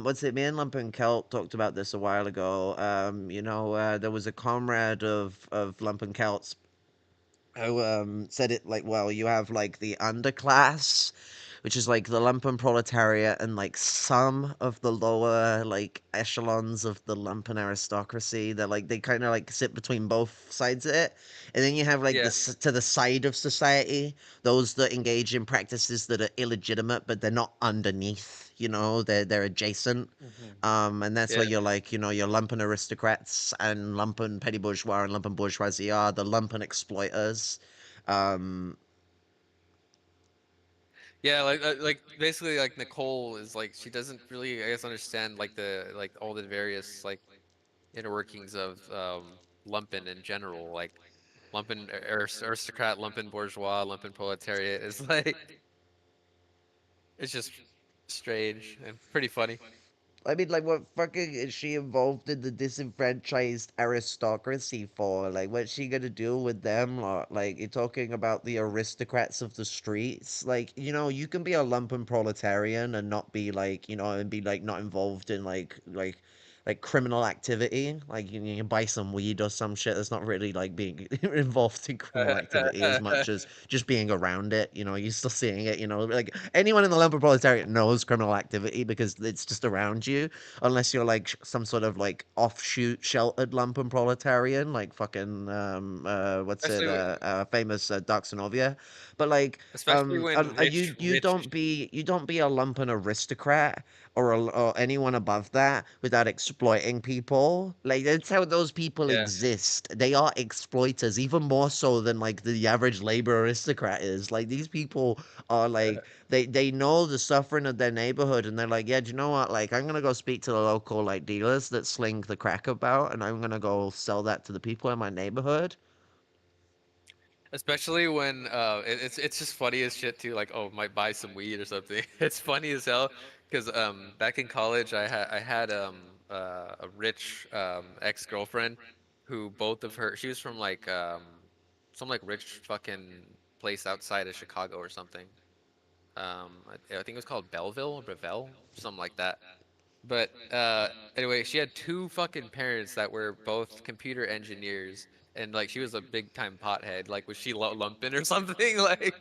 A: what's it? Me and Lumpen Celt talked about this a while ago. There was a comrade of Lumpen Celts who said it like, well, you have like the underclass, which is like the lumpen proletariat and like some of the lower like echelons of the lumpen aristocracy. They're like they kind of like sit between both sides of it, and then you have like
B: Yeah,
A: this to the side of society, those that engage in practices that are illegitimate, but they're not underneath. You know, they're adjacent.
E: Mhm.
A: And that's where
B: yeah,
A: you're like, your lumpen aristocrats and lumpen petty bourgeois and lumpen bourgeoisie are the lumpen exploiters. Um,
B: yeah. Like basically, like Nicole is like she doesn't really, I guess, understand like the like all the various like inner workings of lumpen in general. Like lumpen aristocrat, lumpen bourgeois, lumpen proletariat is like it's just strange and pretty funny.
A: I mean, like, what fucking is she involved in the disenfranchised aristocracy for? Like, what's she gonna do with them lot? Like, you're talking about the aristocrats of the streets. Like, you can be a lumpen proletarian and not be like, and be like not involved in like criminal activity. Like, you can buy some weed or some shit that's not really like being involved in criminal activity as much as just being around it. You're still seeing it. Like anyone in the lumpen proletariat knows criminal activity because it's just around you, unless you're like some sort of like offshoot sheltered lumpen proletarian, like fucking what's it,
B: especially
A: famous Dark Sinovia. But like,
B: especially when
A: you
B: rich
A: don't be a lumpen aristocrat or anyone above that without exploiting people. Like that's how those people
B: yeah.
A: exist. They are exploiters, even more so than like the average labor aristocrat is. Like these people are like they know the suffering of their neighborhood, and they're like, yeah, do you know what? Like I'm gonna go speak to the local like dealers that sling the crack about, and I'm gonna go sell that to the people in my neighborhood.
B: Especially when it's just funny as shit too. Like, oh, might buy some weed or something. It's funny as hell because back in college I had a rich ex-girlfriend who both of her she was from like some like rich fucking place outside of Chicago or something. I think it was called Belleville or Bevelle, something like that. But anyway, she had two fucking parents that were both computer engineers, and like she was a big time pothead. Like, was she lumping or something? Like,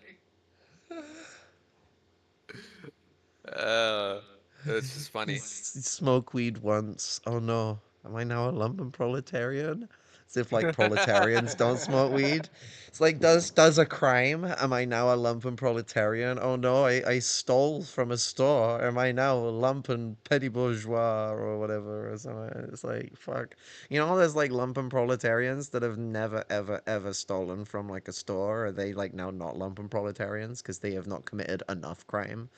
B: uh, it's just funny.
A: Smoke weed once. Oh no. Am I now a lumpen proletarian? As if like proletarians don't smoke weed. It's like does a crime? Am I now a lumpen proletarian? Oh no, I stole from a store. Am I now a lumpen petty bourgeois or whatever or something? It's like fuck. There's like lumpen proletarians that have never ever ever stolen from like a store. Are they like now not lumpen proletarians because they have not committed enough crime?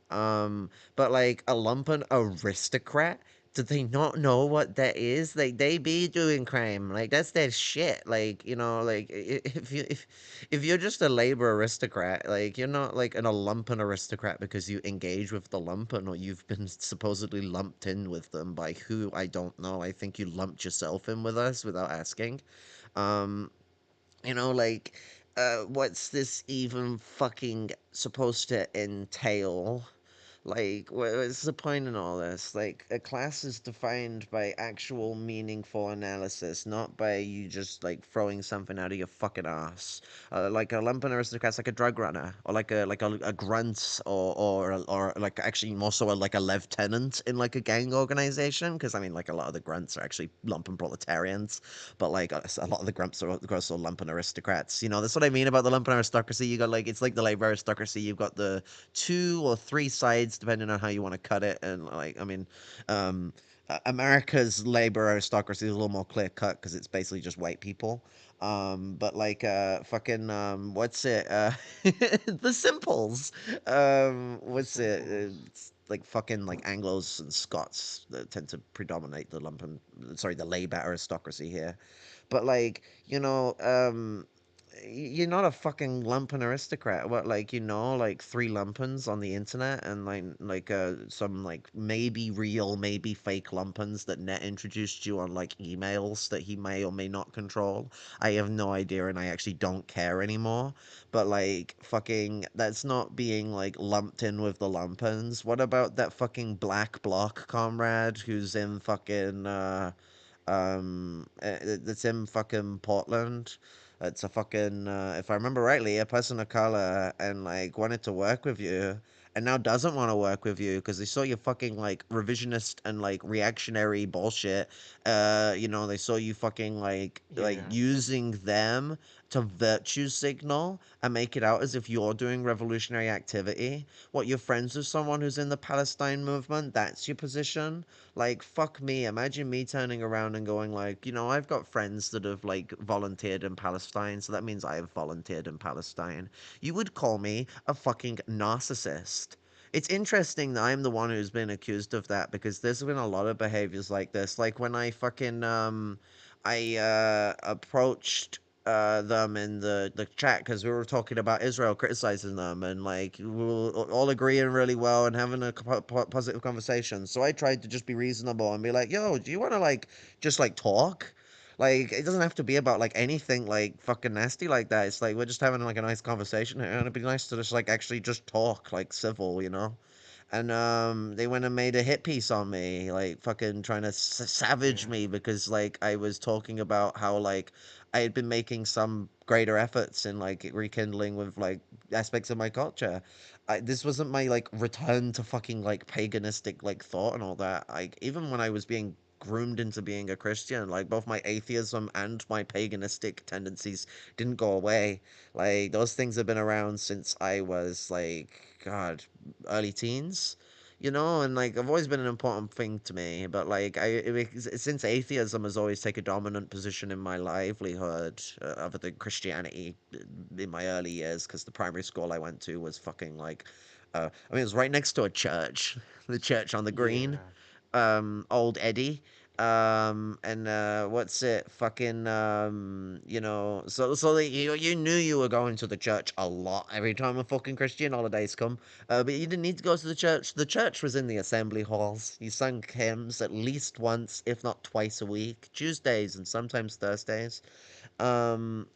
A: But like a lumpen aristocrat, do they not know what that is? Like they be doing crime, like that's their shit. Like like if you're just a labor aristocrat, like you're not like a lumpen aristocrat because you engage with the lumpen or you've been supposedly lumped in with them by who I don't know. I think you lumped yourself in with us without asking. Um, like what's this even fucking supposed to entail? Like, what's the point in all this? Like, a class is defined by actual meaningful analysis, not by you just like throwing something out of your fucking ass. Like a lumpen aristocrat's like a drug runner, or like a grunt, or like actually more so like a lieutenant in like a gang organization. Because I mean, like a lot of the grunts are actually lumpen proletarians, but like a lot of the grunts are also lumpen aristocrats. That's what I mean about the lumpen aristocracy. You got like it's like the labor aristocracy. You've got the two or three sides, depending on how you want to cut it. And like, I mean, America's labor aristocracy is a little more clear cut because it's basically just white people. But like, fucking, what's it? The Simples.
E: The
A: What's it?
E: symbols.
A: It's like fucking like Anglos and Scots that tend to predominate the labor aristocracy here. But like, you're not a fucking lumpen aristocrat. What, like, like three lumpens on the internet and some like maybe real, maybe fake lumpens that Net introduced you on like emails that he may or may not control. I have no idea and I actually don't care anymore. But like fucking that's not being like lumped in with the lumpens. What about that fucking black bloc comrade who's in fucking that's in fucking Portland. It's a fucking if I remember rightly, a person of color and like wanted to work with you and now doesn't want to work with you because they saw your fucking like revisionist and like reactionary bullshit. They saw you fucking like
D: Yeah.
A: using them to virtue signal and make it out as if you're doing revolutionary activity. What, you're friends with someone who's in the Palestine movement? That's your position? Like, fuck me. Imagine me turning around and going like, I've got friends that have like volunteered in Palestine, so that means I have volunteered in Palestine. You would call me a fucking narcissist. It's interesting that I'm the one who's been accused of that because there's been a lot of behaviors like this. Like when I fucking I approached them in the chat because we were talking about Israel criticizing them, and like we were all agreeing really well and having a positive conversation. So I tried to just be reasonable and be like, "Yo, do you want to like just like talk?" Like it doesn't have to be about like anything like fucking nasty like that. It's like we're just having like a nice conversation here, and it'd be nice to just like actually just talk like civil. And they went and made a hit piece on me, like fucking trying to savage
D: Yeah.
A: me because like I was talking about how like I had been making some greater efforts in like rekindling with like aspects of my culture. This wasn't my like return to fucking like paganistic like thought and all that. Like even when I was being groomed into being a Christian, like both my atheism and my paganistic tendencies didn't go away. Like those things have been around since I was like God, early teens. And like I've always been an important thing to me, but like since atheism has always taken a dominant position in my livelihood, other than Christianity, in my early years, because the primary school I went to was fucking like, it was right next to a church, the church on the green,
D: Yeah.
A: old Eddie. And what's it fucking so that you knew you were going to the church a lot every time a fucking Christian holidays come, but you didn't need to go to the church was in the assembly halls. You sung hymns at least once, if not twice a week, Tuesdays and sometimes Thursdays. um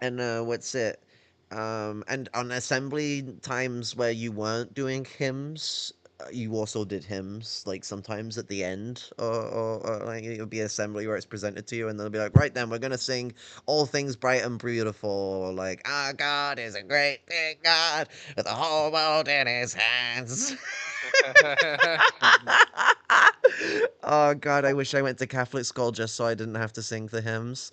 A: and what's it? And on assembly times where you weren't doing hymns, you also did hymns, like sometimes at the end, or like it would be assembly where it's presented to you, and they'll be like, right then, we're gonna sing "All Things Bright and Beautiful," or like, "Our God is a great big God with the whole world in His hands." Oh God, I wish I went to Catholic school just so I didn't have to sing the hymns.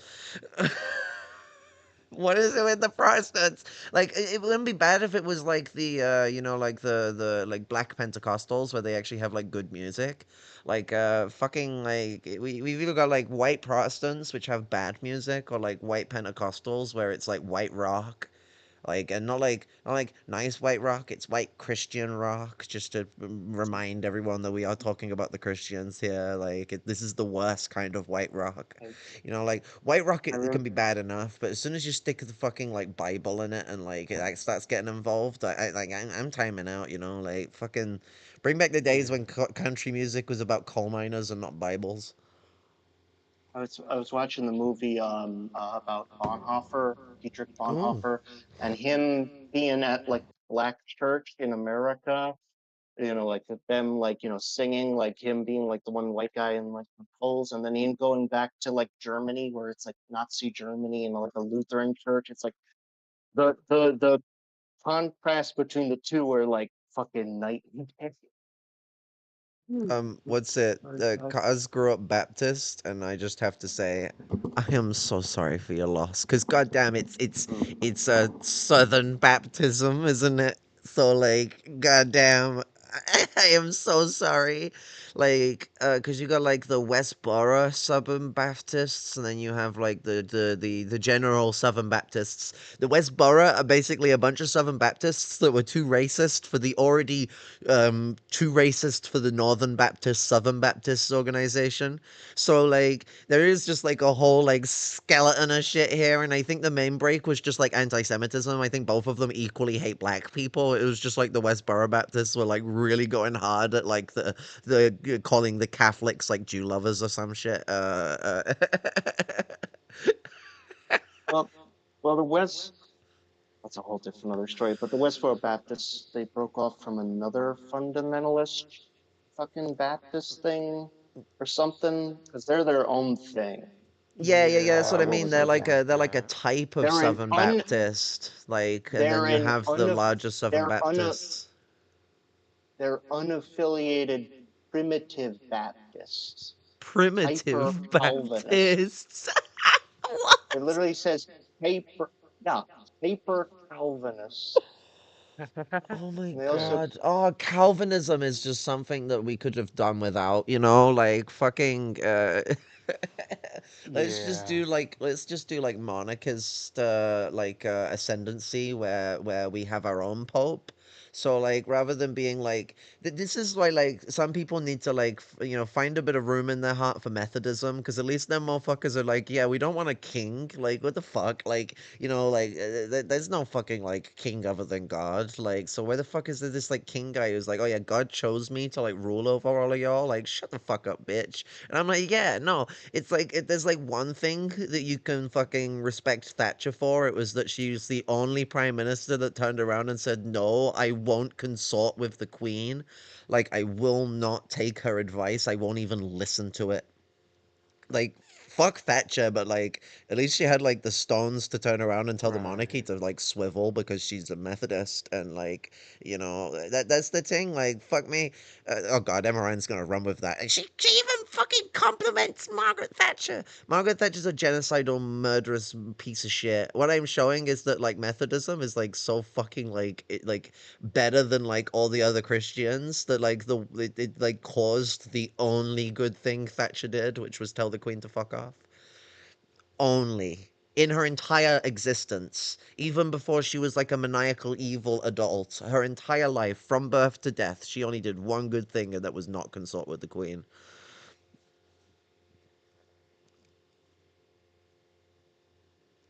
A: What is it with the Protestants? Like, it wouldn't be bad if it was like like the like Black Pentecostals where they actually have like good music. Like, fucking like we've either got like white Protestants which have bad music, or like white Pentecostals where it's like white rock. Like, and not like nice white rock. It's white Christian rock. Just to remind everyone that we are talking about the Christians here. Like, this is the worst kind of white rock.
E: I,
A: Like white rock,
E: I
A: it
E: rem-
A: can be bad enough, but as soon as you stick the fucking like Bible in it and like it like, starts getting involved, I'm timing out. Like fucking bring back the days when
D: Yeah.
A: country music was about coal miners and not Bibles.
E: I was watching the movie about Bonhoeffer, Dietrich
A: Ooh.
E: Bonhoeffer, and him being at like black church in America. Like them, like singing, like him being like the one white guy in like the polls, and then him going back to like Germany, where it's like Nazi Germany and like a Lutheran church. It's like the contrast between the two are like fucking night and day.
A: What's it? Kaz grew up Baptist, and I just have to say, I am so sorry for your loss. Cause goddamn, it's a Southern baptism, isn't it? So like, goddamn, I am so sorry. Like, cause you got like the Westboro Southern Baptists, and then you have like the general Southern Baptists. The Westboro are basically a bunch of Southern Baptists that were too racist for the already too racist for the Northern Baptist, Southern Baptist organization. So like there is just like a whole like skeleton of shit here, and I think the main break was just like anti-Semitism. I think both of them equally hate black people. It was just like the Westboro Baptists were like really going hard at like the calling the Catholics like Jew lovers or some shit.
E: Well, well, the West. That's a whole different other story. But the Westboro Baptists, they broke off from another fundamentalist fucking Baptist thing or something because they're their own thing.
A: Yeah, yeah, yeah. That's what I
E: What
A: mean.
E: was it?
A: They're like a type of
E: They're an
A: Southern
E: un
A: Baptist, like, and then
E: they're
A: you
E: an
A: have the
E: un
A: larger Southern
E: they're un
A: Baptists.
E: They're unaffiliated primitive Baptists, hyper
A: Primitive
E: Calvinists.
A: Baptists.
E: It
A: What?
E: literally says hyper, yeah, hyper Calvinists.
A: Oh my
E: And they also,
A: god. Oh, Calvinism is just something that we could have done without, like fucking
D: Yeah.
A: let's just do like monarchist ascendancy where we have our own pope. So like rather than being like this is why like some people need to like find a bit of room in their heart for Methodism because at least them motherfuckers are like yeah we don't want a king like what the fuck like there's no fucking like king other than God. Like, so where the fuck is there this like king guy who's like, oh yeah, God chose me to like rule over all of y'all? Like, shut the fuck up, bitch. And I'm like, yeah, no. It's like there's like one thing that you can fucking respect Thatcher for. It was that she was the only prime minister that turned around and said, no, I won't consort with the Queen. Like, I will not take her advice. I won't even listen to it. Like fuck Thatcher, but like at least she had like the stones to turn around and tell the monarchy
D: Right.
A: to like swivel because she's a Methodist and like that's the thing. Like fuck me. Oh god, MRN's gonna run with that. And she even fucking compliments Margaret Thatcher. Margaret Thatcher's a genocidal, murderous piece of shit. What I'm showing is that like Methodism is like so fucking like better than like all the other Christians that like it like caused the only good thing Thatcher did, which was tell the Queen to fuck off. Only in her entire existence, even before she was like a maniacal evil adult, her entire life from birth to death, she only did one good thing, and that was not consort with the Queen.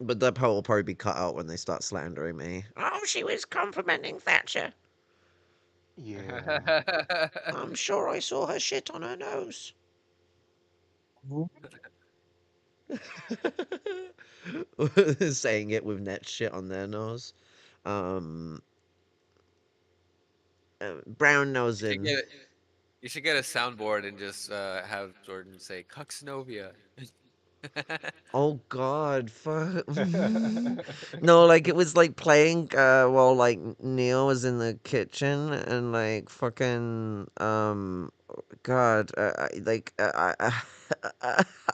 A: But that part will probably be cut out when they start slandering me. Oh, she was complimenting Thatcher.
D: Yeah.
A: I'm sure I saw her shit on her nose. Saying it with net shit on their nose. Um, brown
B: You should
A: nosing.
B: get you should get a soundboard and just have Jordan say Cuxnovia.
A: Oh God, fuck. No, like it was like playing while like Neil was in the kitchen and like fucking God, I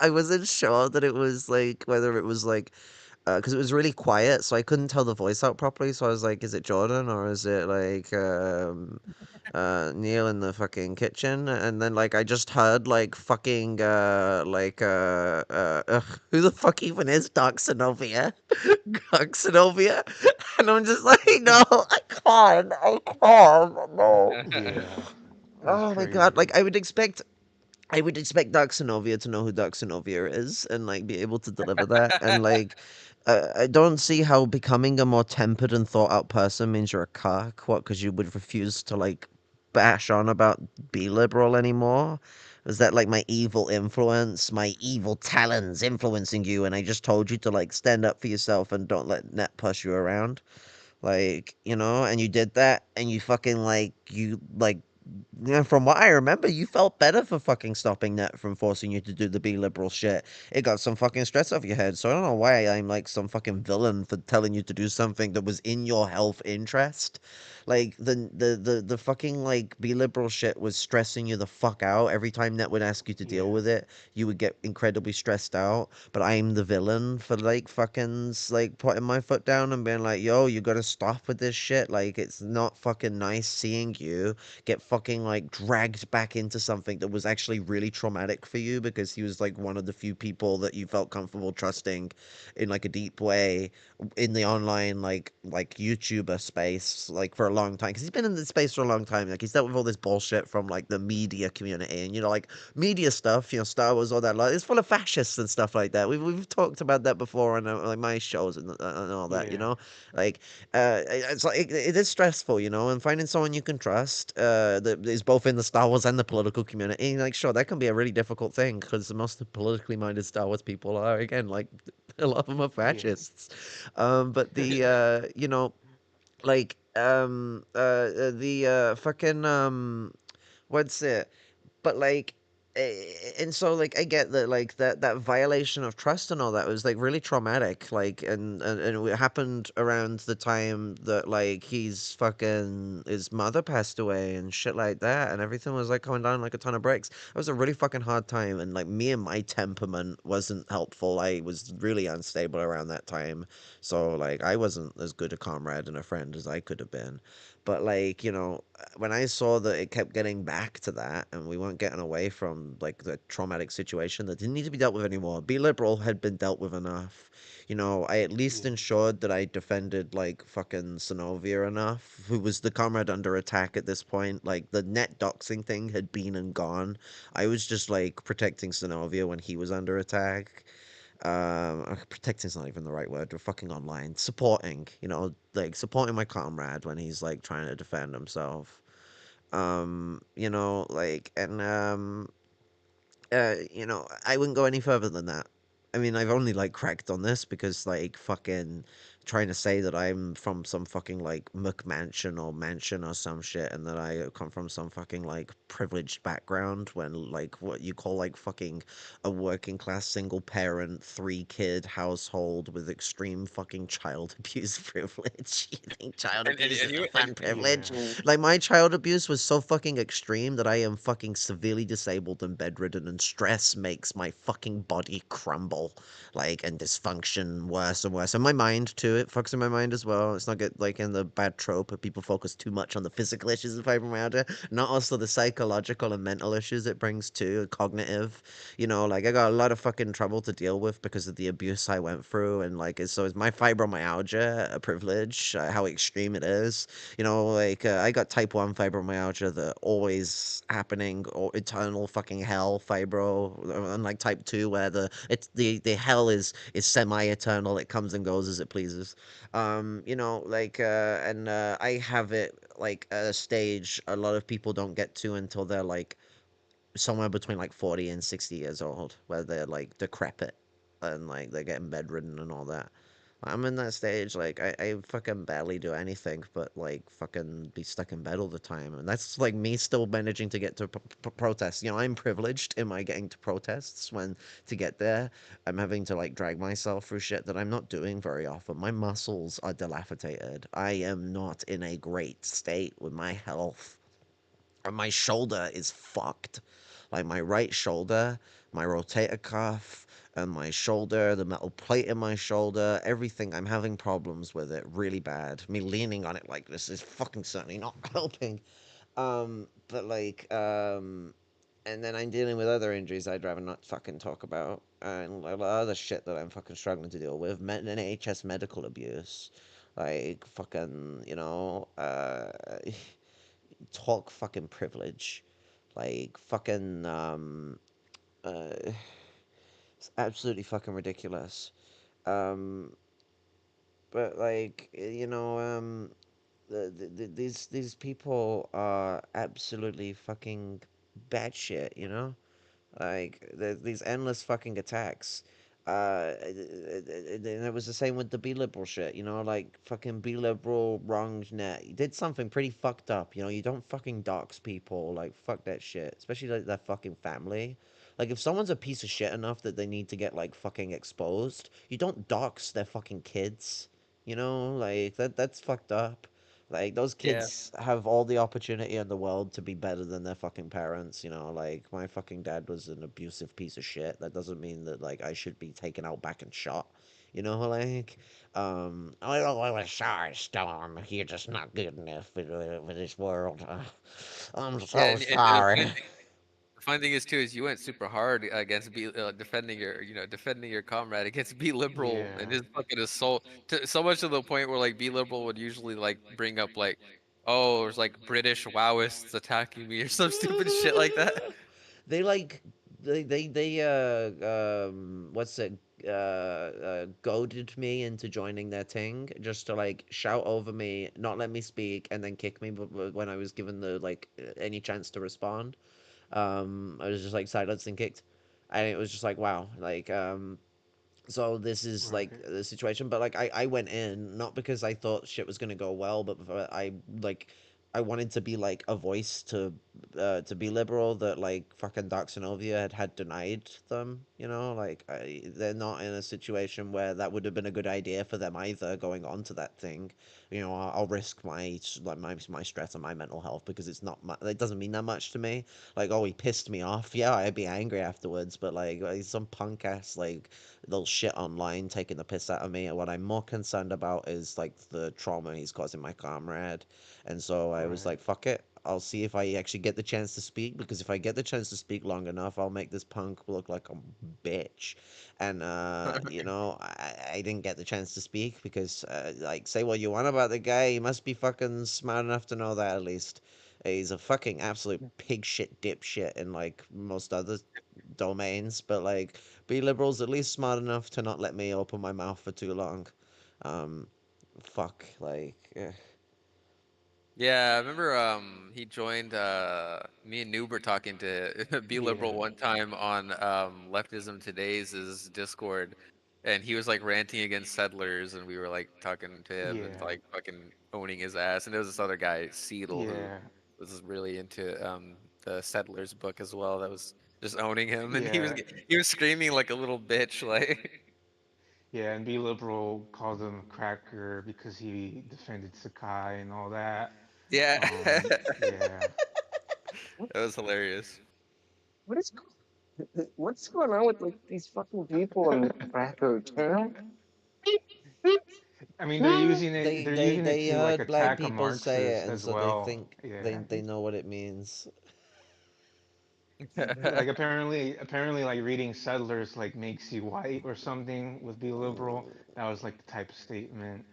A: wasn't sure that it was like whether it was like because it was really quiet, so I couldn't tell the voice out properly. So I was like, "Is it Jordan or is it like Neil in the fucking kitchen?" And then like I just heard like fucking who the fuck even is Dark Sinovia? Dark Sinovia, and I'm just like, no, I can't, no.
D: Yeah. It's
A: Oh my god!
D: crazy.
A: Like I would expect Dark Sinovia to know who Dark Sinovia is and like be able to deliver that. And like, I don't see how becoming a more tempered and thought out person means you're a cock. What? Because you would refuse to like bash on about be liberal anymore? Was that like my evil influence, my evil talons influencing you? And I just told you to like stand up for yourself and don't let net push you around. Like, and you did that and you fucking from what I remember, you felt better for fucking stopping Net from forcing you to do the be liberal shit. It got some fucking stress off your head. So I don't know why I'm like some fucking villain for telling you to do something that was in your health interest. Like the fucking like be liberal shit was stressing you the fuck out. Every time Net would ask you to deal
D: Yeah.
A: with it, you would get incredibly stressed out. But I'm the villain for like fucking like putting my foot down and being like, yo, you gotta stop with this shit. Like it's not fucking nice seeing you get fucking like dragged back into something that was actually really traumatic for you because he was like one of the few people that you felt comfortable trusting in like a deep way in the online like YouTuber space like for a long time because he's been in this space for a long time. Like he's dealt with all this bullshit from like the media community and like media stuff, Star Wars, all that. Like it's full of fascists and stuff like that. We've talked about that before on like my shows and all that.
D: Yeah.
A: Like it's like it is stressful, and finding someone you can trust that is both in the Star Wars and the political community. Like, sure, that can be a really difficult thing because most of the politically minded Star Wars people are again like a lot of them are
D: Yeah.
A: fascists. But the like the fucking what's it? But like. And so like I get that like that violation of trust and all that was like really traumatic, like and it happened around the time that like his mother passed away and shit like that, and everything was like coming down like a ton of bricks. It was a really fucking hard time, and like me and my temperament wasn't helpful. I was really unstable around that time, so like I wasn't as good a comrade and a friend as I could have been. But like, when I saw that it kept getting back to that and we weren't getting away from like the traumatic situation that didn't need to be dealt with anymore, be liberal had been dealt with enough. I at least
D: Yeah.
A: ensured that I defended like fucking Sonovia enough, who was the comrade under attack at this point. Like the net doxing thing had been and gone. I was just like protecting Sonovia when he was under attack. Protecting's not even the right word. We're fucking online. Supporting, like supporting my comrade when he's like trying to defend himself. Like, and I wouldn't go any further than that. I mean, I've only like cracked on this because like fucking trying to say that I'm from some fucking like McMansion or mansion or some shit, and that I come from some fucking like privileged background when like what you call like fucking a working class single parent 3 kid household with extreme fucking child abuse privilege. You think child abuse
B: and
A: is a
B: you
A: fun
D: Yeah.
A: privilege? Like my child abuse was so fucking extreme that I am fucking severely disabled and bedridden, and stress makes my fucking body crumble, like, and dysfunction worse and worse. And my mind too, it fucks in my mind as well. It's not get like in the bad trope of people focus too much on the physical issues of fibromyalgia, not also the psychological and mental issues it brings too, cognitive. Like I got a lot of fucking trouble to deal with because of the abuse I went through, and like so is my fibromyalgia a privilege? How extreme it is. Like I got type 1 fibromyalgia, the always happening or eternal fucking hell fibro, unlike type 2 where the hell is semi-eternal, it comes and goes as it pleases. Like and I have it like at a stage a lot of people don't get to until they're like somewhere between like 40 and 60 years old, where they're like decrepit and like they're getting bedridden and all that. I'm in that stage, like I fucking barely do anything but like fucking be stuck in bed all the time, and that's like me still managing to get to protests. I'm privileged in my getting to protests. When to get there, I'm having to like drag myself through shit that I'm not doing very often. My muscles are dilapidated. I am not in a great state with my health, and my shoulder is fucked. Like my right shoulder, my rotator cuff, and my shoulder, the metal plate in my shoulder, everything. I'm having problems with it really bad. Me leaning on it like this is fucking certainly not helping. But like, and then I'm dealing with other injuries I'd rather not fucking talk about, and a lot of other shit that I'm fucking struggling to deal with. NHS medical abuse, like fucking, talk fucking privilege, like fucking uh, it's absolutely fucking ridiculous. Um, but like these people are absolutely fucking batshit, like these endless fucking attacks. And it was the same with the be liberal shit, like fucking be liberal wronged net. You did something pretty fucked up, you don't fucking dox people, like fuck that shit, especially like their fucking family. Like if someone's a piece of shit enough that they need to get like fucking exposed, you don't dox their fucking kids, like that's fucked up. Like those
B: yeah.
A: kids have all the opportunity in the world to be better than their fucking parents, like my fucking dad was an abusive piece of shit. That doesn't mean that like I should be taken out back and shot. Like I don't want to sorry Storm. You're just not good enough for this world. I'm
B: Yeah,
A: so
B: and
A: sorry.
B: the funny thing is too is you went super hard against be defending defending your comrade against be liberal and
D: Yeah.
B: his fucking assault to so much to the point where like be liberal would usually like bring up like, oh, there's like British Maoists attacking me or some stupid shit like that.
A: They like what's it goaded me into joining their ting just to like shout over me, not let me speak, and then kick me when I was given the like any chance to respond. I was just like silenced and kicked, and it was just like wow, like so this is like
D: Right.
A: the situation, but like I went in not because I thought shit was gonna go well, but I like I wanted to be like a voice to to be liberal that like fucking Doxanovia had denied them. You know, like they're not in a situation where that would have been a good idea for them either. Going on to that thing, you know, I'll risk my stress and my mental health because it's not it doesn't mean that much to me. Like, oh, he pissed me off. Yeah, I'd be angry afterwards, but like some punk ass like little shit online taking the piss out of me. And what I'm more concerned about is like the trauma he's causing my comrade. And so I was
D: Right.
A: like, fuck it. I'll see if I actually get the chance to speak, because if I get the chance to speak long enough, I'll make this punk look like a bitch. And you know, I didn't get the chance to speak because like, say what you want about the guy, he must be fucking smart enough to know that at least. He's a fucking absolute pig shit dipshit in like most other domains, but like, be liberals at least smart enough to not let me open my mouth for too long. Um, fuck, like,
B: Yeah, I remember he joined me and Noob were talking to Be Liberal
D: Yeah.
B: one time on Leftism Today's Discord, and he was like ranting against settlers, and we were like talking to him and
D: Yeah.
B: like fucking owning his ass. And there was this other guy, Seedle, who
D: Yeah.
B: was really into the settlers book as well, that was just owning him, and
D: Yeah.
B: he was screaming like a little bitch like
D: Yeah, and Be Liberal called him a cracker because he defended Sakai and all that.
B: yeah.
D: Yeah.
E: What,
B: That was hilarious.
E: what is what's going on with like these fucking people in the cracker town?
D: I mean, they're using it.
A: they
D: They're
A: they
D: using it
A: they
D: to like
A: heard black
D: attack a
A: people say it,
D: Marxist
A: and
D: as
A: so they
D: well.
A: think
D: Yeah.
A: they know what it means.
D: Like apparently, like reading Settlers like makes you white or something with Be Liberal. That was like the type of statement.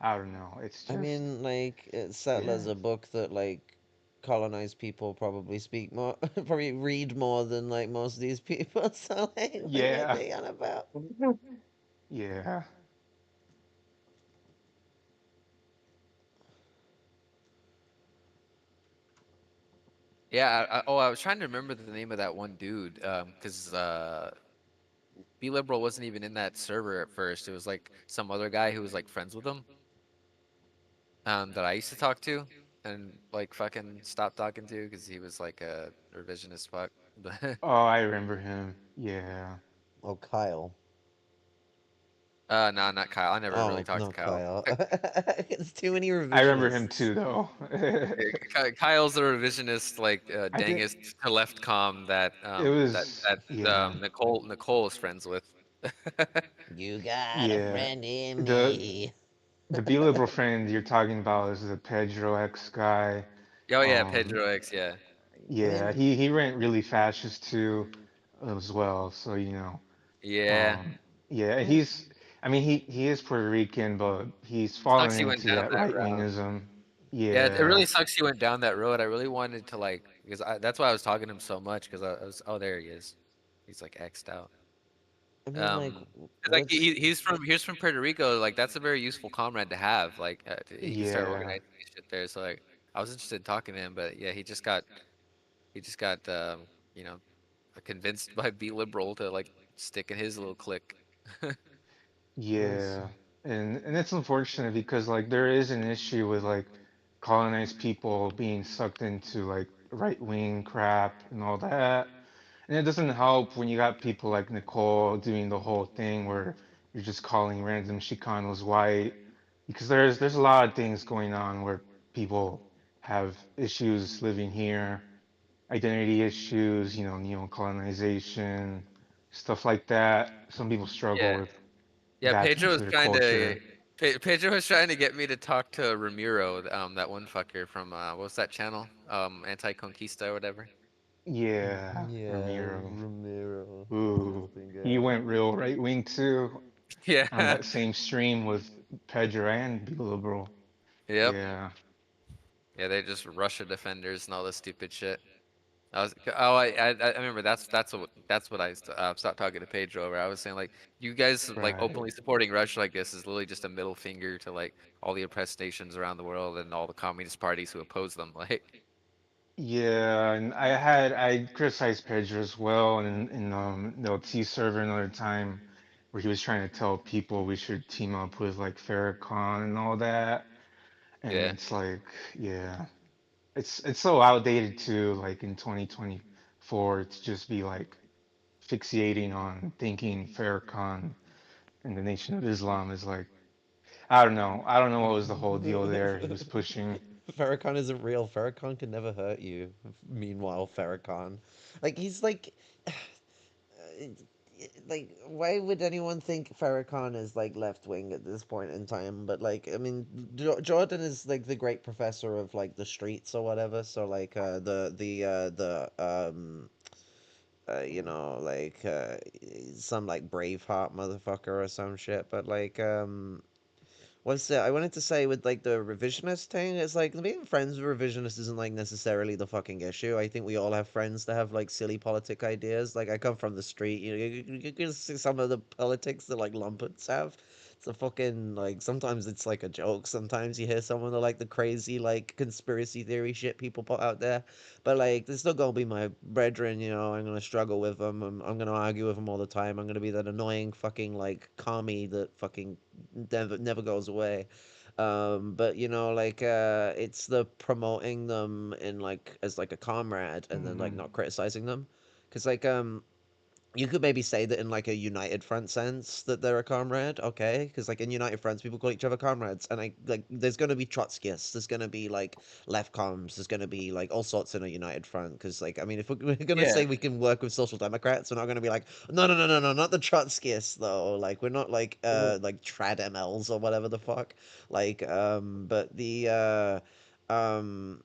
D: I don't know. It's
A: I
D: just
A: mean, like, Settler's
D: yeah,
A: a book that like colonized people probably speak more, probably read more than like most of these people. So like, what are
D: yeah,
A: they on about?
D: yeah,
B: Yeah, I was trying to remember the name of that one dude, because Be Liberal wasn't even in that server at first. It was like some other guy who was like friends with him, that I used to talk to, and like fucking stopped talking to because he was like a revisionist fuck. But
D: Oh, I remember him. Yeah.
A: Oh, Kyle.
B: no, not Kyle. I never really
A: Oh
B: talked
A: no,
B: to Kyle.
A: Kyle. It's too many
D: I remember him
A: revisionists.
D: too, though.
B: Kyle's the revisionist, like
D: I think
B: dangest to left com that
D: it was, yeah,
B: Nicole is friends with.
A: You got a
D: yeah.
A: friend in
D: The
A: me.
D: the Be Liberal friend you're talking about is the Pedro X guy.
B: Oh yeah,
D: Um,
B: Pedro X. Yeah,
A: I
D: yeah,
A: mean,
D: he went really fascist too, as well. So
B: yeah.
D: um, yeah, I mean, he is Puerto Rican, but he's fallen
B: Sucks he went
D: into
B: down
D: that
B: that
D: right
B: route.
D: wingism.
B: Yeah, it
D: Yeah,
B: really sucks he went down that road. I really wanted to like because that's why I was talking to him so much because I was, oh, there he is. He's like X'd out.
A: I mean, like,
B: Um, 'Cause, like
A: what's
B: he's from Puerto Rico. Like that's a very useful comrade to have. Like he can start
D: yeah,
B: organizing his shit there. So like I was interested in talking to him, but yeah, he just got you know convinced by Be Liberal to like stick in his little clique.
A: what's
D: yeah, and it's unfortunate because like there is an issue with like colonized people being sucked into like right wing crap and all that. And it doesn't help when you got people like Nicole doing the whole thing where you're just calling random Chicanos white, because there's a lot of things going on where people have issues living here, identity issues, neo-colonization, stuff like that. Some people struggle
B: Yeah.
D: with
B: Yeah,
D: adapting to the culture.
B: Pedro was trying to get me to talk to Ramiro, that one fucker from what's that channel? Anti Conquista or whatever.
D: Yeah,
A: yeah,
D: Ramiro.
A: Ramiro,
D: Ooh,
A: interesting
D: he
A: guy.
D: went real right wing too on
B: Yeah.
D: that same stream with Pedro and Be Liberal.
B: Yep.
D: Yeah,
B: Yeah, they just Russia defenders and all this stupid shit. I remember that's what stopped talking to Pedro over. I was saying like you guys like
D: right.
B: openly supporting Russia like this is literally just a middle finger to like all the oppressed nations around the world and all the communist parties who oppose them. Like
D: Yeah, and I criticized Pedro as well in the T server another time where he was trying to tell people we should team up with like Farrakhan and all that. And
B: yeah.
D: it's like, yeah. it's so outdated too, like in 2024 to just be like fixating on thinking Farrakhan and the Nation of Islam is like, I don't know. I don't know what was the whole deal there he was pushing.
A: Farrakhan isn't real. Farrakhan can never hurt you. Meanwhile, Farrakhan, like he's like why would anyone think Farrakhan is like left wing at this point in time? But like, I mean, Jordan is like the great professor of like the streets or whatever. So like, you know, like some like Braveheart motherfucker or some shit. But like, what's it? I wanted to say with like the revisionist thing, it's like being friends with revisionists isn't like necessarily the fucking issue. I think we all have friends that have like silly politic ideas. Like I come from the street, you can see some of the politics that like Lumpets have. It's a fucking like sometimes it's like a joke. Sometimes you hear some of the like the crazy like conspiracy theory shit people put out there. But like they're still gonna be my brethren, you know. I'm gonna struggle with them. I'm gonna argue with them all the time. I'm gonna be that annoying fucking like commie that fucking never goes away. But you know, like it's the promoting them in like as like a comrade and then like
D: Hmm.
A: not criticizing them, because like you could maybe say that in like a united front sense that they're a comrade, okay? Because like in united fronts, people call each other comrades, and I like there's gonna be Trotskyists, there's gonna be like left comms, there's gonna be like all sorts in a united front. Because like I mean, if we're gonna
B: Yeah.
A: say we can work with social democrats, we're not gonna be like no, not the Trotskyists though. Like we're not like trad MLs or whatever the fuck. Like but the um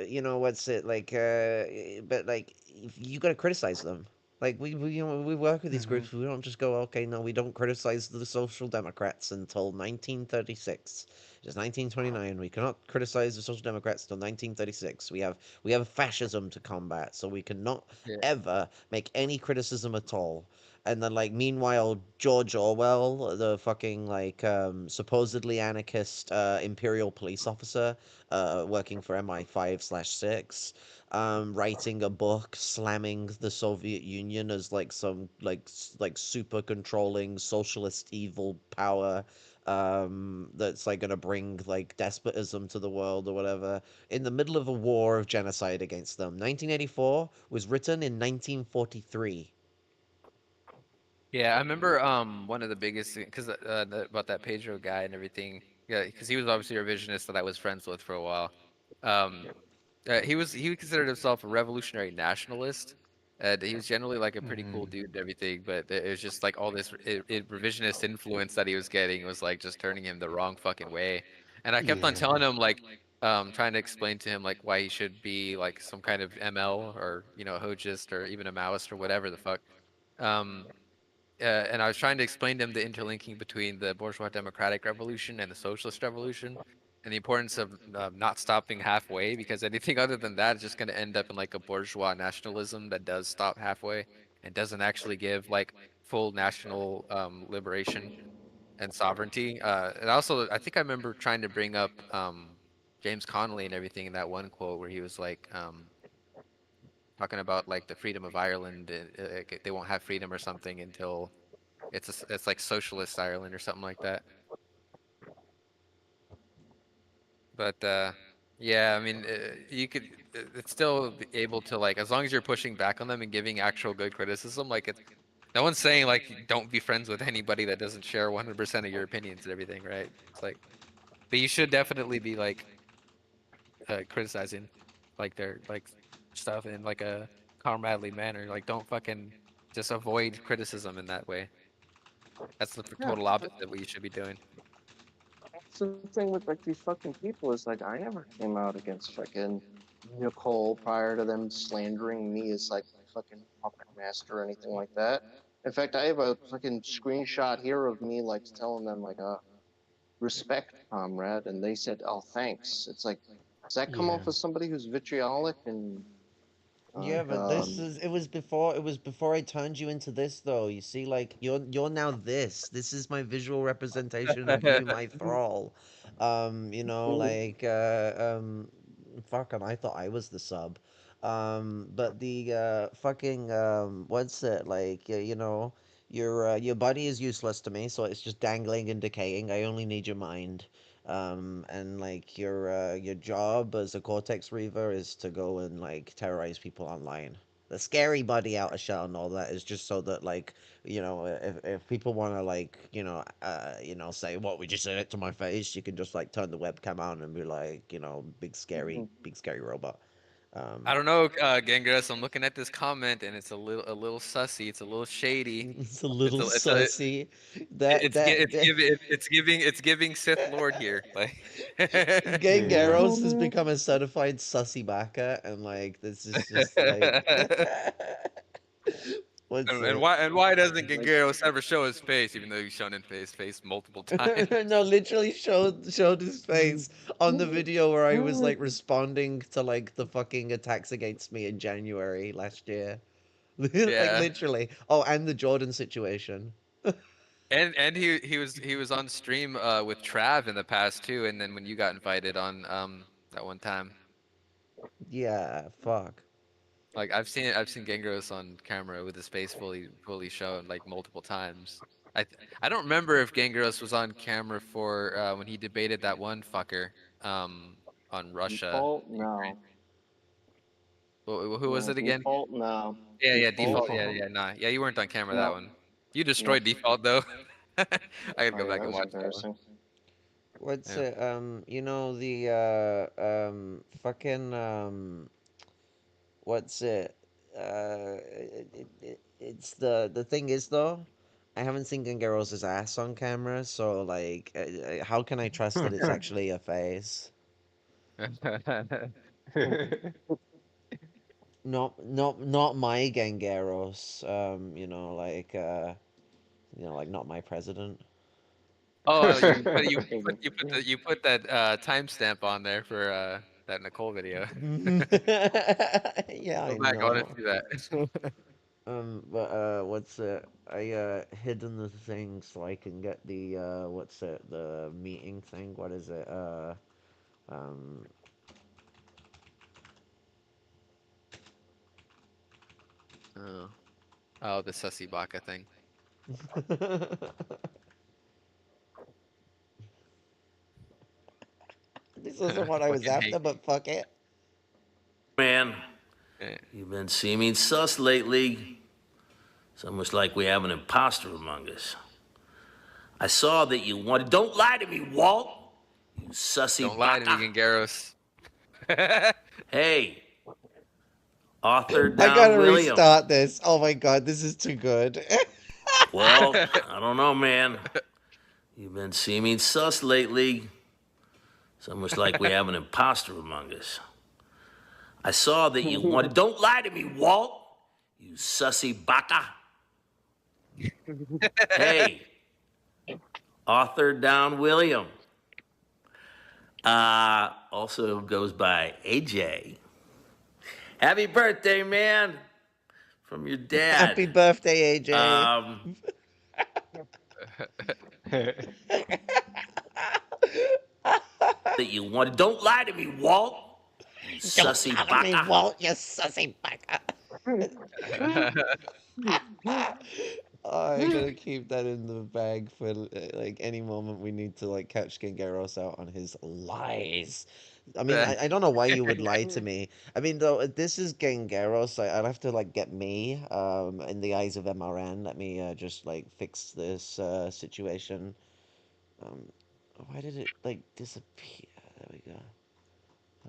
A: you know what's it like but like you gotta criticize them. Like we you know we work with these
D: Hmm.
A: groups. We don't just go, okay, no, we don't criticize the Social Democrats until 1936. It's 1929. We cannot criticize the Social Democrats until 1936. We have fascism to combat, so we cannot
B: Yeah.
A: ever make any criticism at all. And then like meanwhile, George Orwell, the fucking like supposedly anarchist imperial police officer, working for MI5/6, writing a book slamming the Soviet Union as like some like super controlling socialist evil power that's like gonna bring like despotism to the world or whatever in the middle of a war of genocide against them. 1984 was written in 1943.
B: Yeah, I remember one of the biggest because about that Pedro guy and everything. Yeah, because he was obviously a revisionist that I was friends with for a while. Um, he considered himself a revolutionary nationalist. And he was generally like a pretty cool
D: Hmm.
B: dude and everything, but it was just like all this revisionist influence that he was getting was like just turning him the wrong fucking way. And I kept on
A: Yeah.
B: telling him like, trying to explain to him like why he should be like some kind of ML or a Hojist or even a Maoist or whatever the fuck. Um, and I was trying to explain to him the interlinking between the bourgeois democratic revolution and the socialist revolution, and the importance of not stopping halfway, because anything other than that is just going to end up in like a bourgeois nationalism that does stop halfway and doesn't actually give like full national liberation and sovereignty. And also, I think I remember trying to bring up James Connolly and everything in that one quote where he was like talking about like the freedom of Ireland. They won't have freedom or something until it's like socialist Ireland or something like that. But yeah, I mean, you could it's still be able to like as long as you're pushing back on them and giving actual good criticism. Like it's no one's saying like don't be friends with anybody that doesn't share 100% of your opinions and everything, right? It's like, but you should definitely be like criticizing like their like stuff in like a comradely manner. Like don't fucking just avoid criticism in that way. That's the
E: Yeah,
B: total opposite of what you should be doing.
E: that's the thing with like these fucking people is like I never came out against fucking Nicole prior to them slandering me as like fucking puppet master or anything like that. In fact, I have a fucking screenshot here of me like telling them like respect, comrade, and they said, "Oh, thanks." It's like, does that come
A: Yeah.
E: off as somebody who's vitriolic and
A: Yeah,
E: like
A: but this is it was before I turned you into this though. You see, like you're now this. This is my visual representation of you, my thrall. You know, like fuck 'em, I thought I was the sub. But the fucking what's it like? You know, your body is useless to me, so it's just dangling and decaying. I only need your mind. And like your job as a Cortex Reaver is to go and like terrorize people online. The scary body out of shell and all that is just so that like if people want to like say what we just said it to my face, you can just like turn the webcam on and be like big scary robot.
B: I
A: Um,
B: don't know, Genghis. I'm looking at this comment and it's a little sussy. It's a little shady.
A: it's a
B: It's
A: little
B: a it's a
A: sussy. That
B: it's giving Sith Lord here. Like,
D: Yeah.
A: Gangaros has become a certified sussy baka, and like this is just like what's
B: and
A: it?
B: why doesn't
E: Like,
B: Gengaros ever show his face, even though he's shown in his face multiple times?
A: No, literally showed his face on the video where I was like responding to like the fucking attacks against me in January last year. Like
B: Yeah,
A: literally. Oh, and the Jordan situation.
B: and he was on stream with Trav in the past too, and then when you got invited on that one time.
A: Yeah, fuck.
B: Like I've seen Gengros on camera with his face fully shown like multiple times. I don't remember if Gengros was on camera for when he debated that one fucker um on Russia.
E: default, no.
B: Who was
E: No,
B: it again?
E: default, no.
B: Yeah,
E: Default,
B: default.
D: Default.
B: Yeah, nah. Yeah, you weren't on camera that
E: no,
B: one. You
E: no.
B: destroyed default though. I gotta
E: Oh
B: go
E: yeah,
B: back
E: that
B: and
E: was
B: watch that one.
E: embarrassing.
A: What's
B: Yeah.
A: it? The fucking what's it? It's the thing is though, I haven't seen Gangaros' ass on camera, so like, how can I trust that it's actually a face? Not my Gangaros. Like not my president.
B: Oh, but you
E: Big
B: put you put the you put that timestamp on there for that Nicole video.
A: Yeah,
B: Go
A: I
B: back. I want to
A: know.
B: see that.
A: But what's it? I hidden the thing so I can get the what's it? The meeting thing. What is it? Um.
B: Oh, oh, the sussy baka thing.
A: This wasn't what I was
B: Fucking
A: after,
B: hate.
A: but fuck it.
H: Man,
B: Yeah.
H: you've been seeming sus lately. It's almost like we have an imposter among us. I saw that you wanted. Don't lie to me, Walt. You sussy
B: Don't lie to me,
H: baka.
B: Gangaros.
H: Hey, author
A: I
H: Don
A: gotta
H: William.
A: restart this. Oh my god, this is too good.
H: Well, I don't know, man. You've been seeming sus lately. It's almost like we have an imposter among us. I saw that you wanted. Don't lie to me, Walt. You sussy baka. Hey, author Don William. Also goes by AJ. Happy birthday, man. From your dad.
A: Happy birthday, AJ.
H: That you wanted. Don't lie to me, Walt. You
A: Don't
H: sussy
A: lie to me,
H: baka.
A: Walt, you sussy baka. I gotta keep that in the bag for like any moment we need to like catch Gengaros out on his lies. I mean, I don't know why you would lie to me. I mean, though, if this is Gengaros, I'd have to like get me in the eyes of MRN. Let me just like fix this situation. Um, why did it like disappear? There we go.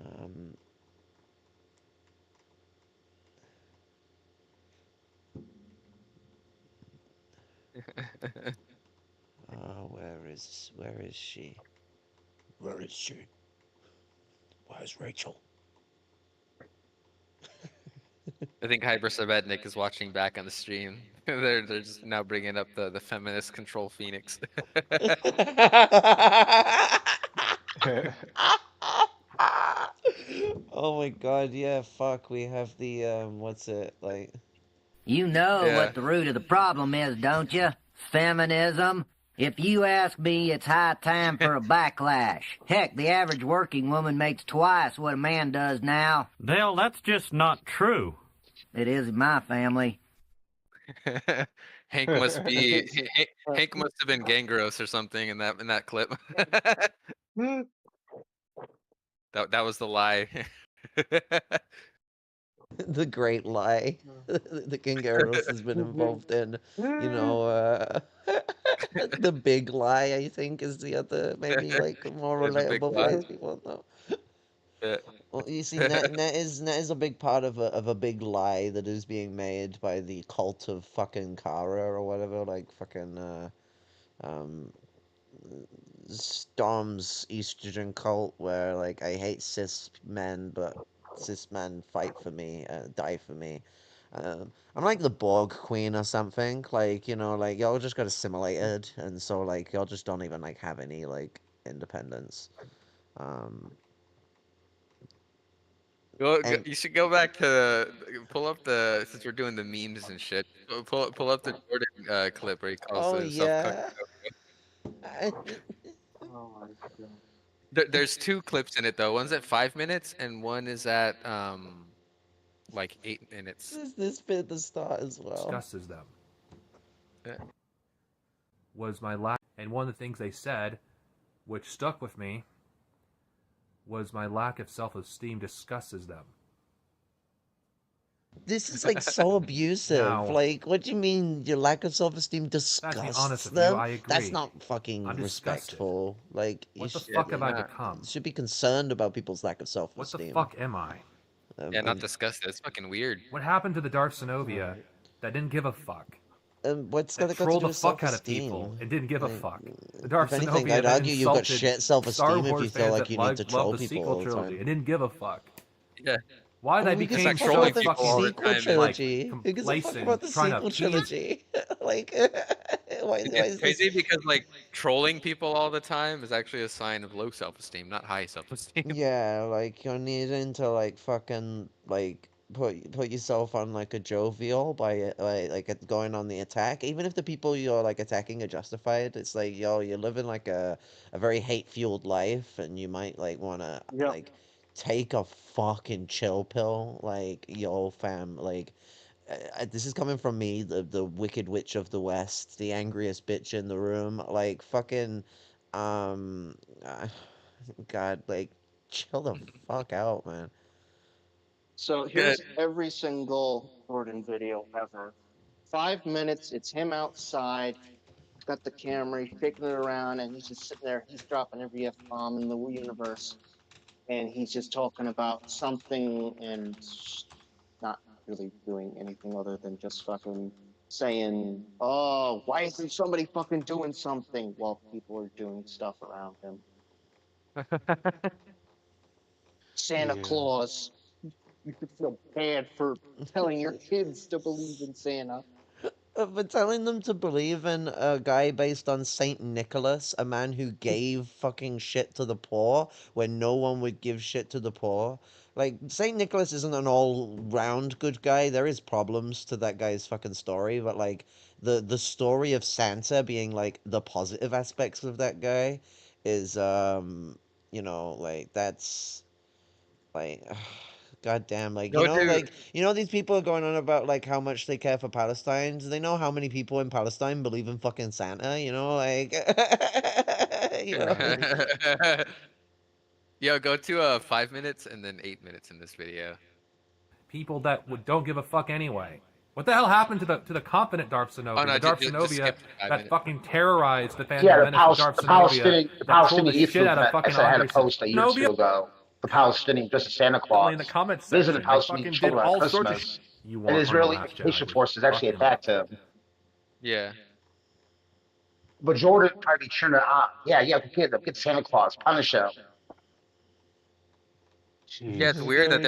A: Um, where is she? Where is she? Where's Rachel?
B: I think Hyper Sabednik is watching back on the stream. They're just now bringing up the feminist control Phoenix.
A: Oh my god, yeah, fuck, we have the, what's it, like...
I: You know
B: Yeah.
I: what the root of the problem is, don't you? Feminism. If you ask me, it's high time for a backlash. Heck, the average working woman makes twice what a man does now.
J: Well, that's just not true.
I: It is in my family.
B: Hank must have been Gangros or something in that clip. That was the lie.
A: The great lie the King Eros has been involved in. You know, the big lie, I think, is the other, maybe like more
B: There's a big
A: relatable
B: lie.
A: phrase people know.
B: Yeah.
A: Well, you see, net is a big part of a big lie that is being made by the cult of fucking Kara or whatever, like fucking um Storm's estrogen cult, where like I hate cis men, but cis men fight for me, die for me. I'm like the Borg Queen or something. Like, you know, like y'all just got assimilated, and so like y'all just don't even like have any like independence. Um, and
B: You should go back to pull up the since we're doing the memes and shit. Pull up the Jordan clip where he calls
A: oh
B: himself Cuck.
A: yeah, I,
E: Oh my god.
B: There's two clips in it though. One's at 5 minutes and one is at like 8 minutes.
A: this bit at the start as well.
K: Discusses them.
B: Yeah.
K: Was my lack, and one of the things they said, which stuck with me, was my lack of self-esteem discusses them.
A: This is like so abusive.
K: Now,
A: like, what do you mean your lack of self-esteem disgusts
K: honest with you,
A: them?
K: I agree.
A: That's not fucking
K: I'm disgusted.
A: respectful. Like,
K: What the
A: should,
K: fuck have I become?
A: should be concerned about people's lack of
K: What
A: self-esteem.
K: the fuck am I?
B: Yeah, not disgusted. It's fucking weird.
K: What happened to the Darth Synovia that didn't give a fuck?
A: What's
K: That
A: that got to
K: trolled
A: do
K: the
A: with
K: fuck out of
A: self-esteem?
K: people and didn't give a
A: Like,
K: fuck. The Darth
A: if anything,
K: Synovia
A: I'd
K: that
A: argue you've got
K: insulted
A: shit
K: Star
A: self-esteem if
K: Wars
A: you feel
K: fans
A: like
K: that
A: you need to troll
K: love the
A: people
K: sequel
A: all the
K: trilogy.
A: time.
K: It didn't give a fuck.
B: Yeah.
K: Why
A: Oh,
K: they
A: who gives
K: became
A: a fuck
K: so
A: about the
K: fucking
A: sequel
K: like
A: trilogy? Who gives a fuck
K: complacent,
A: about the
K: trying to
A: sequel
K: peak.
A: trilogy? Like, why
B: It's
A: is this?
B: crazy because like trolling people all the time is actually a sign of low self-esteem, not high self-esteem.
A: Yeah, like you're needing to like fucking like put yourself on like a jovial by going on the attack. Even if the people you're like attacking are justified, it's like yo, you're living like a very hate fueled life, and you might like wanna
E: Yep.
A: like take a fucking chill pill. Like yo, fam, like. This is coming from me, the Wicked Witch of the West, the angriest bitch in the room. Like fucking, um, God, like chill the fuck out, man.
E: So
B: Good.
E: here's every single Jordan video ever. 5 minutes, it's him outside, he's got the camera, he's shaking it around, and he's just sitting there, he's dropping every F bomb in the universe. And he's just talking about something and not really doing anything other than just fucking saying, "Oh, why isn't somebody fucking doing something?" while people are doing stuff around him. Santa
D: Yeah.
E: Claus. You should feel bad for telling your kids to believe in Santa.
A: But telling them to believe in a guy based on Saint Nicholas, a man who gave fucking shit to the poor when no one would give shit to the poor. Like, Saint Nicholas isn't an all round good guy. There is problems to that guy's fucking story, but like the story of Santa being like the positive aspects of that guy is you know, like that's like god damn, like
B: Go to
A: these people are going on about like how much they care for Palestine. Do they know how many people in Palestine believe in fucking Santa? You know, like you know.
B: Yo, go to 5 minutes and then 8 minutes in this video.
K: People that don't give a fuck anyway. What the hell happened to the confident Darth Synovia?
B: Oh no,
K: The Darth
B: just
K: Synovia
B: skip to 5
K: that
B: minutes.
K: fucking terrorized the Phantom
C: Yeah,
K: Menace, the Darth
C: The
K: Synovia
C: Palestinian
K: that trolled the
C: youth
K: shit out of
C: movement. I
K: fucking
C: said I had a
K: Andre
C: post a year or two
K: Synovia.
C: ago. The Palestinian, just a Santa Claus,
K: In the comments
C: visited
K: section, they
C: Palestinian
K: fucking did
C: children
K: all
C: on
K: sorts of
C: Christmas.
K: You
C: And
K: want
C: Israeli
K: Last
C: education
K: Jedi.
C: forces actually
K: Fucking
C: attacked him.
B: Yeah.
C: But Jordan tried to be cheering it up. Yeah, get Santa Claus, punish him.
B: Yeah, it's
D: Jesus.
B: weird that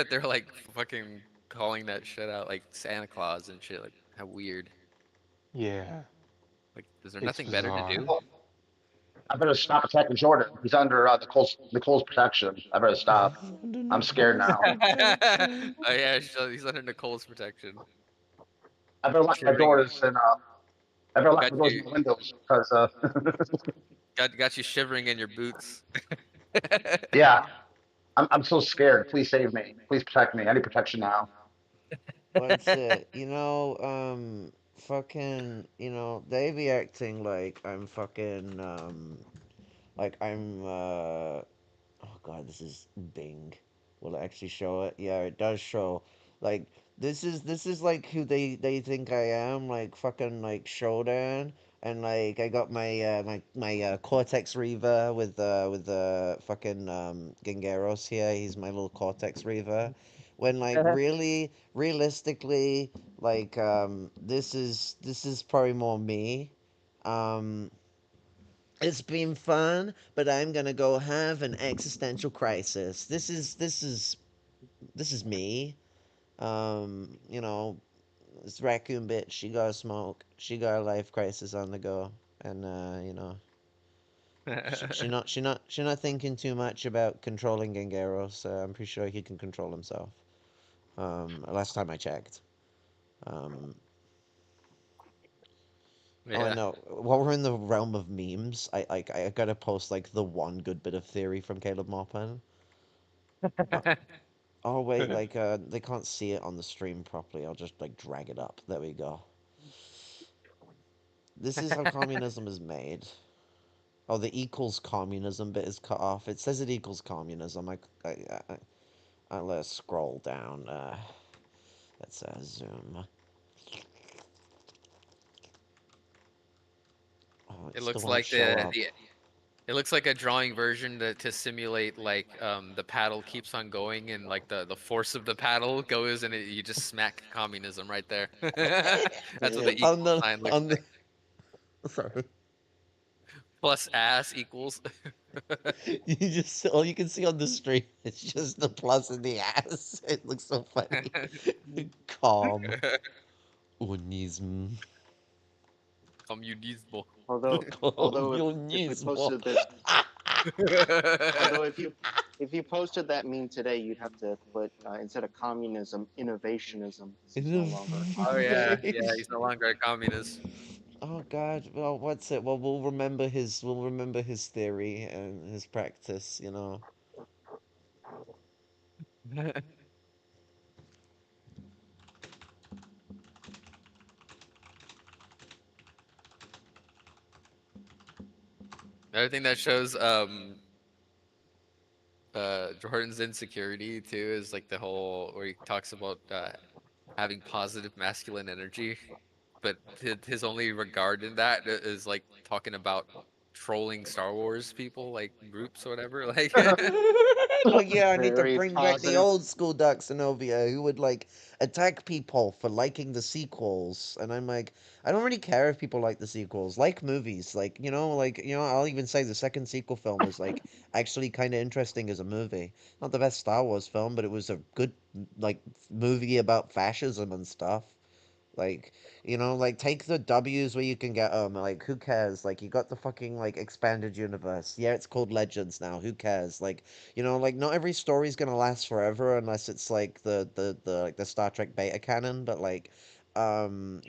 B: they're like fucking calling that shit out like Santa Claus and shit. Like how weird.
D: Yeah.
B: Like, is there
D: It's
B: nothing better to
D: bizarre.
B: do?
C: I better stop attacking Jordan. He's under Nicole's protection. I better stop. I'm scared now.
B: Oh yeah, he's under Nicole's protection.
C: I better lock my
B: Shivering.
C: doors and I better lock
B: Got
C: my doors
B: you,
C: and windows because
B: got you shivering in your boots.
C: yeah, I'm so scared. Please save me. Please protect me. I need protection now.
A: What's it? Fucking, they be acting like I'm fucking, Like I'm oh god, this is Bing. Will it actually show it? Yeah, it does show. Like this is like who they think I am, like fucking like Shodan. And like I got my Cortex Reaver with fucking Gengaros here. He's my little Cortex Reaver. When like really realistically, like this is probably more me. Um it's been fun, but I'm gonna go have an existential crisis. This is me. You know, this raccoon bitch. She got a smoke. She got a life crisis on the go, and she not thinking too much about controlling Gengaros. I'm pretty sure he can control himself. Last time I checked. Um, oh, I
B: Yeah.
A: know. While we're in the realm of memes, I gotta post like the one good bit of theory from Caleb Maupin. Oh wait, like they can't see it on the stream properly. I'll just like drag it up. There we go. This is how communism is made. Oh, the equals communism bit is cut off. It says it equals communism. Let's scroll down. Let's zoom. Oh, it
B: It
A: still
B: looks
A: won't
B: like
A: show up.
B: it looks like a drawing version to simulate like the paddle keeps on going and like the force of the paddle goes and you just smack communism right there. That's what the
A: on
B: equal
A: the
B: sign looks
A: on the
B: like.
A: sorry.
B: Plus ass equals.
A: You just all you can see on the stream is just the plus in the ass. It looks so funny. Calm. Unism.
B: Communismo.
E: Although if we
A: Comunismo.
E: posted this, although if you posted that meme today, you'd have to put instead of communism, innovationism, because he's no longer a
B: Oh
E: communist.
B: yeah, yeah, he's no longer a communist.
A: Oh God. Well, what's it? Well, we'll remember his theory and his practice.
B: Another thing that shows Jordan's insecurity too is like the whole where he talks about having positive masculine energy, but his only regard in that is like talking about trolling Star Wars people, like groups or whatever. Like,
A: Oh yeah, I need to
E: Very
A: bring back the
E: positive.
A: old school Dark Zenobia who would like attack people for liking the sequels, and I'm like, I don't really care if people like the sequels. Like movies, I'll even say the second sequel film was like actually kind of interesting as a movie. Not the best Star Wars film, but it was a good like movie about fascism and stuff. Like, like take the W's where you can get them. Like, who cares? Like, you got the fucking like expanded universe. Yeah, it's called Legends now. Who cares? Like, like not every story's gonna last forever unless it's like the Star Trek beta canon. But like, the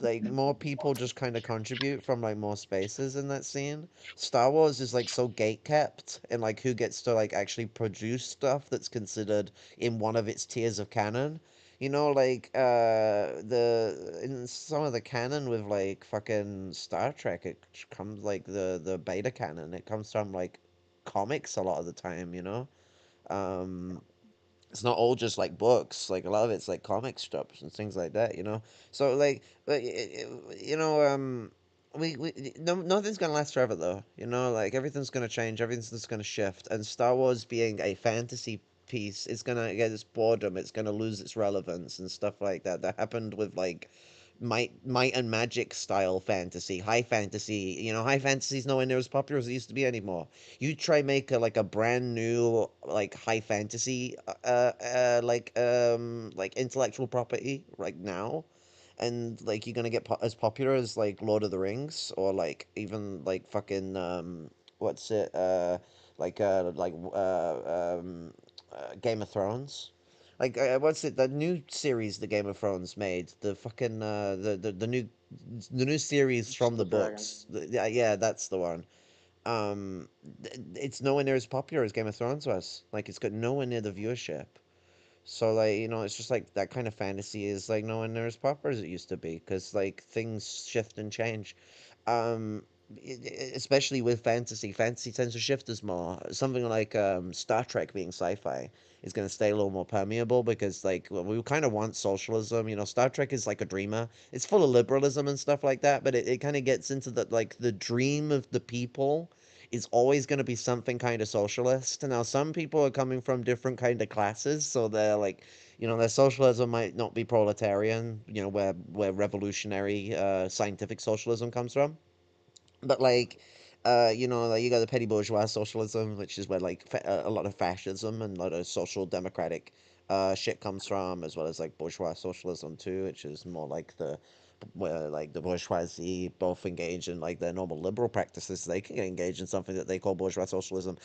A: like more people just kind of contribute from like more spaces in that scene. Star Wars is like so gate kept, and like who gets to like actually produce stuff that's considered in one of its tiers of canon. Like the in some of the canon with like fucking Star Trek, it comes like the beta canon. It comes from like comics a lot of the time. Um, it's not all just like books. Like a lot of it's like comic strips and things like that. So like, but we no nothing's gonna last forever though. Like everything's gonna change, everything's gonna shift, and Star Wars being a fantasy piece is gonna get its boredom. It's gonna lose its relevance and stuff like that. That happened with like might and magic style fantasy, high fantasy. High fantasy is nowhere near as popular as it used to be anymore. You try make like a brand new like high fantasy like intellectual property right now, and like you're gonna get as popular as like Lord of the Rings or like even like fucking what's it Game of Thrones. Like what's it? The new series the Game of Thrones made. The fucking the new series
E: House
A: from
E: of
A: the
E: the Dragon.
A: books. Yeah, that's the one. It's nowhere near as popular as Game of Thrones was. Like it's got nowhere near the viewership. So like it's just like that kind of fantasy is like nowhere near as popular as it used to be because like things shift and change. especially with fantasy. Fantasy tends to shift us more. Something like Star Trek being sci-fi is going to stay a little more permeable because, like, well, we kind of want socialism. You know, Star Trek is like a dreamer. It's full of liberalism and stuff like that, but it kind of gets into the like the dream of the people is always going to be something kind of socialist. Now, some people are coming from different kind of classes, so they're like, you know, their socialism might not be proletarian. You know, where revolutionary scientific socialism comes from, but like you know, like you got the petty bourgeois socialism, which is where like a lot of fascism and a lot of social democratic shit comes from, as well as like bourgeois socialism too, which is more like the where like the bourgeoisie both engage in like their normal liberal practices. They can engage in something that they call bourgeois socialism.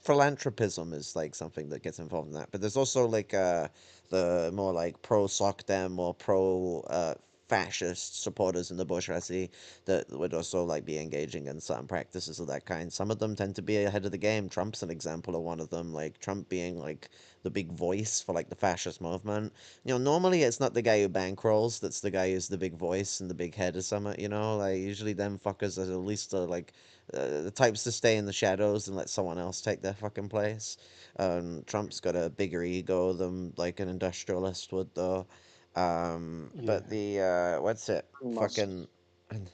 A: Philanthropism is like something that gets involved in that, but there's also like the more like pro SOCDEM or pro fascist supporters in the bourgeoisie that would also like be engaging in certain practices of that kind. Some of them tend to be ahead of the game. Trump's an example of one of them, like Trump being like the big voice for like the fascist movement. You know, normally it's not the guy who bankrolls that's the guy who's the big voice and the big head of summit, you know? Like usually them fuckers are at least like the types to stay in the shadows and let someone else take their fucking place. Trump's got a bigger ego than like an industrialist would though.
D: Yeah.
A: But the what's it?
E: Musk.
A: Fucking and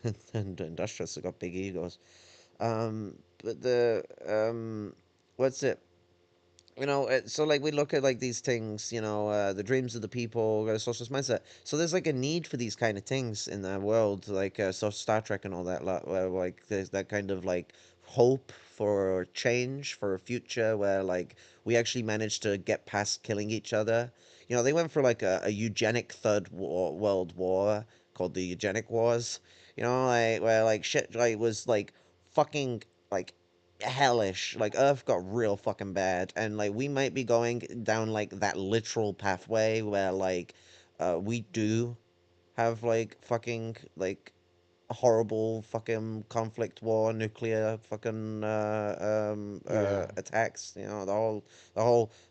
A: the industrialists have got big egos. But the what's it? You know, so like we look at like these things, you know, the dreams of the people, got a socialist mindset. So there's like a need for these kind of things in the world, like so Star Trek and all that lot, where like there's that kind of like hope for change, for a future where like we actually managed to get past killing each other. You know, they went for like a eugenic world war called the Eugenic Wars. You know, like where like shit like was like fucking like hellish. Like Earth got real fucking bad, and like we might be going down like that literal pathway where like we do have like fucking like horrible fucking conflict, war, nuclear fucking
D: Yeah.
A: attacks. You know, the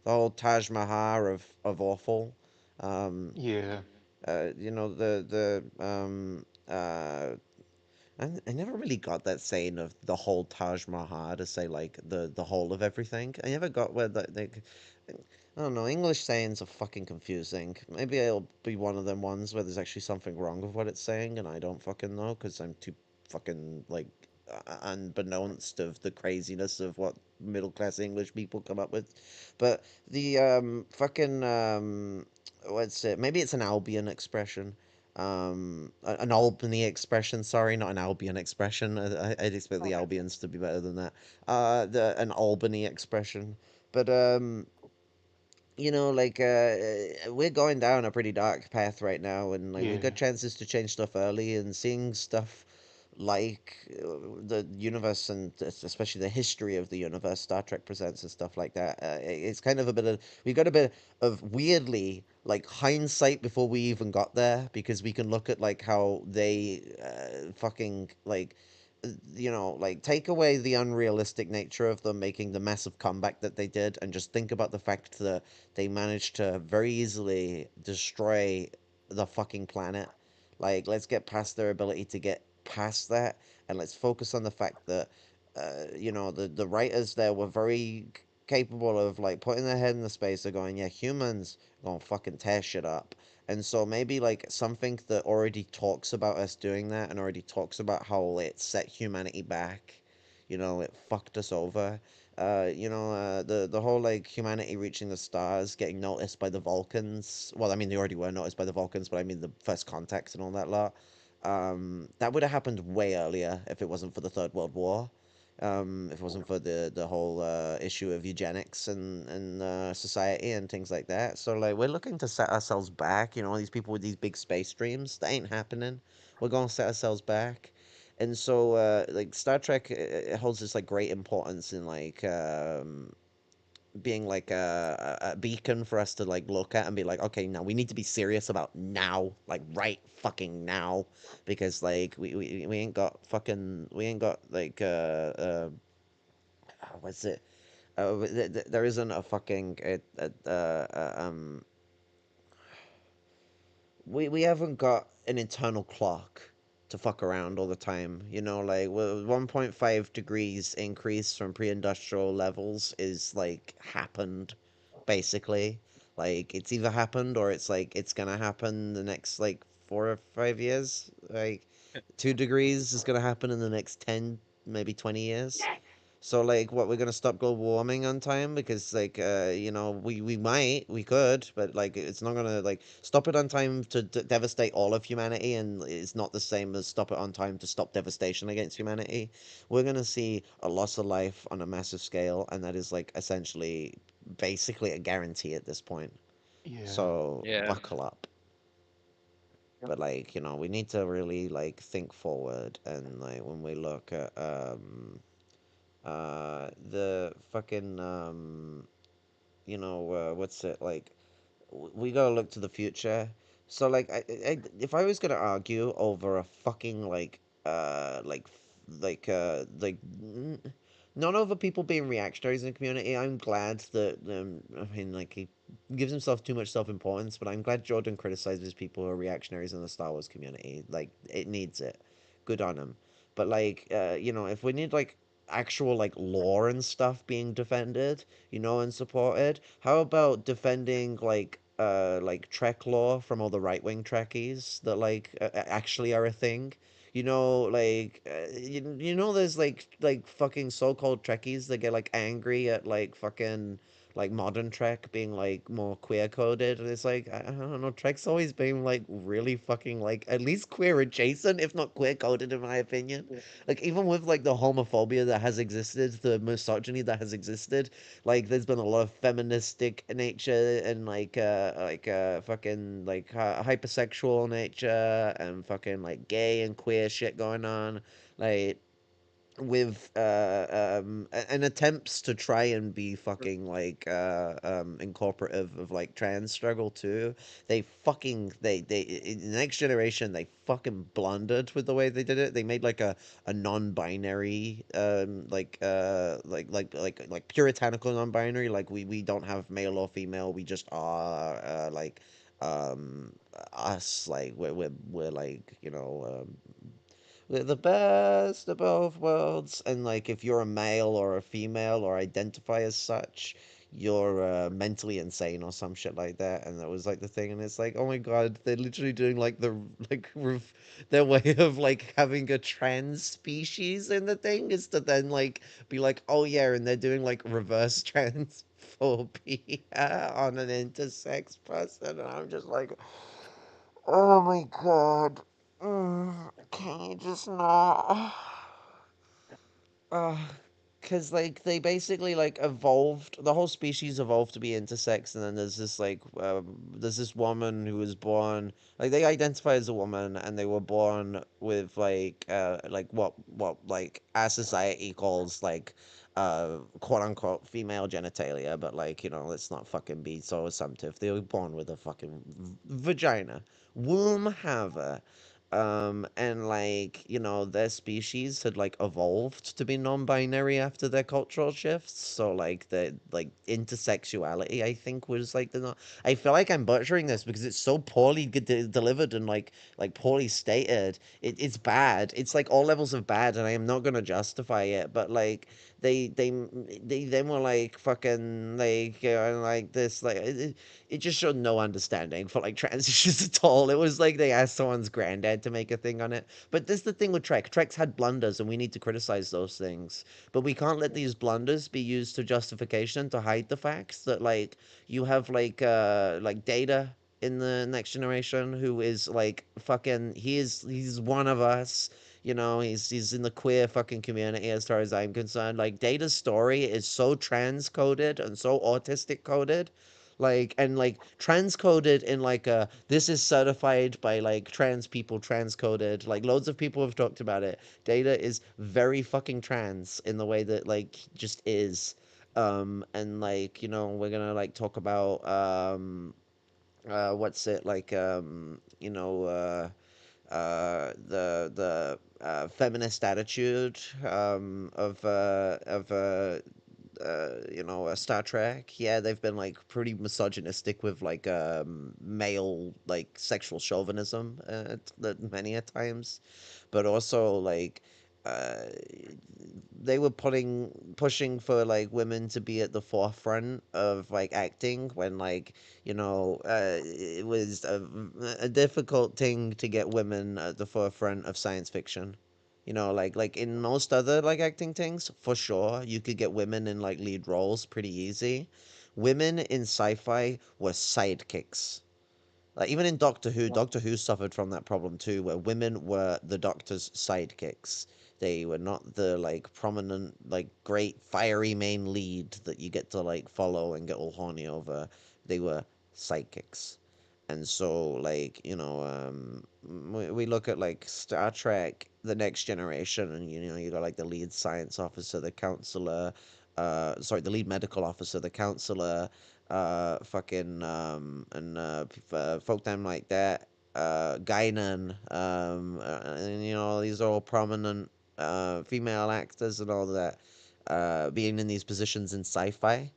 A: whole Taj Mahal of awful. Um,
D: Yeah.
A: you know I never really got that saying of the whole Taj Mahal to say like the whole of everything. I never got where that they. I don't know. English sayings are fucking confusing. Maybe it'll be one of them ones where there's actually something wrong with what it's saying, and I don't fucking know because I'm too fucking like unbeknownst of the craziness of what middle class English people come up with. But the fucking what's it? Maybe it's an Albion expression, an Albany expression. Sorry, not an Albion expression. I'd expect the
E: Okay.
A: Albions to be better than that. An Albany expression, but you know, like we're going down a pretty dark path right now, and like we've
D: Yeah.
A: got chances to change stuff early, and seeing stuff like the universe and especially the history of the universe, Star Trek presents and stuff like that. It's kind of a bit of we got a bit of weirdly like hindsight before we even got there because we can look at like how they fucking like you know, like take away the unrealistic nature of them making the massive comeback that they did, and just think about the fact that they managed to very easily destroy the fucking planet. Like, let's get past their ability to get past that, and let's focus on the fact that, you know, the writers there were very capable of like putting their head in the space of going, yeah, humans are gonna fucking tear shit up. And so maybe like something that already talks about us doing that and already talks about how it set humanity back, you know, it fucked us over. You know, the whole like humanity reaching the stars, getting noticed by the Vulcans. Well, I mean, they already were noticed by the Vulcans, but I mean the first contacts and all that lot. That would have happened way earlier if it wasn't for the Third World War. If it wasn't for the whole issue of eugenics and society and things like that. So like we're looking to set ourselves back. You know, these people with these big space dreams that ain't happening. We're gonna set ourselves back. And so, like Star Trek, it holds this like great importance in like being like a beacon for us to like look at and be like, okay, now we need to be serious about now, like right fucking now, because like we ain't got fucking we ain't got like what's it? There isn't a fucking we haven't got an internal clock to fuck around all the time. Like 1.5 degrees increase from pre-industrial levels is like happened, basically. Like it's either happened or it's like it's gonna happen the next like 4 or 5 years. Like 2 degrees is gonna happen in the next 10, maybe 20 years. So like what, we're gonna stop global warming on time because like we could, but like it's not gonna like stop it on time to devastate all of humanity, and it's not the same as stop it on time to stop devastation against humanity. We're gonna see a loss of life on a massive scale, and that is like essentially basically a guarantee at this point.
D: Yeah.
A: So
B: Yeah.
A: buckle up. But like, we need to really like think forward, and like when we look at the fucking what's it like, we gotta look to the future. So like if I was gonna argue over a fucking not over people being reactionaries in the community, I'm glad that I mean, like, he gives himself too much self-importance, but I'm glad Jordan criticizes people who are reactionaries in the Star Wars community. Like, it needs it. Good on him. But like, if we need like actual like lore and stuff being defended, and supported, how about defending like Trek lore from all the right-wing Trekkies that like actually are a thing? There's like fucking so-called Trekkies that get like angry at like fucking like modern Trek being like more queer coded, and it's like, I don't know, Trek's always been like really fucking like at least queer adjacent, if not queer coded, in my opinion. Like, even with like the homophobia that has existed, the misogyny that has existed, like there's been a lot of feministic nature and fucking like hypersexual nature and fucking like gay and queer shit going on, like with and attempts to try and be fucking like incorporative of like trans struggle too. They in the next generation, they fucking blundered with the way they did it. They made like a non-binary like puritanical non-binary, like we don't have male or female, we just are um us, like we're like, we're the best of both worlds, and like if you're a male or a female or identify as such, you're mentally insane or some shit like that. And that was like the thing, and it's like, oh my god, they're literally doing like their way of like having a trans species in the thing is to then like be like, oh yeah, and they're doing like reverse transphobia on an intersex person, and I'm just like, oh my god. Can you just not? Uh, Cause like they basically like evolved. The whole species evolved to be intersex, and then there's this woman who was born, like, they identify as a woman, and they were born with like what like our society calls like quote unquote female genitalia, but like, let's not fucking be so assumptive. They were born with a fucking vagina, womb haver. And like, their species had like evolved to be non-binary after their cultural shifts. So like the like intersexuality, I think, was like the not. I feel like I'm butchering this because it's so poorly delivered and like poorly stated. It's bad. It's like all levels of bad, and I am not gonna justify it. But like they then were like fucking like this like. It just showed no understanding for like transitions at all. It was like they asked someone's granddad to make a thing on it. But this is the thing with Trek. Trek's had blunders, and we need to criticize those things. But we can't let these blunders be used to justification to hide the facts that like you have like Data in the next generation, who is like fucking, he's one of us. He's in the queer fucking community as far as I'm concerned. Like, Data's story is so transcoded and so autistic coded, like, and like transcoded in like a, this is certified by like trans people, transcoded, like loads of people have talked about it. Data is very fucking trans in the way that like just is. And like, we're gonna like talk about what's it like, the feminist attitude of Star Trek. Yeah, they've been like pretty misogynistic with like male like sexual chauvinism many a times, but also like uh, they were pushing for like women to be at the forefront of like acting when like it was a difficult thing to get women at the forefront of science fiction. Like in most other like acting things, for sure, you could get women in like lead roles pretty easy. Women in sci-fi were sidekicks. Like even in Doctor Who,
E: Well,
A: Doctor Who suffered from that problem too, where women were the Doctor's sidekicks. They were not the like prominent, like great fiery main lead that you get to like follow and get all horny over. They were sidekicks. And so, like, we look at like Star Trek, The Next Generation, and you got like the lead science officer, the counselor, the lead medical officer, the counselor, fucking and folk time like that, Guinan, and these are all prominent female actors and all that, being in these positions in sci-fi.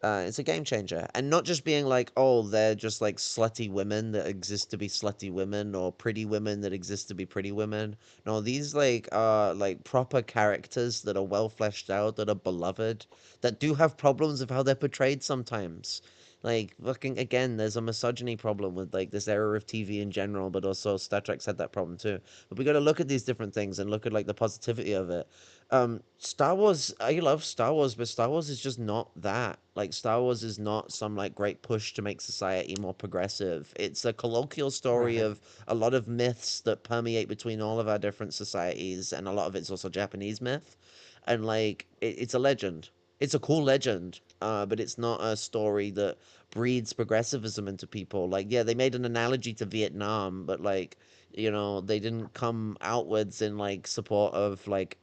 A: It's a game changer, and not just being like, oh, they're just like slutty women that exist to be slutty women, or pretty women that exist to be pretty women. No, these like are like proper characters that are well fleshed out, that are beloved, that do have problems of how they're portrayed sometimes. Like, looking again, there's a misogyny problem with like this era of TV in general, but also Star Trek's had that problem too. But we got to look at these different things and look at like the positivity of it. Star Wars, I love Star Wars, but Star Wars is just not that. Like, Star Wars is not some, like, great push to make society more progressive. It's a colloquial story
D: Right.
A: of a lot of myths that permeate between all of our different societies, and a lot of it's also Japanese myth. And, like, it's a legend. It's a cool legend, but it's not a story that breeds progressivism into people. Like, yeah, they made an analogy to Vietnam, but, like, they didn't come outwards in, like, support of, like,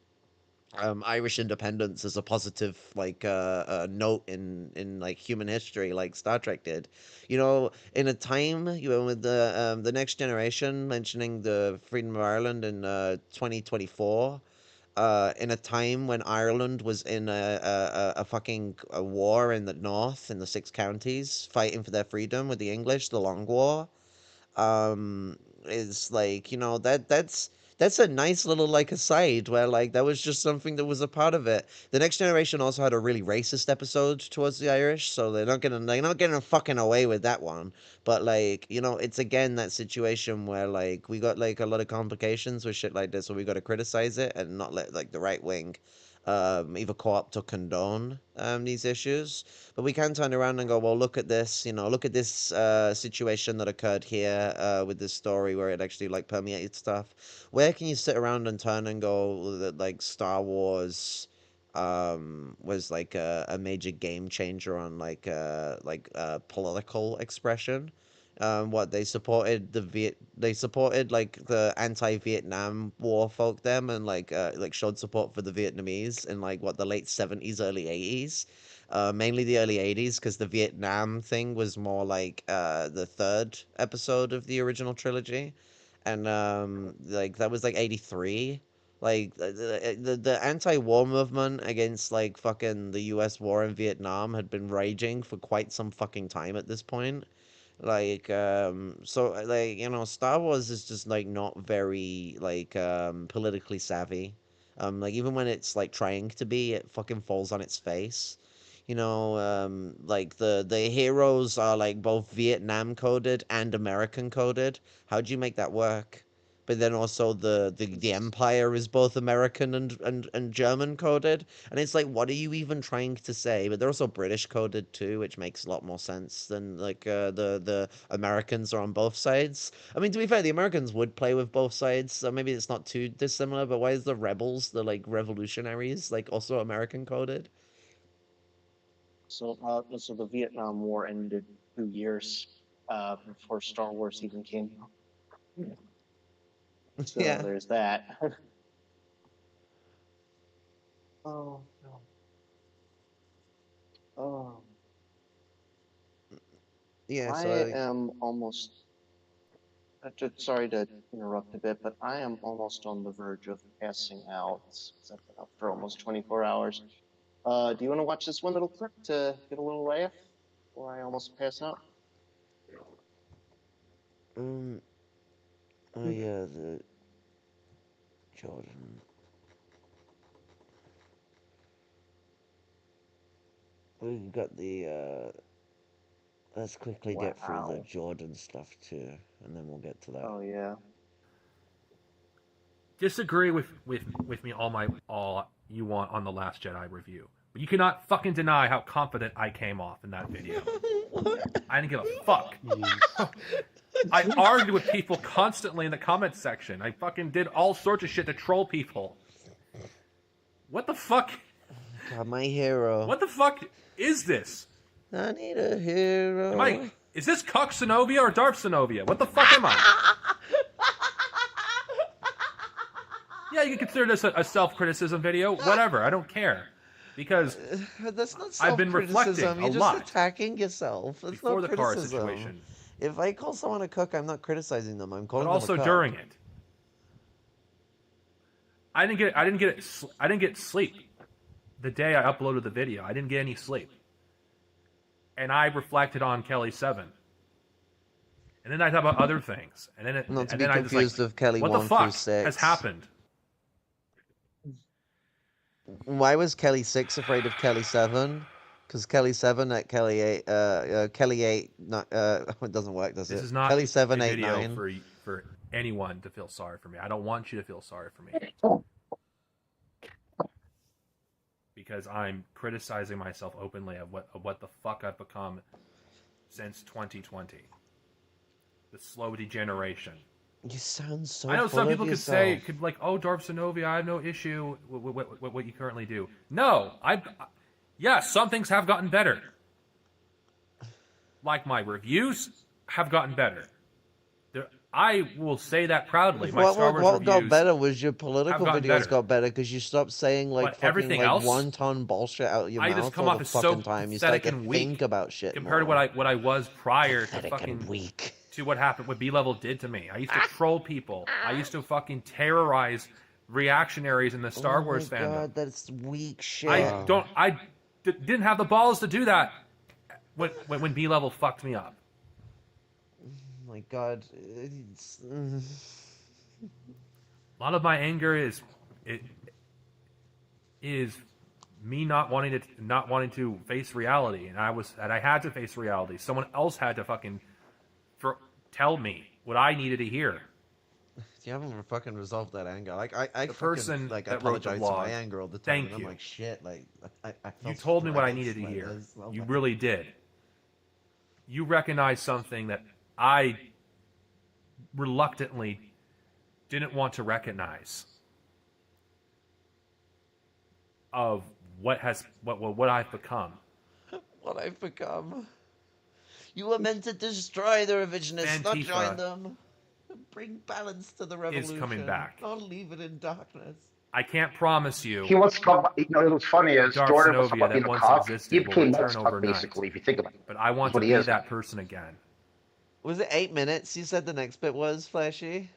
A: Irish independence as a positive like note in like human history, like Star Trek did. In a time with the Next Generation mentioning the freedom of Ireland in 2024. In a time when Ireland was in a fucking war in the north, in the six counties, fighting for their freedom with the English, the Long War, is like that's a nice little like aside where like that was just something that was a part of it. The Next Generation also had a really racist episode towards the Irish, so they're not getting fucking away with that one. But like it's again that situation where like we got like a lot of complications with shit like this, where we got to criticize it and not let like the right wing either co-opt or condone these issues. But we can turn around and go, well, look at this, look at this situation that occurred here with this story where it actually like permeated stuff. Where can you sit around and turn and go that like Star Wars was like a major game changer on political expression? What they supported like the anti-Vietnam War folk them, and like showed support for the Vietnamese in like what the late 70s, early 80s, mainly the early 80s, because the Vietnam thing was more like the third episode of the original trilogy, and like that was like 83. Like the anti-war movement against like fucking the US war in Vietnam had been raging for quite some fucking time at this point. Star Wars is just like not very like politically savvy. Like even when it's like trying to be, it fucking falls on its face. Like the heroes are like both Vietnam coded and American coded. How do you make that work? But then also the
E: it's
A: Empire is both American and German coded. And it's like, what are you even trying to say? But they're also British coded too, which makes a lot more sense than like the Americans are on both sides. I mean, to be fair, the Americans would play with both sides, so maybe it's not too dissimilar. But why is the rebels, the like revolutionaries, like also American coded?
E: so the Vietnam War ended 2 years before Star Wars even came out. Yeah. So
A: Yeah,
E: there's that. Oh no. Oh,
A: yeah. So
E: I
A: like,
E: am almost. Sorry to interrupt a bit, but I am almost on the verge of passing out. 'Cause I've been up for almost 24 hours. Do you want to watch this one little clip to get a little laugh before I almost pass out?
A: Oh yeah, the Jordan. We've got the. Let's quickly get through the
E: Wow.
A: Jordan stuff too, and then we'll get to that.
E: Oh yeah.
K: Disagree with me all you want on the Last Jedi review, but you cannot fucking deny how confident I came off in that video. I didn't give a fuck. I argued with people constantly in the comments section. I fucking did all sorts of shit to troll people. What the fuck?
A: God, my hero.
K: What the fuck is this?
A: I need a hero.
K: Is this Cuck Zenobia or Darth Zenobia? What the fuck am I? Yeah, you can consider this a self-criticism video. Whatever, I don't care. Because
A: that's not
K: I've been reflecting
A: self-criticism. You're
K: a
A: just
K: lot
A: attacking yourself. That's
K: before
A: not
K: the car
A: criticism.
K: situation.
A: If I call someone a cook, I'm not criticizing them. I'm calling
K: But
A: them
K: also
A: a cook.
K: during it. I didn't get sleep the day I uploaded the video. I didn't get any sleep. And I reflected on Kelly 7. And then I thought about other things. And then
A: Not to
K: and
A: be
K: then I
A: confused
K: just like,
A: with Kelly
K: what
A: 1
K: the fuck
A: through 6.
K: has happened?
A: Why was Kelly 6 afraid of Kelly 7? Because Kelly 7 at Kelly 8, Kelly 8, not, it doesn't work, does it?
K: This is not
A: Kelly 7,
K: a
A: 8,
K: video
A: 9.
K: for anyone to feel sorry for me. I don't want you to feel sorry for me. Because I'm criticizing myself openly of what the fuck I've become since 2020. The slow degeneration.
A: You sound so
K: I know some
A: full
K: people
A: of
K: could say,
A: yourself.
K: like, oh, Darth Zenobia, I have no issue with what you currently do. No, yeah, some things have gotten better. Like my reviews have gotten better. I will say that proudly. My Star Wars
A: What got
K: reviews
A: better was your political
K: gotten
A: videos
K: better.
A: got better because you stopped saying like
K: But
A: fucking
K: everything
A: like
K: else,
A: 1 ton bullshit out of your
K: I
A: mouth
K: just come
A: all
K: off
A: the
K: as so
A: fucking time. You start
K: pathetic
A: to
K: and weak
A: think about shit
K: compared
A: more.
K: to what I was prior to
A: Pathetic
K: fucking
A: and weak.
K: to what happened, what B-Level did to me. I used to troll people. I used to fucking terrorize reactionaries in the Star Wars
A: my
K: fandom.
A: God, that's weak shit.
K: I didn't have the balls to do that when B-Level fucked me up.
A: Oh my God.
K: A lot of my anger is me not wanting to face reality, and I had to face reality. Someone else had to fucking tell me what I needed to hear.
A: You haven't fucking resolved that anger. Like I
K: The person
A: fucking, like,
K: that wrote the
A: apologize for
K: blog,
A: my anger all the time.
K: thank
A: and I'm
K: you.
A: like, shit. Like I
K: You
A: felt
K: told me what I
A: stressed,
K: needed to
A: like,
K: hear.
A: there's so
K: You
A: much-
K: really did. You recognized something that I reluctantly didn't want to recognize of what I've become.
A: What I've become. You were meant to destroy the revisionists, not
K: Antifa
A: join them. Bring balance to the revolution.
K: coming back.
A: Not leave it in darkness.
K: I can't promise you.
C: He wants to talk about, what's funny is
K: Darth
C: Jordan was
K: Zenobia
C: talking about being
K: that
C: a
K: once
C: cop. He
K: existed will
C: became
K: return
C: that
K: overnight.
C: basically, if you think about it.
K: But I want
C: That's
K: to
C: what
K: be
C: he is.
K: that person again.
A: Was it 8 minutes? You said the next bit was Flashy?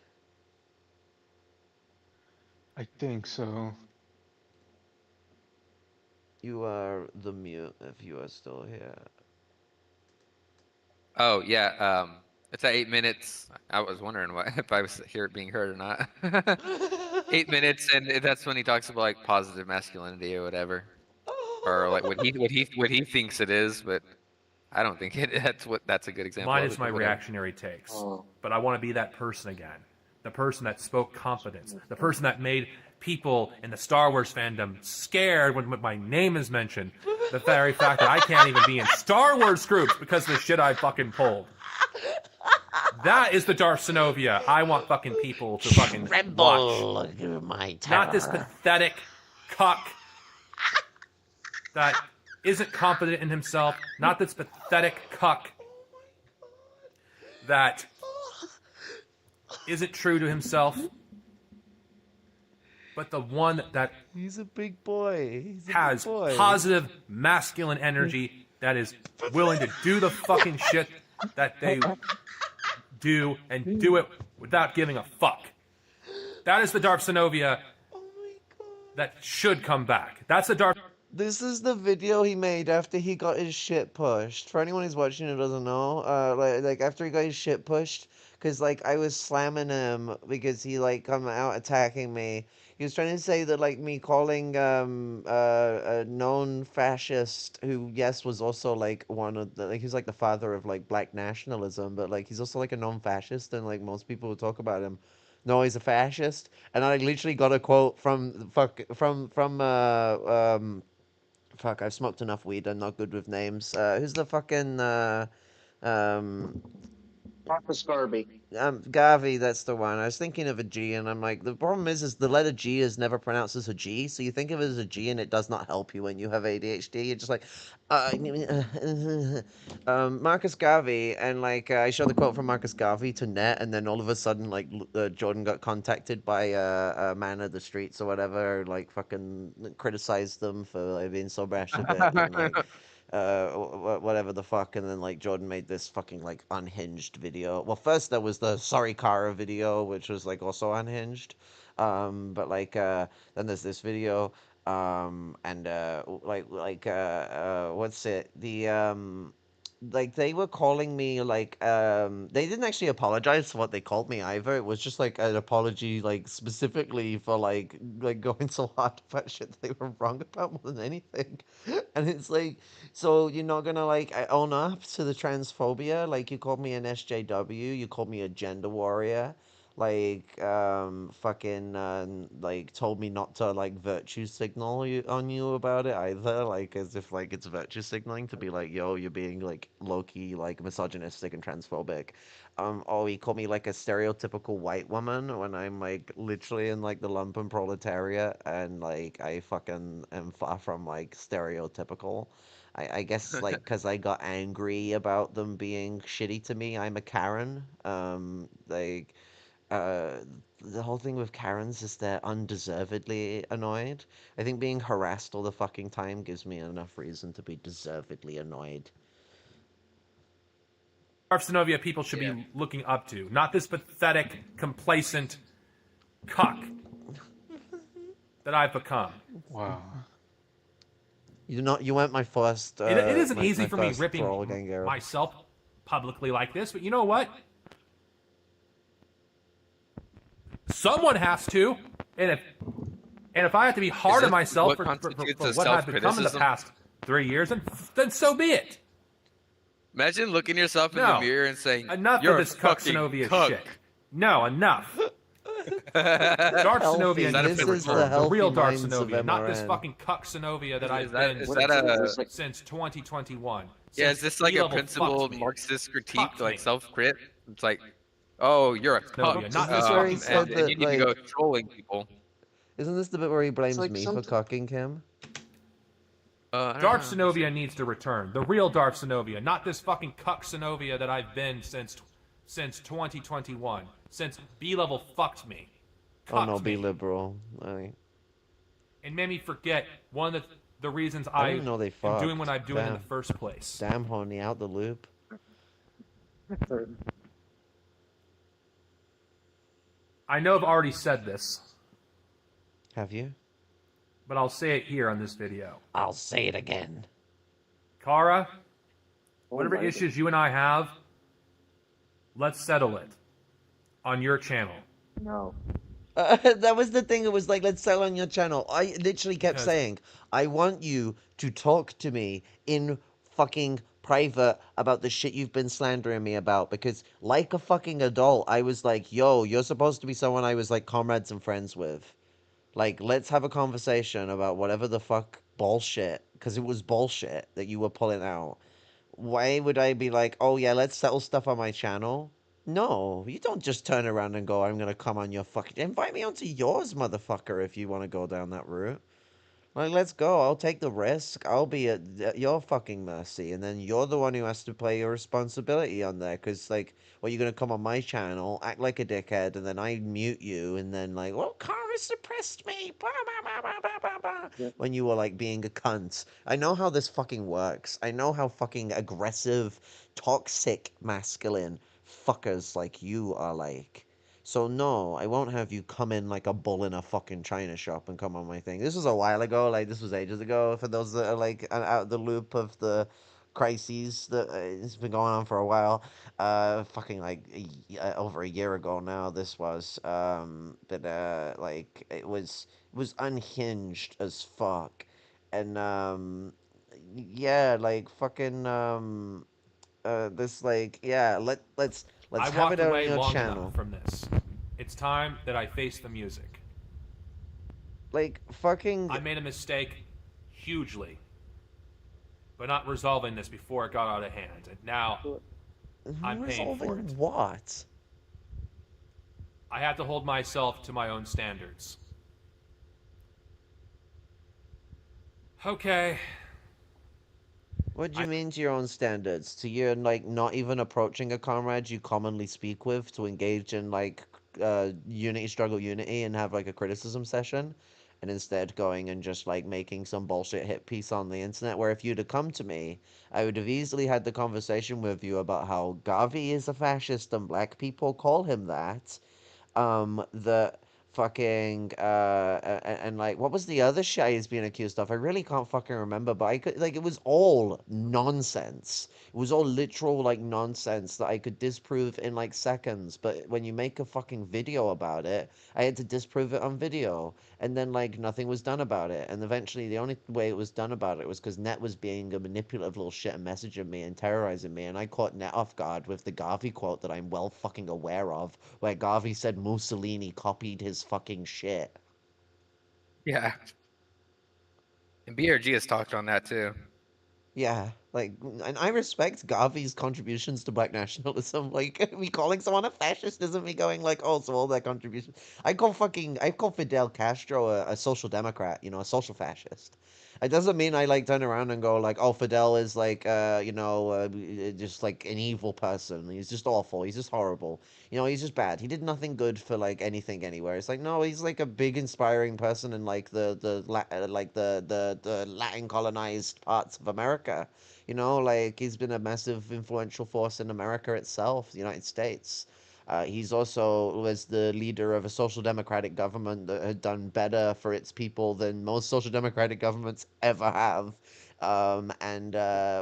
D: I think so.
A: You are the mute if you are still here.
B: Oh yeah, it's at 8 minutes. I was wondering if I was being heard or not. 8 minutes, and that's when he talks about like positive masculinity or whatever, or like what he thinks it is, but I don't think that's a good example.
K: Mine
B: of
K: is
B: it,
K: my
B: but whatever.
K: reactionary takes.
E: Oh.
K: But I want to be that person again. The person that spoke confidence. The person that made people in the Star Wars fandom scared when my name is mentioned. The very fact that I can't even be in Star Wars groups because of the shit I fucking pulled. That is the Darth Zenobia I want fucking people to fucking watch.
A: My terror.
K: Not this pathetic cuck that isn't confident in himself. Not this pathetic cuck that isn't true to himself. But the one that
A: He's a big boy. He's a
K: has
A: big boy.
K: positive masculine energy, that is willing to do the fucking shit that they do and do it without giving a fuck. That is the Darth Zenobia that should come back. That's the Darth
A: This is the video he made after he got his shit pushed. For anyone who's watching who doesn't know, like after he got his shit pushed, cause like I was slamming him because he like come out attacking me. He was trying to say that like me calling a known fascist who yes was also like one of the like he's like the father of like black nationalism, but like he's also like a known fascist and like most people who talk about him know he's a fascist. And I literally got a quote from fuck, I've smoked enough weed. I'm not good with names. Who's the fucking um
E: Marcus Garvey.
A: Gavi? That's the one. I was thinking of a G, and I'm like, the problem is the letter G is never pronounced as a G. So you think of it as a G, and it does not help you when you have ADHD. You're just like, uh, Marcus Garvey, and like I showed the quote from Marcus Garvey to Net, and then all of a sudden, like Jordan got contacted by a man of the streets or whatever, like fucking criticized them for like, being so brash a bit, and like whatever the fuck, and then like Jordan made this fucking like unhinged video. Well, first there was the sorry Kara video, which was like also unhinged, but like then there's this video, and what's it like they were calling me like they didn't actually apologize for what they called me either. It was just like an apology like specifically for like going so hard about shit they were wrong about more than anything. And it's like, so you're not gonna like own up to the transphobia? Like you called me an SJW, you called me a gender warrior, like fucking like told me not to like virtue signal on you about it either, like as if like it's virtue signaling to be like, yo, you're being like low-key like misogynistic and transphobic. Oh, he called me like a stereotypical white woman when I'm like literally in like the lumpen proletariat, and like I fucking am far from like stereotypical. I guess like because I got angry about them being shitty to me, I'm a Karen. Like uh, the whole thing with Karens is they're undeservedly annoyed. I think being harassed all the fucking time gives me enough reason to be deservedly annoyed.
K: Arsenovia people should be looking up to, not this pathetic, complacent cuck that I've become.
D: Wow.
A: You weren't my first.
K: It isn't
A: my,
K: easy
A: my
K: for me
A: first troll,
K: ripping
A: Gengaro.
K: myself publicly like this, but you know what? Someone has to, and if I have to be hard on myself for what I've become in the past 3 years, then so be it.
B: Imagine looking yourself in the mirror and saying,
K: enough
B: "You're
K: of this
B: a fucking
K: Cuxenovia
B: cuck."
K: shit. No, enough. Dark Synovia needs to return. The real Dark Synovia, not this fucking Cuxenovia that I've been since 2021.
B: Yeah, is this like a principled Marxist critique, like self-crit? It's like, oh, you're a cuck,
A: Not this where he said
B: and
A: that,
B: you need to go trolling people.
A: Isn't this the bit where he blames
E: like
A: me for cucking him?
K: Dark Synovia needs to return. The real Dark Synovia, not this fucking cuck Synovia that I've been since 2021. Since B-level fucked me.
A: Oh no, be liberal. Right.
K: And made me forget one of the reasons I
A: didn't know they
K: am
A: fucked.
K: doing what I'm doing in the
A: Damn.
K: first place.
A: Damn, honey, out the loop.
K: I know I've already said this,
A: Have you?
K: but I'll say it here on this video.
A: I'll say it again.
K: Kara, whatever issues you and I have, let's settle it on your channel.
E: No.
A: That was the thing. It was like, let's sell on your channel. I literally kept saying, I want you to talk to me in fucking private about the shit you've been slandering me about. Because, like a fucking adult, I was like, yo, you're supposed to be someone I was like comrades and friends with. Like, let's have a conversation about whatever the fuck bullshit, because it was bullshit that you were pulling out. Why would I be like, oh yeah, let's settle stuff on my channel? No, you don't just turn around and go, I'm gonna come on your fucking... Invite me onto yours, motherfucker, if you want to go down that route. Like, let's go. I'll take the risk. I'll be at your fucking mercy. And then you're the one who has to play your responsibility on there. Because, like, well, you're going to come on my channel, act like a dickhead, and then I mute you, and then, like, well, Kara suppressed me. Bah, bah, bah, bah, bah, bah, bah.
E: Yep.
A: When you were, like, being a cunt. I know how this fucking works. I know how fucking aggressive, toxic, masculine fuckers like you are like. So no, I won't have you come in like a bull in a fucking china shop and come on my thing. This was a while ago, like this was ages ago. For those that are like out of the loop of the crises that it's been going on for a while, fucking like over a year ago now. This was, but like it was unhinged as fuck, and yeah, like fucking this like yeah, let's
K: I
A: have it
K: walked
A: out on
K: away
A: your
K: long enough
A: channel.
K: from this. It's time that I face the music.
A: Like fucking
K: I made a mistake hugely, but not resolving this before it got out of hand. And now I'm paying for it.
A: resolving what?
K: I have to hold myself to my own standards. Okay.
A: What do
K: I
A: you mean to your own standards? To your like not even approaching a comrade you commonly speak with to engage in like unity struggle unity and have like a criticism session, and instead going and just like making some bullshit hit piece on the internet where if you'd have come to me, I would have easily had the conversation with you about how Garvey is a fascist and black people call him that, the fucking and like what was the other shit he's being accused of? I really can't fucking remember, but I could like it was all nonsense. It was all literal like nonsense that I could disprove in like seconds. But when you make a fucking video about it, I had to disprove it on video, and then like nothing was done about it. And eventually, the only way it was done about it was because Net was being a manipulative little shit and messaging me and terrorizing me, and I caught Net off guard with the Garvey quote that I'm well fucking aware of, where Garvey said Mussolini copied his fucking shit.
B: Yeah, and BRG has talked on that too.
A: Yeah, like, and I respect Garvey's contributions to black nationalism. Like, me calling someone a fascist isn't me going like, oh, so all their contributions. I call Fidel Castro a social democrat, you know, a social fascist. It doesn't mean I like turn around and go like, oh, Fidel is like, just like an evil person. He's just awful. He's just horrible. You know, he's just bad. He did nothing good for like anything anywhere. It's like, no, he's like a big inspiring person in like the Latin colonized parts of America. You know, like he's been a massive influential force in America itself, the United States. He's also was the leader of a social democratic government that had done better for its people than most social democratic governments ever have. And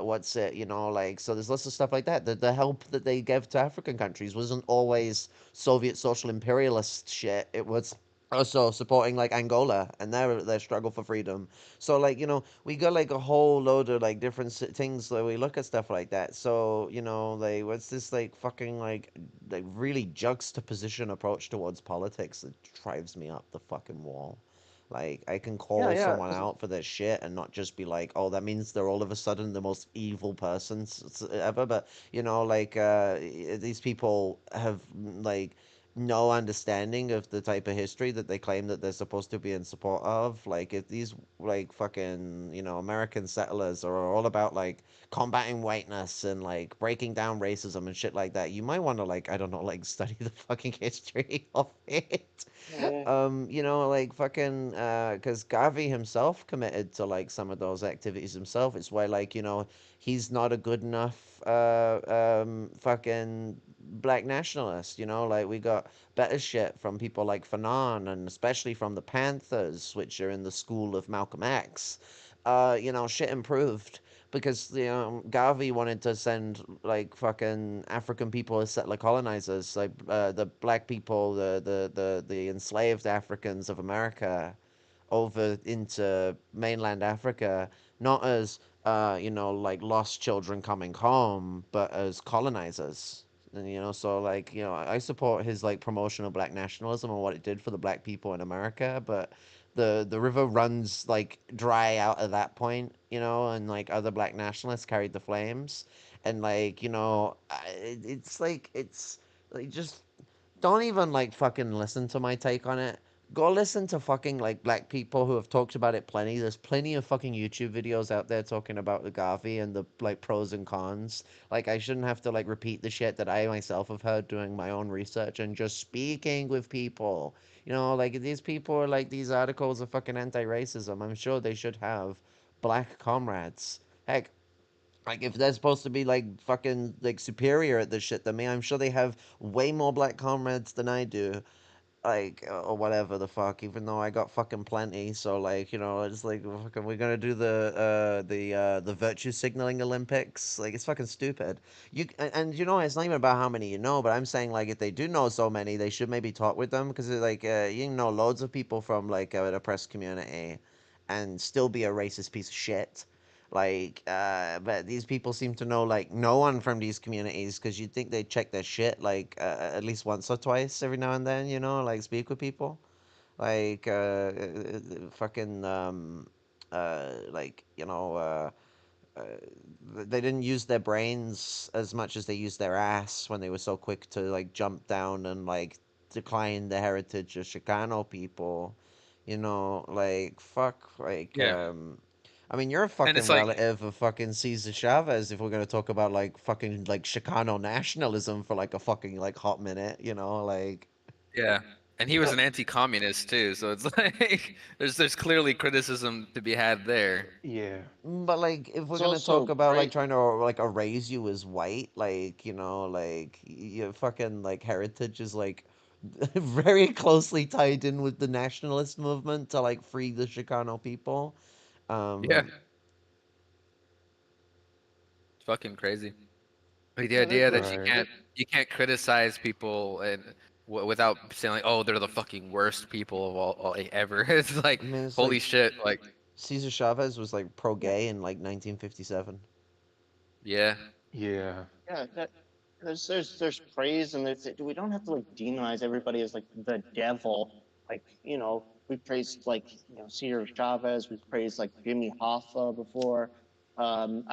A: what's it, you know, like, so there's lots of stuff like that. The help that they gave to African countries wasn't always Soviet social imperialist shit. It was also supporting like Angola and their struggle for freedom. So like, you know, we got like a whole load of like different things that we look at stuff like that. So, you know, like what's this like fucking like really juxtaposition approach towards politics that drives me up the fucking wall. Like I can
C: Yeah,
A: call
C: yeah.
A: someone out for their shit and not just be like, oh, that means they're all of a sudden the most evil persons ever. But you know, like these people have like no understanding of the type of history that they claim that they're supposed to be in support of. Like if these like fucking, you know, American settlers are all about like combating whiteness and like breaking down racism and shit like that, you might want to like, I don't know, like study the fucking history of it.
E: Yeah.
A: You know, like fucking because Garvey himself committed to like some of those activities himself. It's why like, you know, he's not a good enough fucking black nationalist, you know, like we got better shit from people like Fanon and especially from the Panthers, which are in the school of Malcolm X. You know, shit improved because you know Garvey wanted to send like fucking African people as settler colonizers, like the black people, the enslaved Africans of America, over into mainland Africa, not as you know, like lost children coming home, but as colonizers. And you know, so like, you know, I support his like promotion of black nationalism and what it did for the black people in America, but the river runs like dry out at that point, you know, and like other black nationalists carried the flames, and like, you know, it's like just don't even like fucking listen to my take on it. Go listen to fucking like black people who have talked about it plenty. There's plenty of fucking YouTube videos out there talking about the Garvey and the like pros and cons. Like I shouldn't have to like repeat the shit that I myself have heard doing my own research and just speaking with people. You know, like these people are like these articles of fucking anti-racism. I'm sure they should have black comrades. Heck, Like, if they're supposed to be like fucking like superior at this shit than me, I'm sure they have way more black comrades than I do. Like, or whatever the fuck. Even though I got fucking plenty, so like, it's like fucking, we're gonna do the virtue signaling Olympics. Like, it's fucking stupid. And it's not even about how many you know, but I'm saying like if they do know so many, they should maybe talk with them because like you know loads of people from like the oppressed community, and still be a racist piece of shit. Like, but these people seem to know like no one from these communities because you'd think they'd check their shit like at least once or twice every now and then, like speak with people. Like, fucking, like, uh, they didn't use their brains as much as they used their ass when they were so quick to like jump down and like decline the heritage of Chicano people. Like fuck, like
B: Yeah.
A: I mean, you're a
B: And
A: fucking
B: it's like,
A: relative of fucking Cesar Chavez if we're gonna talk about like fucking like Chicano nationalism for like a fucking like hot minute, like.
B: yeah. And he was an anti-communist too, so it's like there's clearly criticism to be had there.
D: Yeah.
A: But like, if we're
E: It's
A: gonna talk
E: also
A: about like
E: great.
A: trying to like erase you as white, like like your fucking like heritage is like very closely tied in with the nationalist movement to like free the Chicano people.
B: Yeah.
A: Um,
B: It's fucking crazy. Like the
E: Yeah,
B: idea that
D: Right.
B: you can't criticize people and without saying like, oh, they're the fucking worst people of all ever. It's like,
A: I mean, it's
B: holy
A: like
B: shit, like,
A: Cesar Chavez was like
E: yeah,
A: pro-gay in like 1957.
B: yeah,
D: Yeah.
E: yeah. There's praise and we don't have to like demonize everybody as like the devil. Like we praised like Cesar Chavez. We praised like Jimmy Hoffa before.
B: even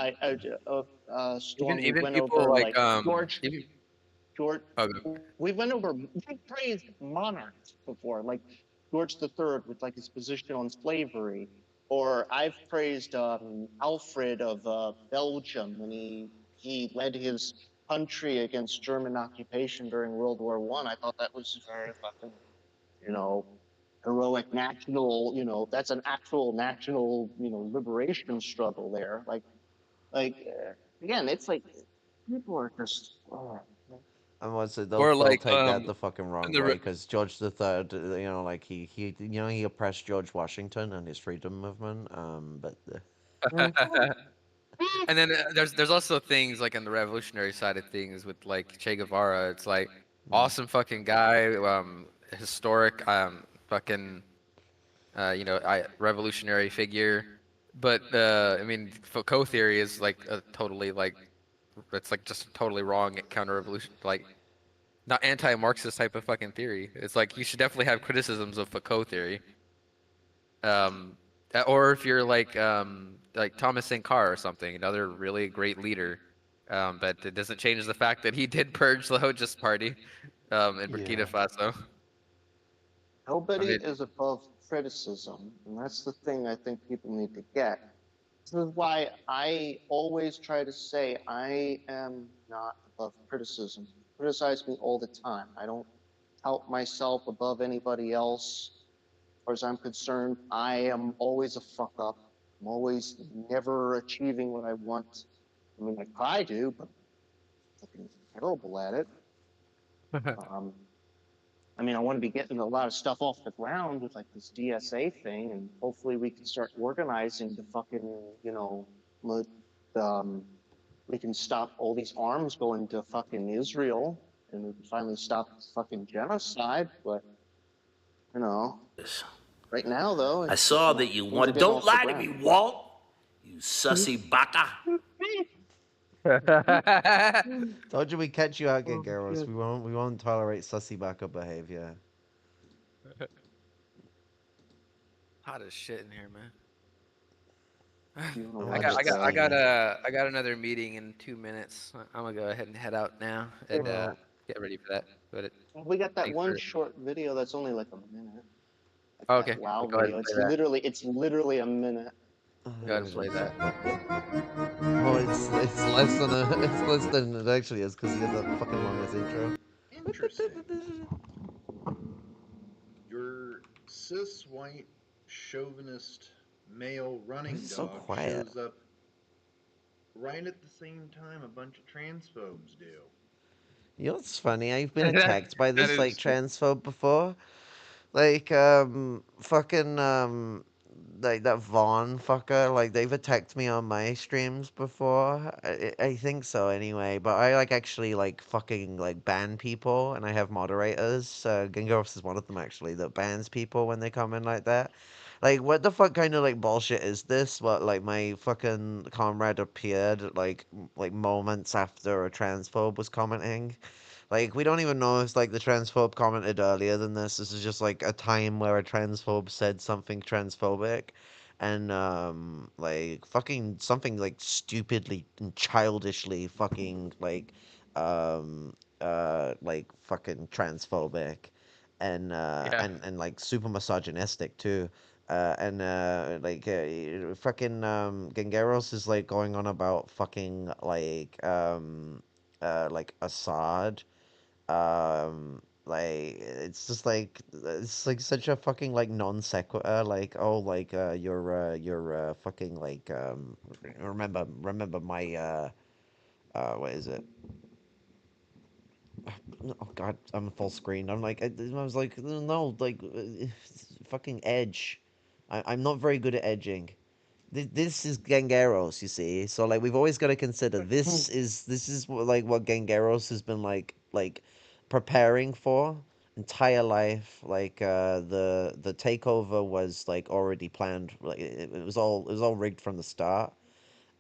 E: Storm. We
B: even
E: went
B: people
E: over
B: like
E: like George.
B: even
E: George,
B: oh,
E: we went over, we praised monarchs before, like George III with like his position on slavery, or I've praised Alfred of Belgium when he led his country against German occupation during World War One. I thought that was very fucking, you know, heroic national, that's an actual national, liberation struggle there. Again, it's like people are just, oh,
A: And what's it? They'll
B: or
A: they'll
B: like
A: take that the fucking
B: in
A: wrong
B: the
A: way because George the Third, like he oppressed George Washington and his freedom movement. But
B: and then there's also things like in the revolutionary side of things with like Che Guevara. It's like
A: mm,
B: awesome fucking guy, historic, fucking revolutionary figure. But I mean, Foucault theory is like a totally like it's like just totally wrong counter-revolution, like not anti-Marxist type of fucking theory. It's like you should definitely have criticisms of Foucault theory. Um, or if you're like Thomas Sankara or something, another really great leader. But it doesn't change the fact that he did purge the Hojist party in Burkina
D: Yeah.
B: Faso. I
E: nobody
B: mean,
E: is above criticism, and that's the thing I think people need to get. This is why I always try to say I am not above criticism. Criticize me all the time. I don't tout myself above anybody else. As far as I'm concerned, I am always a fuck up. I'm always never achieving what I want. I mean, I try to, but I'm fucking terrible at it. Um, I mean, I want to be getting a lot of stuff off the ground with like this DSA thing, and hopefully we can start organizing the fucking, um, we can stop all these arms going to fucking Israel, and we can finally stop fucking genocide. But you know, right now though,
H: I
E: it's just
H: saw
E: not
H: that you
E: things are
H: wanted.
E: getting
H: Don't
E: off the
H: lie to
E: ground.
H: me, Walt. You sussy baka.
A: told you we catch you out,
E: Oh
A: Garros.
E: shit!
A: We won't tolerate sussy backup behavior.
B: hot as shit in here, man.
E: You want to
A: And
B: I
A: what
E: watch
B: got, I got, I
A: it's
B: got a, I got another meeting in 2 minutes. I'm gonna go ahead and head out now and
A: well,
B: get ready for that. But
E: we got that
B: thanks
E: one
B: for.
E: short video that's only like a minute. Like
B: Oh,
E: that
B: okay,
E: WoW
B: go ahead
E: video.
B: and play
E: It's
B: that.
E: literally a minute.
B: Go ahead and play that.
A: oh, it's less than it's less than it actually is because he has that fucking long ass intro.
G: Interesting. Your cis white chauvinist male
A: Why is
G: running
A: it so
G: dog
A: quiet?
G: shows up right at the same time a bunch of transphobes do.
A: You know what's funny? I've been
C: that,
A: attacked by
B: That
A: this like
B: is
A: transphobe before. Like, fucking, like that Vaughn fucker, like they've attacked me on my streams before. I think so anyway, but I like actually like fucking like ban people and I have moderators. Gengaros is one of them actually that bans people when they come in like that. Like, what the fuck kind of like bullshit is this? What, like my fucking comrade appeared like moments after a transphobe was commenting? Like, we don't even know if, like, the transphobe commented earlier than this. This is just, like, a time where a transphobe said something transphobic. And, like, fucking something, like, stupidly and childishly fucking, like, fucking transphobic.
B: yeah.
A: And, like, super misogynistic, too. Fucking, Gengaros is, like, going on about fucking, like Assad, like it's like such a fucking like non sequitur, like, oh, like you're fucking like remember my what is it, oh god, I'm full screen, I'm like, I was like, no, like, fucking edge, I'm not very good at edging. This is Gangeros, you see. So like we've always got to consider this is what Gangeros has been preparing for entire life. Like the takeover was like already planned. Like it was all rigged from the start.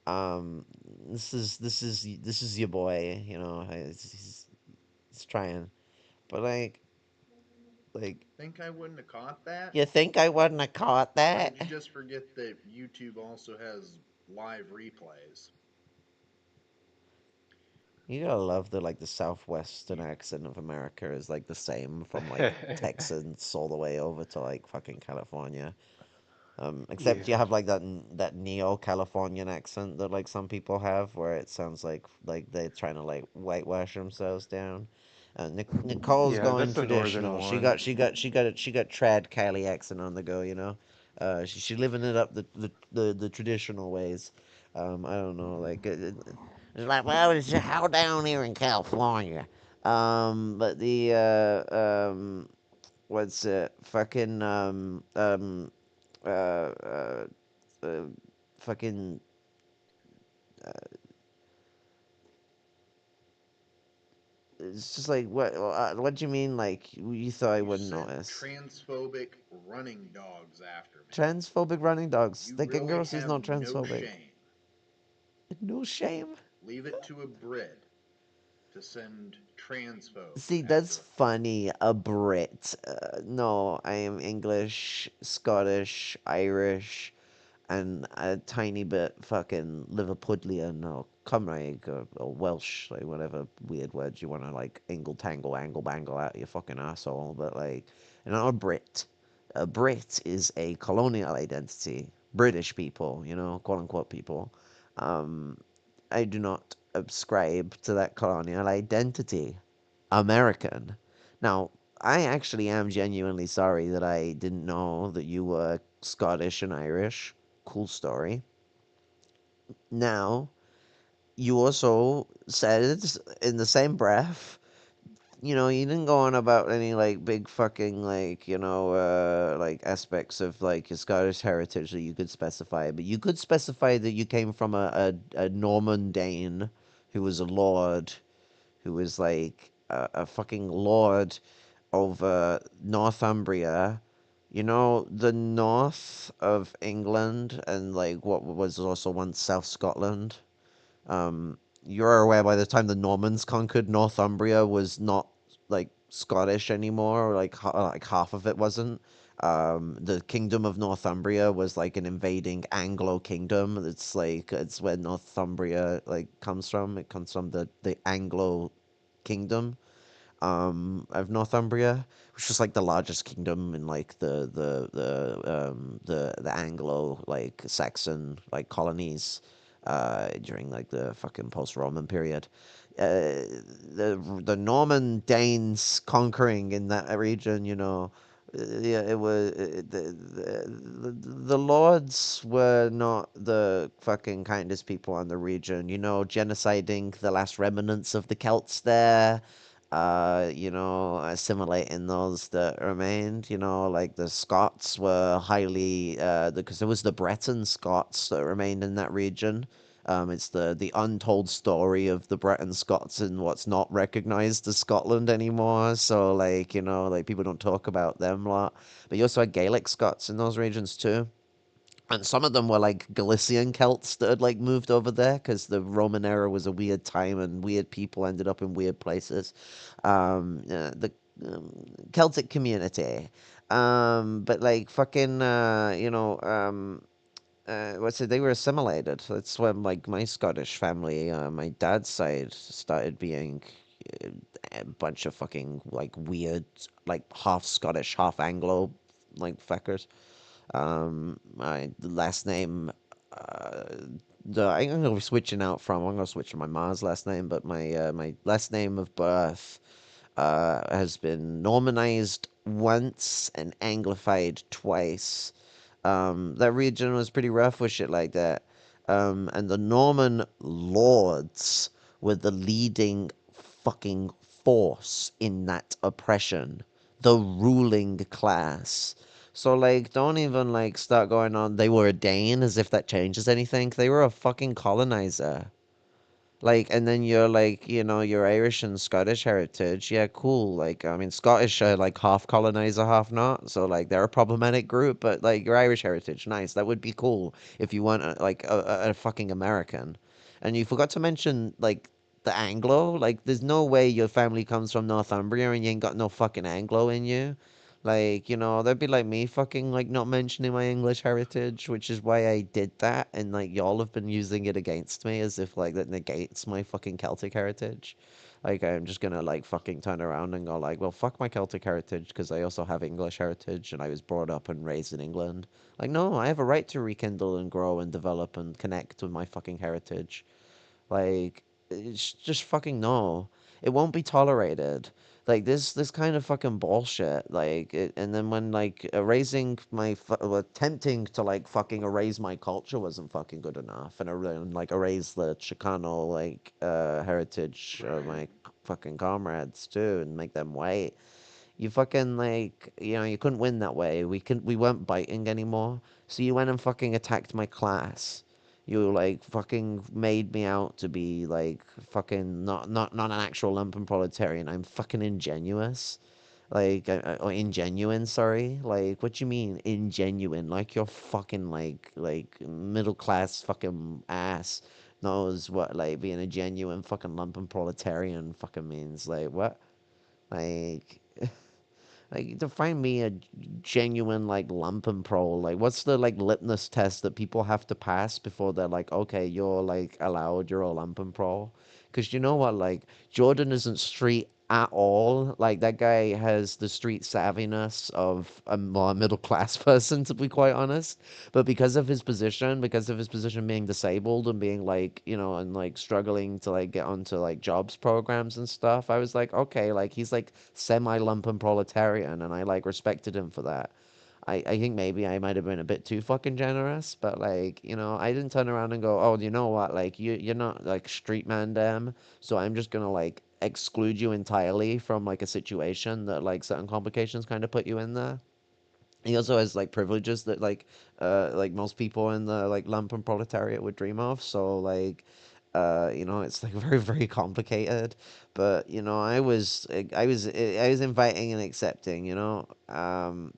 A: Um, this is your boy. You know, he's trying, but like
G: Think I wouldn't have caught that?
A: you think I wouldn't have caught
G: Or did
A: that?
G: you just forget that YouTube also has live replays?
A: You gotta love the like the southwestern accent of America is like the same from like Texas all the way over to like fucking California. Except you
D: Yeah.
A: have like that neo-Californian accent that like some people have, where it sounds like they're trying to like whitewash themselves down. Nicole's
D: Yeah,
A: going
D: that's the northern
A: traditional. She
D: one.
A: got she got she got she got trad Cali accent on the go. You know, she living it up the traditional ways. I don't know, like it's like, well, it's how down here in California. But the what's it fucking uh, uh, fucking. It's just like what do you mean? Like you thought I
G: You
A: wouldn't
G: sent
A: notice?
G: transphobic running dogs after me.
A: Transphobic running dogs.
G: You
A: The
G: really
A: Gangaros is
G: have
A: not
G: no
A: transphobic.
G: shame.
A: No shame.
G: Leave it to a Brit to send transphobes
A: See,
G: after
A: that's
G: a fella.
A: funny. A Brit. No, I am English, Scottish, Irish, and a tiny bit fucking Liverpudlian or Cymraeg or Welsh, like whatever weird words you want to like ingle tangle angle bangle out of your fucking asshole. But like, and I'm a Brit. A Brit is a colonial identity. British people, you know, quote unquote people. Um, I do not subscribe to that colonial identity. American. Now, I actually am genuinely sorry that I didn't know that you were Scottish and Irish. Cool story. Now, you also said in the same breath, you didn't go on about any like big fucking like, like aspects of like your Scottish heritage that you could specify, but you could specify that you came from a Norman Dane who was a lord, who was like a fucking lord over Northumbria. You know, the north of England and like what was also once South Scotland. You're aware by the time the Normans conquered Northumbria was not like Scottish anymore, or like like half of it wasn't. The kingdom of Northumbria was like an invading Anglo kingdom. It's where Northumbria like comes from. It comes from the Anglo kingdom of Northumbria, which was like the largest kingdom in like the Anglo like Saxon like colonies during like the fucking post-Roman period. The Norman Danes conquering in that region, Yeah, it was the lords were not the fucking kindest people on the region. You know, genociding the last remnants of the Celts there. You know, assimilating those that remained. You know, like the Scots were highly because there was the Breton Scots that remained in that region. It's the untold story of the Breton Scots and what's not recognized as Scotland anymore. So like you know like people don't talk about them a lot. But you also had Gaelic Scots in those regions too. And some of them were like Galician Celts that had like moved over there because the Roman era was a weird time and weird people ended up in weird places. The Celtic community. But like fucking, what's it? They were assimilated. That's when like my Scottish family, my dad's side, started being uh, a bunch of fucking like weird, like half Scottish, half Anglo, like fuckers. My last name, uh, I'm gonna be switching out from. I'm gonna switch to my mom's last name, but my last name of birth has been Normanized once and Anglified twice. That region was pretty rough with shit like that. And the Norman lords were the leading fucking force in that oppression, the ruling class. So like, don't even like start going on. They were a Dane as if that changes anything. They were a fucking colonizer. Like, and then you're like, you know, you're Irish and Scottish heritage. Yeah, cool. Like, I mean, Scottish are like half colonizer, half not. So, like, they're a problematic group, but like, your Irish heritage, nice. That would be cool if you weren't like a fucking American. And you forgot to mention, like, the Anglo. Like, there's no way your family comes from Northumbria and you ain't got no fucking Anglo in you. Like, you know, that'd be like me fucking like not mentioning my English heritage, which is why I did that, and like y'all have been using it against me as if like that negates my fucking Celtic heritage. Like I'm just gonna like fucking turn around and go like, well, fuck my Celtic heritage because I also have English heritage and I was brought up and raised in England. Like, no, I have a right to rekindle and grow and develop and connect with my fucking heritage. Like, it's just fucking no. It won't be tolerated. Like this kind of fucking bullshit. Like, and then when like erasing well, attempting to like fucking erase my culture wasn't fucking good enough, and like erase the Chicano like heritage of my fucking comrades too, and make them white. You fucking like, you know, you couldn't win that way. We weren't biting anymore. So you went and fucking attacked my class. You like fucking made me out to be like fucking not an actual lumpen proletarian. I'm fucking ingenuous. Like or ingenuine, sorry. Like what you mean ingenuine? Like you're fucking like middle class fucking ass knows what like being a genuine fucking lumpen proletarian fucking means. Like what? Like like define me a genuine like lumpen pro. Like what's the like litmus test that people have to pass before they're like, okay, you're like allowed, you're a lumpen pro? Because you know what, like Jordan isn't street at all. Like that guy has the street savviness of a more middle class person, to be quite honest. But because of his position being disabled and being like, you know, and like struggling to like get onto like jobs programs and stuff, I was like, okay, like he's like semi lumpen proletarian, and I like respected him for that. I think maybe I might have been a bit too fucking generous, but like, you know, I didn't turn around and go, oh, you know what, like you're not like street man damn, so I'm just gonna like exclude you entirely from like a situation that like certain complications kind of put you in there. He also has like privileges that like most people in the like lumpen proletariat would dream of. So like you know, it's like very complicated. But you know, I was inviting and accepting. You know,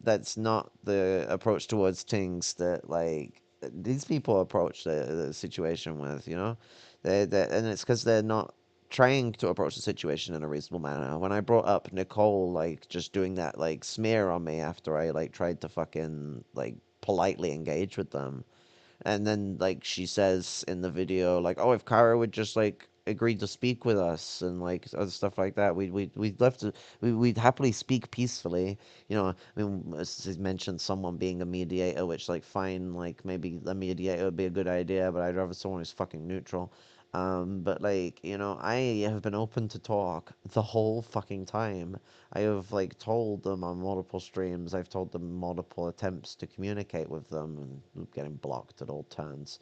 A: that's not the approach towards things that like these people approach the situation with. You know, and it's because they're not trying to approach the situation in a reasonable manner. When I brought up Nicole, like just doing that like smear on me after I like tried to fucking like politely engage with them, and then like she says in the video like, oh, if Kara would just like agreed to speak with us and like other stuff like that, we'd love to we'd happily speak peacefully. You know, I mean, she mentioned someone being a mediator, which like fine, like maybe a mediator would be a good idea, but I'd rather someone who's fucking neutral. But like, I have been open to talk the whole fucking time. I have like told them on multiple streams. I've told them multiple attempts to communicate with them and getting blocked at all turns.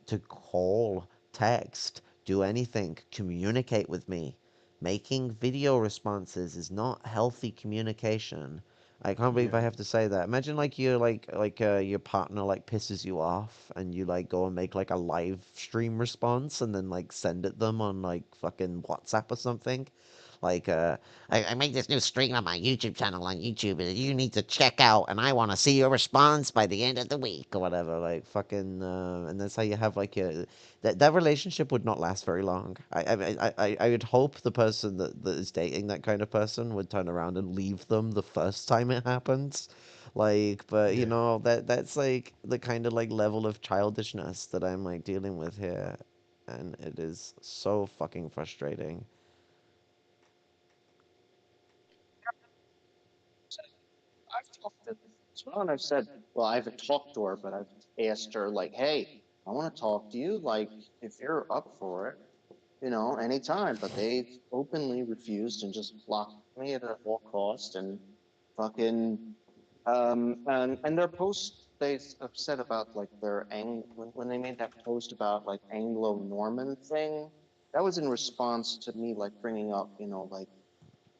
A: To call, text, do anything, communicate with me. Making video responses is not healthy communication. I can't believe I
D: Yeah.
A: have to say that. Imagine like you're like your partner like pisses you off and you like go and make like a live stream response and then like send it them on like fucking WhatsApp or something. Like, I made this new stream on my YouTube channel on YouTube that you need to check out, and I want to see your response by the end of the week or whatever. Like, fucking, and that's how you have like your that relationship would not last very long. I would hope the person that is dating that kind of person would turn around and leave them the first time it happens. Like, but
D: Yeah.
A: that's like the kind of like level of childishness that I'm like dealing with here, and it is so fucking frustrating.
E: I've talked to as well, and I've said, well, I haven't talked to her, but I've asked her, like, hey, I want to talk to you, like, if you're up for it, anytime. But they've openly refused and just blocked me at all cost and fucking and their post they have said about like when they made that post about like Anglo-Norman thing, that was in response to me like bringing up, like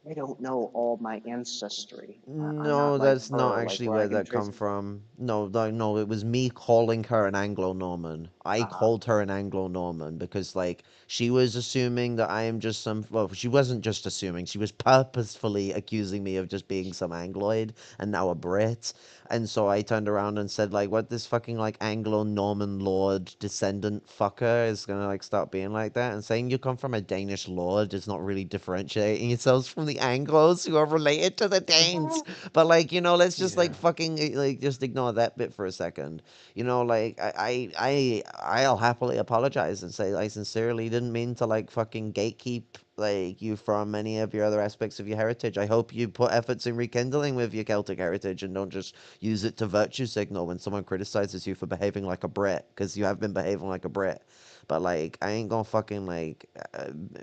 E: I don't know all my ancestry. I'm not
A: No,
E: like
A: that's not
E: her, like
A: actually
E: where I
A: where
E: can
A: that
E: trace.
A: come from. No, no, no, it was me calling her an Anglo-Norman. I
E: Uh,
A: called her an Anglo-Norman because, like, she was assuming that I am just some. Well, she wasn't just assuming; she was purposefully accusing me of just being some Angloid and now a Brit. And so I turned around and said, like, what this fucking like Anglo-Norman lord descendant fucker is gonna like start being like that and saying you come from a Danish lord is not really differentiating yourselves from the Anglos who are related to the Danes. But like, let's just like
D: Yeah.
A: fucking like just ignore that bit for a second. Like I'll happily apologize and say I sincerely didn't mean to like fucking gatekeep like you from any of your other aspects of your heritage. I hope you put efforts in rekindling with your Celtic heritage and don't just use it to virtue signal when someone criticizes you for behaving like a Brit, because you have been behaving like a Brit. But like, I ain't gonna fucking like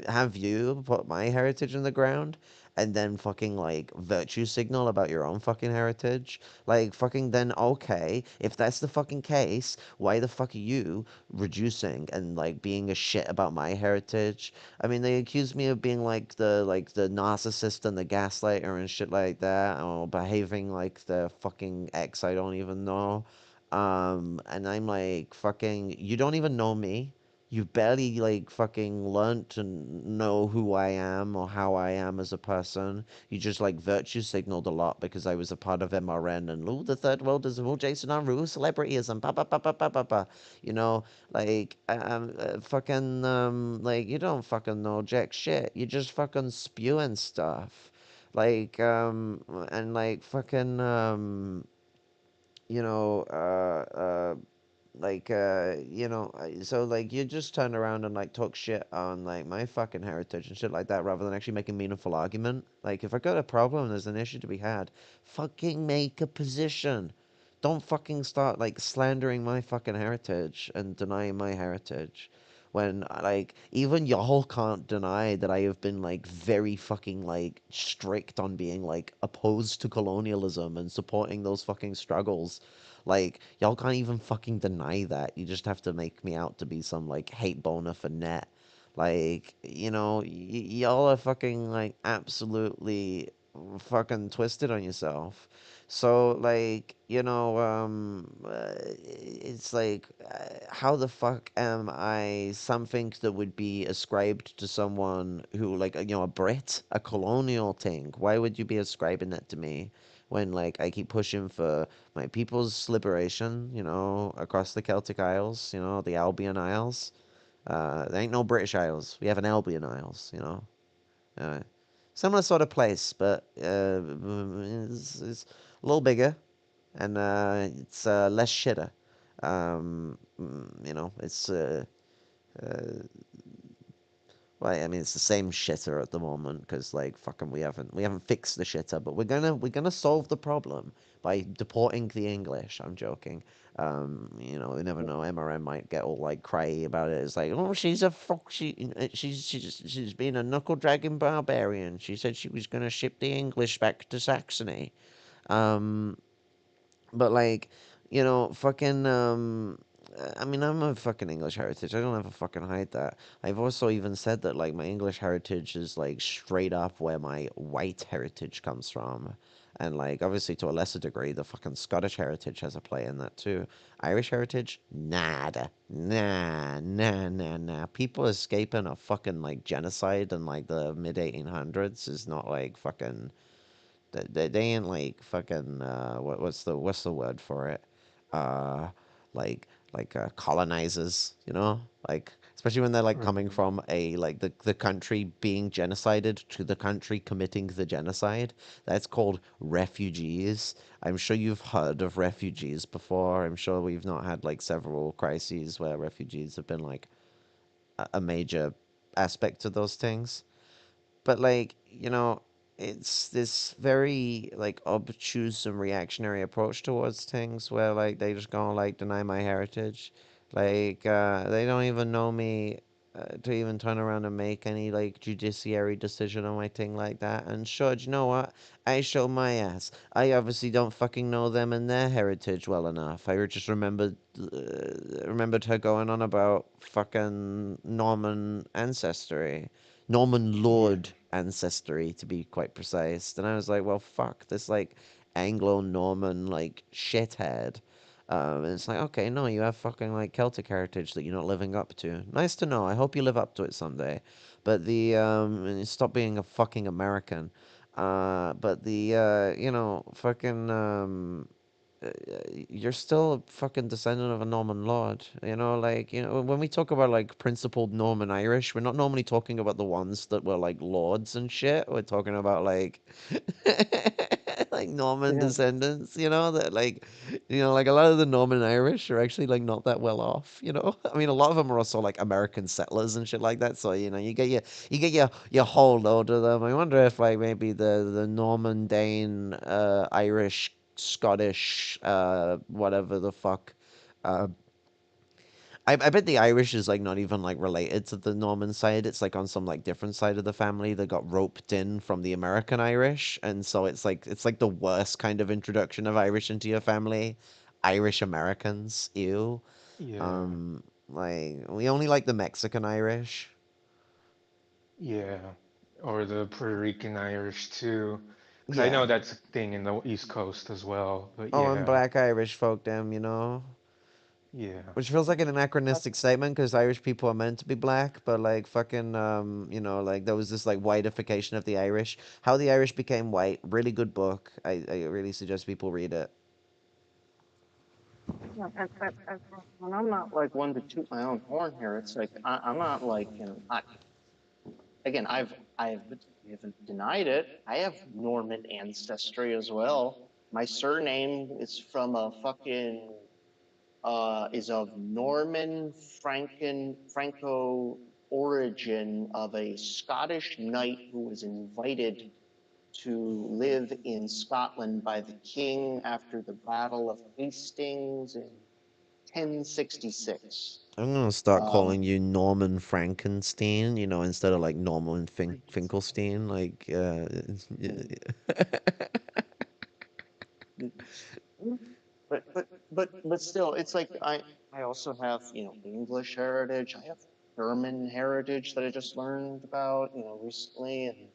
A: have you put my heritage in the ground and then fucking like virtue signal about your own fucking heritage. Like, fucking then okay, if that's the fucking case, why the fuck are you reducing and like being a shit about my heritage? I mean, they accuse me of being like the narcissist and the gaslighter and shit like that, or behaving like the fucking ex I don't even know. And I'm like, fucking, you don't even know me. You've barely like fucking learned to know who I am or how I am as a person. You just like virtue signaled a lot because I was a part of MRN and ooh, the third world is all Jason Unruh, celebrityism, pa pa pa pa pa pa pa. You know, like fucking like you don't fucking know jack shit. You just fucking spewing stuff. Like and like fucking you know like so like you just turn around and like talk shit on like my fucking heritage and shit like that rather than actually make a meaningful argument. Like if I got a problem, there's an issue to be had, fucking make a position. Don't fucking start like slandering my fucking heritage and denying my heritage when like even y'all can't deny that I have been like very fucking like strict on being like opposed to colonialism and supporting those fucking struggles. Like, y'all can't even fucking deny that. You just have to make me out to be some, like, hate boner for net. Like, y'all are fucking, like, absolutely fucking twisted on yourself. So, like, it's like, how the fuck am I something that would be ascribed to someone who, like, a Brit, a colonial thing? Why would you be ascribing that to me when, like, I keep pushing for my people's liberation, across the Celtic Isles, the Albion Isles. There ain't no British Isles. We have an Albion Isles, Uh, similar sort of place, but it's a little bigger and it's less shitter. It's uh, Well, I mean, it's the same shitter at the moment because, like, fucking, we haven't fixed the shitter, but we're gonna solve the problem by deporting the English. I'm joking. We never know. MRN might get all like cryy about it. It's like, oh, she's a fuck. She's been a knuckle dragging barbarian. She said she was gonna ship the English back to Saxony. Um, but like, fucking I mean, I'm a fucking English heritage. I don't ever fucking hide that. I've also even said that like my English heritage is like straight up where my white heritage comes from. And like obviously to a lesser degree the fucking Scottish heritage has a play in that too. Irish heritage? Nada. Nah, nah, nah, nah. People escaping a fucking like genocide in like the mid 1800s is not like fucking they ain't like fucking what's the word for it? Uh, like colonizers, like especially when they're like coming
D: Right.
A: from a like the country being genocided to the country committing the genocide. That's called refugees. I'm sure you've heard of refugees before. I'm sure we've not had like several crises where refugees have been like a major aspect to those things. But like, it's this very like obtuse and reactionary approach towards things where like they just gonna like deny my heritage. Like they don't even know me to even turn around and make any like judiciary decision on my thing like that. And sure, do you know what? I show my ass. I obviously don't fucking know them and their heritage well enough. I just remembered her going on about fucking Norman ancestry. Norman
D: Yeah.
A: Lord ancestry, to be quite precise. And I was like, well, fuck, this like Anglo-Norman like shithead. And it's like, okay, no, you have fucking like Celtic heritage that you're not living up to. Nice to know. I hope you live up to it someday. But and stop being a fucking American. But fucking you're still a fucking descendant of a Norman lord. Like, when we talk about like principled Norman Irish, we're not normally talking about the ones that were like lords and shit. We're talking about like like Norman
E: Yeah.
A: descendants, that like a lot of the Norman Irish are actually like not that well off. I mean, a lot of them are also like American settlers and shit like that. So, you get your whole load of them. I wonder if like maybe the Norman Dane Irish Scottish, whatever the fuck. Uh, I bet the Irish is like not even like related to the Norman side. It's like on some like different side of the family that got roped in from the American Irish, and so it's like the worst kind of introduction of Irish into your family. Irish Americans, ew.
D: Yeah.
A: Like we only like the Mexican Irish.
D: Yeah. Or the Puerto Rican Irish too. Because I know
A: Yeah.
D: that's a thing in the East Coast as well. But
A: Oh, and
D: yeah.
A: black Irish folk, them.
D: Yeah.
A: Which feels like an anachronistic statement because Irish people are meant to be black, but like fucking, like there was this like whiteification of the Irish. How the Irish Became White. Really good book. I really suggest people read it.
E: Yeah, and I'm not like one to toot my own horn here. It's like I'm not like again I haven't denied it. I have Norman ancestry as well. My surname is from a fucking is of Norman Franco origin of a Scottish knight who was invited to live in Scotland by the king after the Battle of Hastings in 1066.
A: I'm gonna start
E: Um,
A: calling you Norman Frankenstein, instead of like Norman Finkelstein. Like,
E: but still, it's like I also have English heritage. I have German heritage that I just learned about recently, and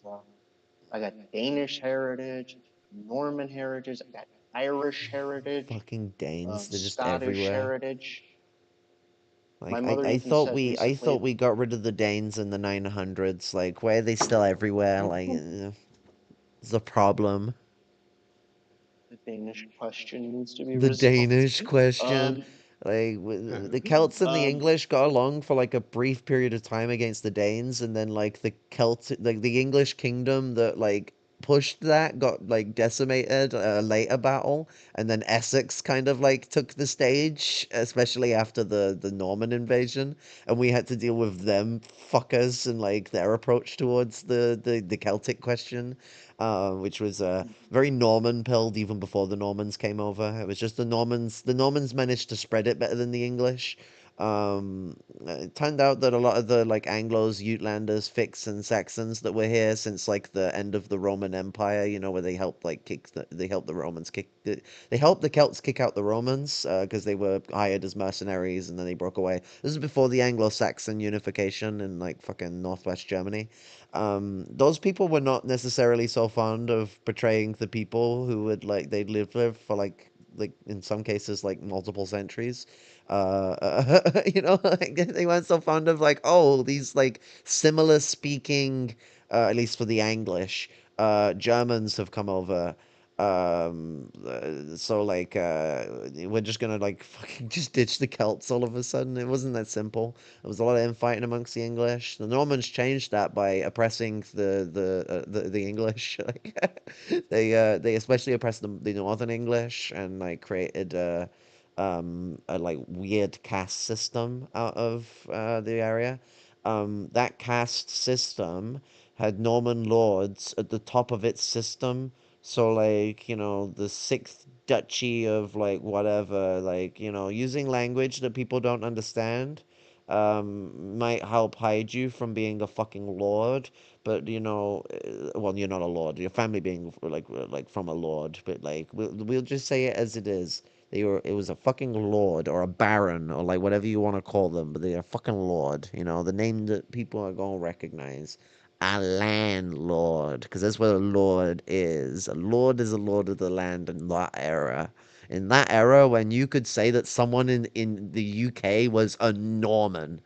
E: I got Danish heritage, Norman heritage, I got Irish heritage,
A: fucking Danes. They're just
E: Scottish
A: everywhere.
E: heritage. My
A: Like, I,
E: mother
A: I
E: even
A: thought
E: said
A: we I
E: recently
A: thought we got rid of the Danes in the 900s. Like, why are they still everywhere? Like, it's a problem.
E: the Danish question needs to be
A: The
E: resolved.
A: Danish question.
E: Um,
A: Like the Celts and the
E: um,
A: English got along for like a brief period of time against the Danes, and then like the English kingdom that like pushed that got like decimated a later battle, and then Essex kind of like took the stage, especially after the Norman invasion, and we had to deal with them fuckers and like their approach towards the Celtic question, which was very Norman pilled even before the Normans came over. It was just the Normans. The Normans managed to spread it better than the English. It turned out that a lot of the like Anglos, Uitlanders, Fix, and Saxons that were here since like the end of the Roman Empire, you know, where they helped like they helped the Romans they helped the Celts kick out the Romans because they were hired as mercenaries and then they broke away. This is before the Anglo-Saxon unification in like fucking northwest Germany. Those people were not necessarily so fond of portraying the people who would like they'd lived with for like in some cases like multiple centuries. You know, like they weren't so fond of like, oh, these like similar speaking, at least for the English, Germans have come over. So like, we're just gonna like fucking just ditch the Celts all of a sudden. It wasn't that simple. There was a lot of infighting amongst the English. The Normans changed that by oppressing the English. Like, they especially oppressed the Northern English and like created a like weird caste system out of the area. That caste system had Norman lords at the top of its system. So like, you know, the sixth duchy of like whatever, like, you know, using language that people don't understand might help hide you from being a fucking lord. But you know, well, you're not a lord. Your family being like from a lord, but like we'll just say it as it is. It was a fucking lord or a baron or like whatever you want to call them, but they're a fucking lord. You know, the name that people are gonna recognize. A landlord, because that's what a lord is. A lord is a lord of the land in that era. In that era, when you could say that someone in the UK was a Norman,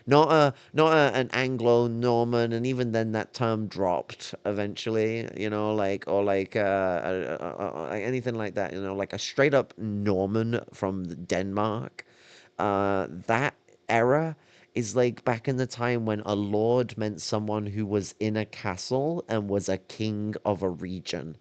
A: an Anglo-Norman, and even then that term dropped eventually, you know, like or like anything like that, you know, like a straight up Norman from Denmark. That era is like back in the time when a lord meant someone who was in a castle and was a king of a region.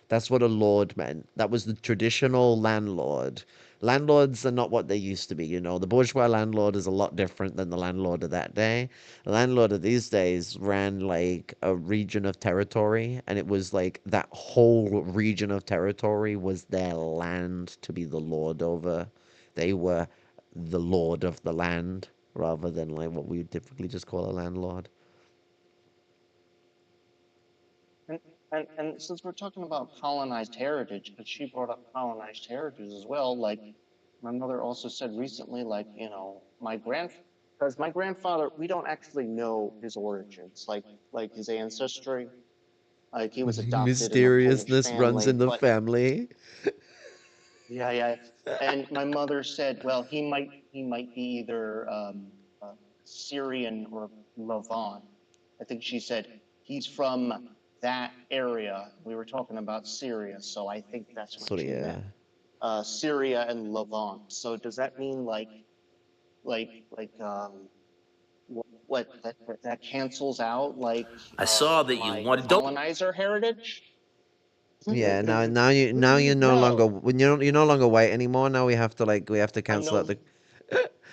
A: That's what a lord meant. That was the traditional landlord. Landlords are not what they used to be, you know. The bourgeois landlord is a lot different than the landlord of that day. The landlord of these days ran like a region of territory, and it was like that whole region of territory was their land to be the lord over. They were the lord of the land rather than like what we would typically just call a landlord.
E: And, and since we're talking about colonized heritage, because she brought up colonized heritage as well, like my mother also said recently, like, you know, because my grandfather, we don't actually know his origins, like his ancestry. Like he was adopted in a Polish
A: Mysteriousness runs
E: family,
A: in the
E: but
A: family.
E: yeah, yeah. And my mother said, well, he might be either Syrian or Levant. I think she said he's from that area. We were talking about Syria, so I think that's what
A: So
E: she meant.
A: yeah.
E: Syria and Levant. So does that mean like what that cancels out like
H: I saw that you
E: my
H: wanted. Don't.
E: colonizer heritage?
A: Yeah, now you're no longer
E: No,
A: when you're no longer white anymore. Now we have to
E: I'm
A: cancel out
E: no.
A: the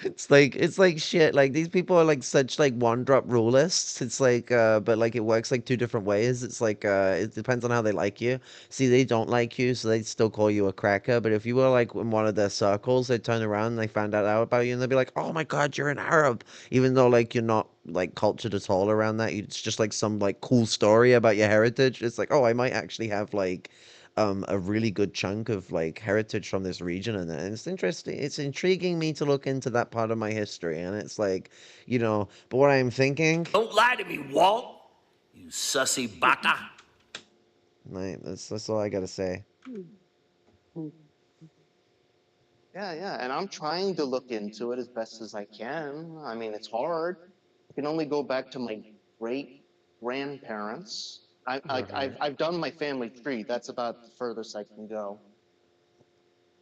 A: it's like shit. Like these people are like such like one drop rulers. It's like but like it works like two different ways. It's like it depends on how they like you. See, they don't like you, so they still call you a cracker. But if you were like in one of their circles, they turn around and they found out about you and they'd be like, "Oh my God, you're an Arab," even though like you're not like cultured at all around that. It's just like some like cool story about your heritage. It's like, oh, I might actually have like a really good chunk of like heritage from this region, and it's interesting. It's intriguing me to look into that part of my history, and it's like, you know. But what I'm thinking,
H: Don't lie to me, Walt. You sussy baka.
A: like, that's all I gotta say.
E: Yeah, yeah, and I'm trying to look into it as best as I can. I mean, it's hard. I can only go back to my great grandparents. I've done my family tree. That's about the furthest I can go.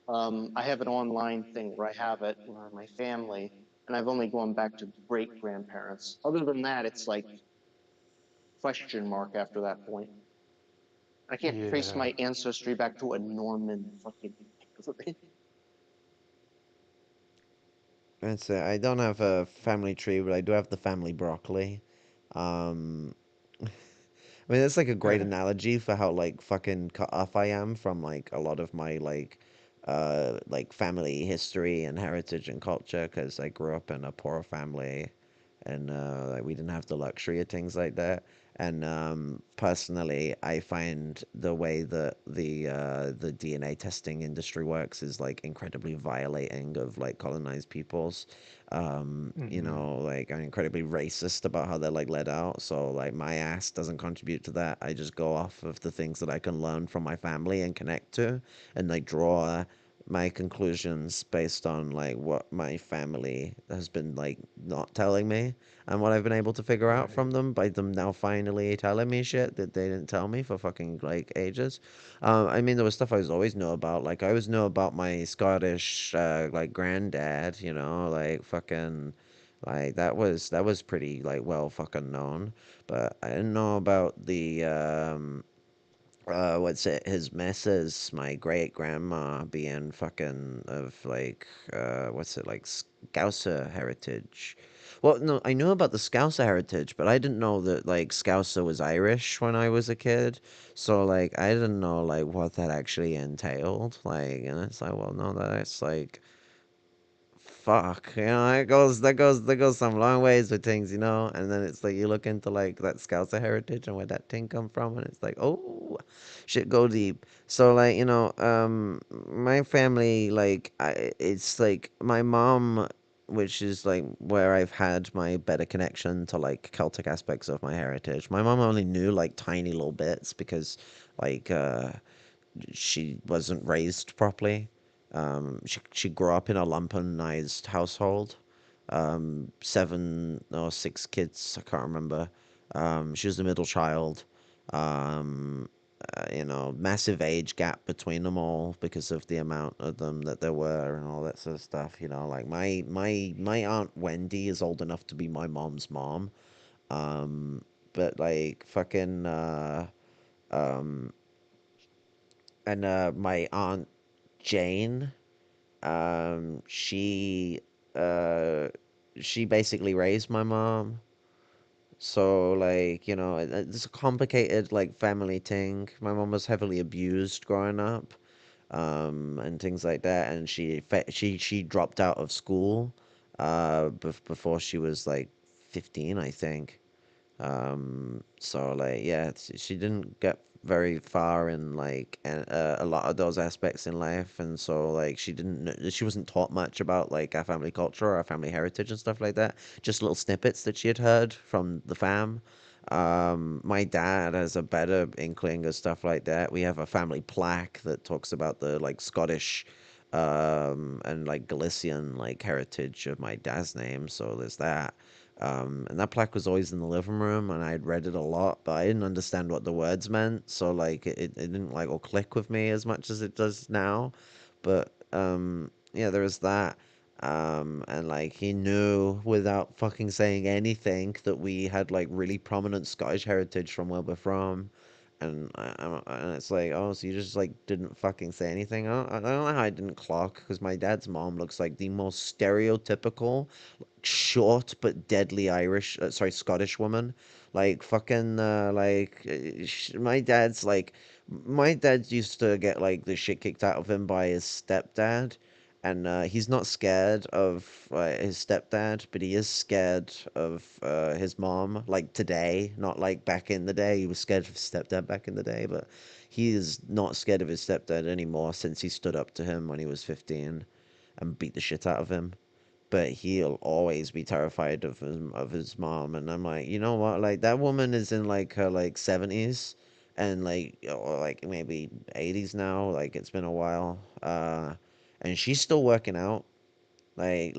E: I have an online thing where I have it where my family, and I've only gone back to great grandparents. Other than that, it's like question mark after that point. I can't trace
D: Yeah.
E: my ancestry back to a Norman fucking.
A: That's it. I don't have a family tree, but I do have the family broccoli. Um, I mean, that's like a great analogy for how like fucking cut off I am from like a lot of my like family history and heritage and culture because I grew up in a poor family and like we didn't have the luxury of things like that. And personally, I find the way that the DNA testing industry works is like incredibly violating of like colonized peoples. You
D: Mm-hmm.
A: know, like I'm incredibly racist about how they're like let out. So like my ass doesn't contribute to that. I just go off of the things that I can learn from my family and connect to, and like draw my conclusions based on like what my family has been like not telling me and what I've been able to figure out
D: Right.
A: from them by them now finally telling me shit that they didn't tell me for fucking like ages. I mean, there was stuff I was always know about. Like I always know about my Scottish like granddad. You know, like fucking like that was pretty like well fucking known. But I didn't know about the what's it, his missus, my great grandma being fucking of like what's it, like Scouser heritage. Well, no, I knew about the Scouser heritage, but I didn't know that like Scouser was Irish when I was a kid. So like I didn't know like what that actually entailed. Like, and it's like, well, no, that's like fuck, you know, that goes some long ways with things, you know. And then it's like you look into like that Scouser heritage and where that thing come from, and it's like, oh, shit, go deep. So like, you know, my family, like, it's like my mom, which is like where I've had my better connection to like Celtic aspects of my heritage. My mom only knew like tiny little bits because like she wasn't raised properly. She grew up in a Lumpen-Maoist household. Seven or six kids, I can't remember. She was the middle child. Um, you know, massive age gap between them all because of the amount of them that there were and all that sort of stuff. You know, like my aunt Wendy is old enough to be my mom's mom. Um, but like fucking um, and my aunt Jane, um, she uh, she basically raised my mom. So like, you know, it's a complicated like family thing. My mom was heavily abused growing up, and things like that, and she dropped out of school, before she was like 15, I think. So like yeah, she didn't get very far in like a lot of those aspects in life, and so like she wasn't taught much about like our family culture or our family heritage and stuff like that. Just little snippets that she had heard from the fam. My dad has a better inkling of stuff like that. We have a family plaque that talks about the like Scottish and like Galician like heritage of my dad's name, so there's that. And that plaque was always in the living room, and I'd read it a lot, but I didn't understand what the words meant, so like it didn't like all click with me as much as it does now. But yeah, there was that. And like he knew without fucking saying anything that we had like really prominent Scottish heritage from where we're from. And it's like, oh, so you just like didn't fucking say anything? I don't know how I didn't clock because my dad's mom looks like the most stereotypical short but deadly Scottish woman. Like fucking my dad used to get like the shit kicked out of him by his stepdad, and he's not scared of his stepdad, but he is scared of his mom. Like today, not like back in the day. He was scared of his stepdad back in the day, but he is not scared of his stepdad anymore since he stood up to him when he was 15 and beat the shit out of him, but he'll always be terrified of his mom. And I'm like, you know what, like that woman is in like her like 70s and like or like maybe 80s now, like it's been a while, and she's still working out, like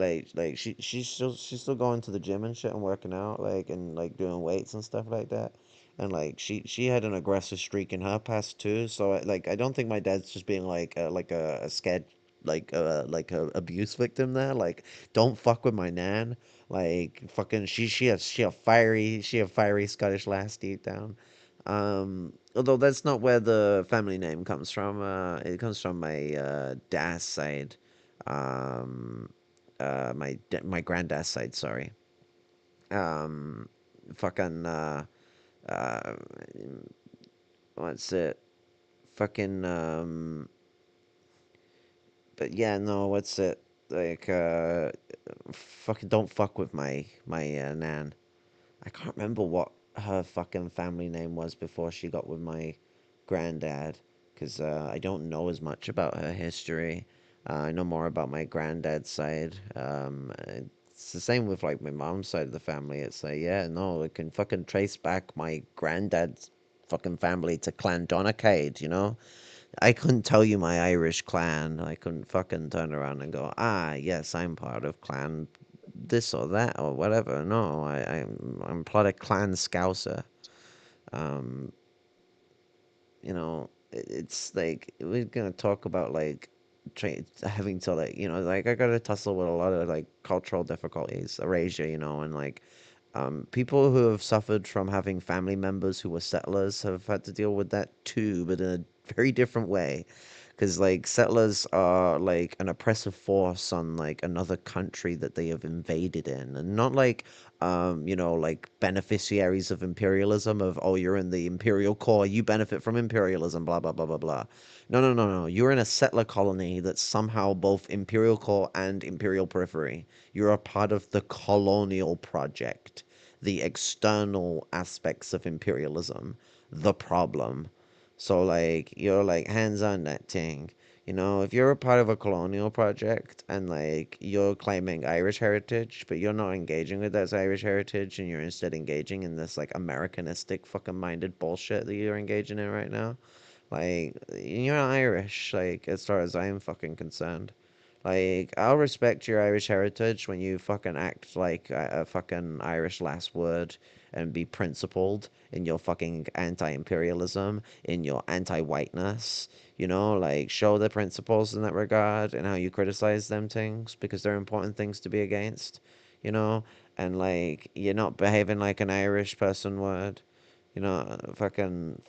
A: she's still going to the gym and shit and working out, like, and like doing weights and stuff like that. And like she had an aggressive streak in her past too. So like I don't think my dad's just being like a scared like a abuse victim there. Like don't fuck with my nan. Like fucking she a fiery Scottish lass deep down. Although that's not where the family name comes from. It comes from my dad's side. Um, my granddad's side. Sorry. Um, fucking uh, what's it? Fucking But yeah, no, what's it? Like fucking don't fuck with my nan. I can't remember what her fucking family name was before she got with my granddad, because I don't know as much about her history. I know more about my granddad's side. It's the same with like my mom's side of the family. It's like, yeah, no, I can fucking trace back my granddad's fucking family to Clan Donacade, you know? I couldn't tell you my Irish clan. I couldn't fucking turn around and go, ah, yes, I'm part of clan this or that or whatever. No, I'm part of clan Scouser. Um, it's like we're gonna talk about like having to like like I gotta tussle with a lot of like cultural difficulties, erasure, and like people who have suffered from having family members who were settlers have had to deal with that too, but in a very different way. Because like settlers are like an oppressive force on like another country that they have invaded in, and not like like beneficiaries of imperialism of, oh, you're in the imperial core, you benefit from imperialism, blah blah blah blah blah. No, no, no, no. You're in a settler colony that's somehow both imperial core and imperial periphery. You're a part of the colonial project, the external aspects of imperialism, the problem. So like you're like hands on that thing. If you're a part of a colonial project and like you're claiming Irish heritage, but you're not engaging with that Irish heritage and you're instead engaging in this like Americanistic fucking minded bullshit that you're engaging in right now, like you're not Irish, like as far as I'm fucking concerned. Like, I'll respect your Irish heritage when you fucking act like a fucking Irish last word and be principled in your fucking anti-imperialism, in your anti-whiteness, like show the principles in that regard and how you criticize them things because they're important things to be against, you know, and like you're not behaving like an Irish person would, fucking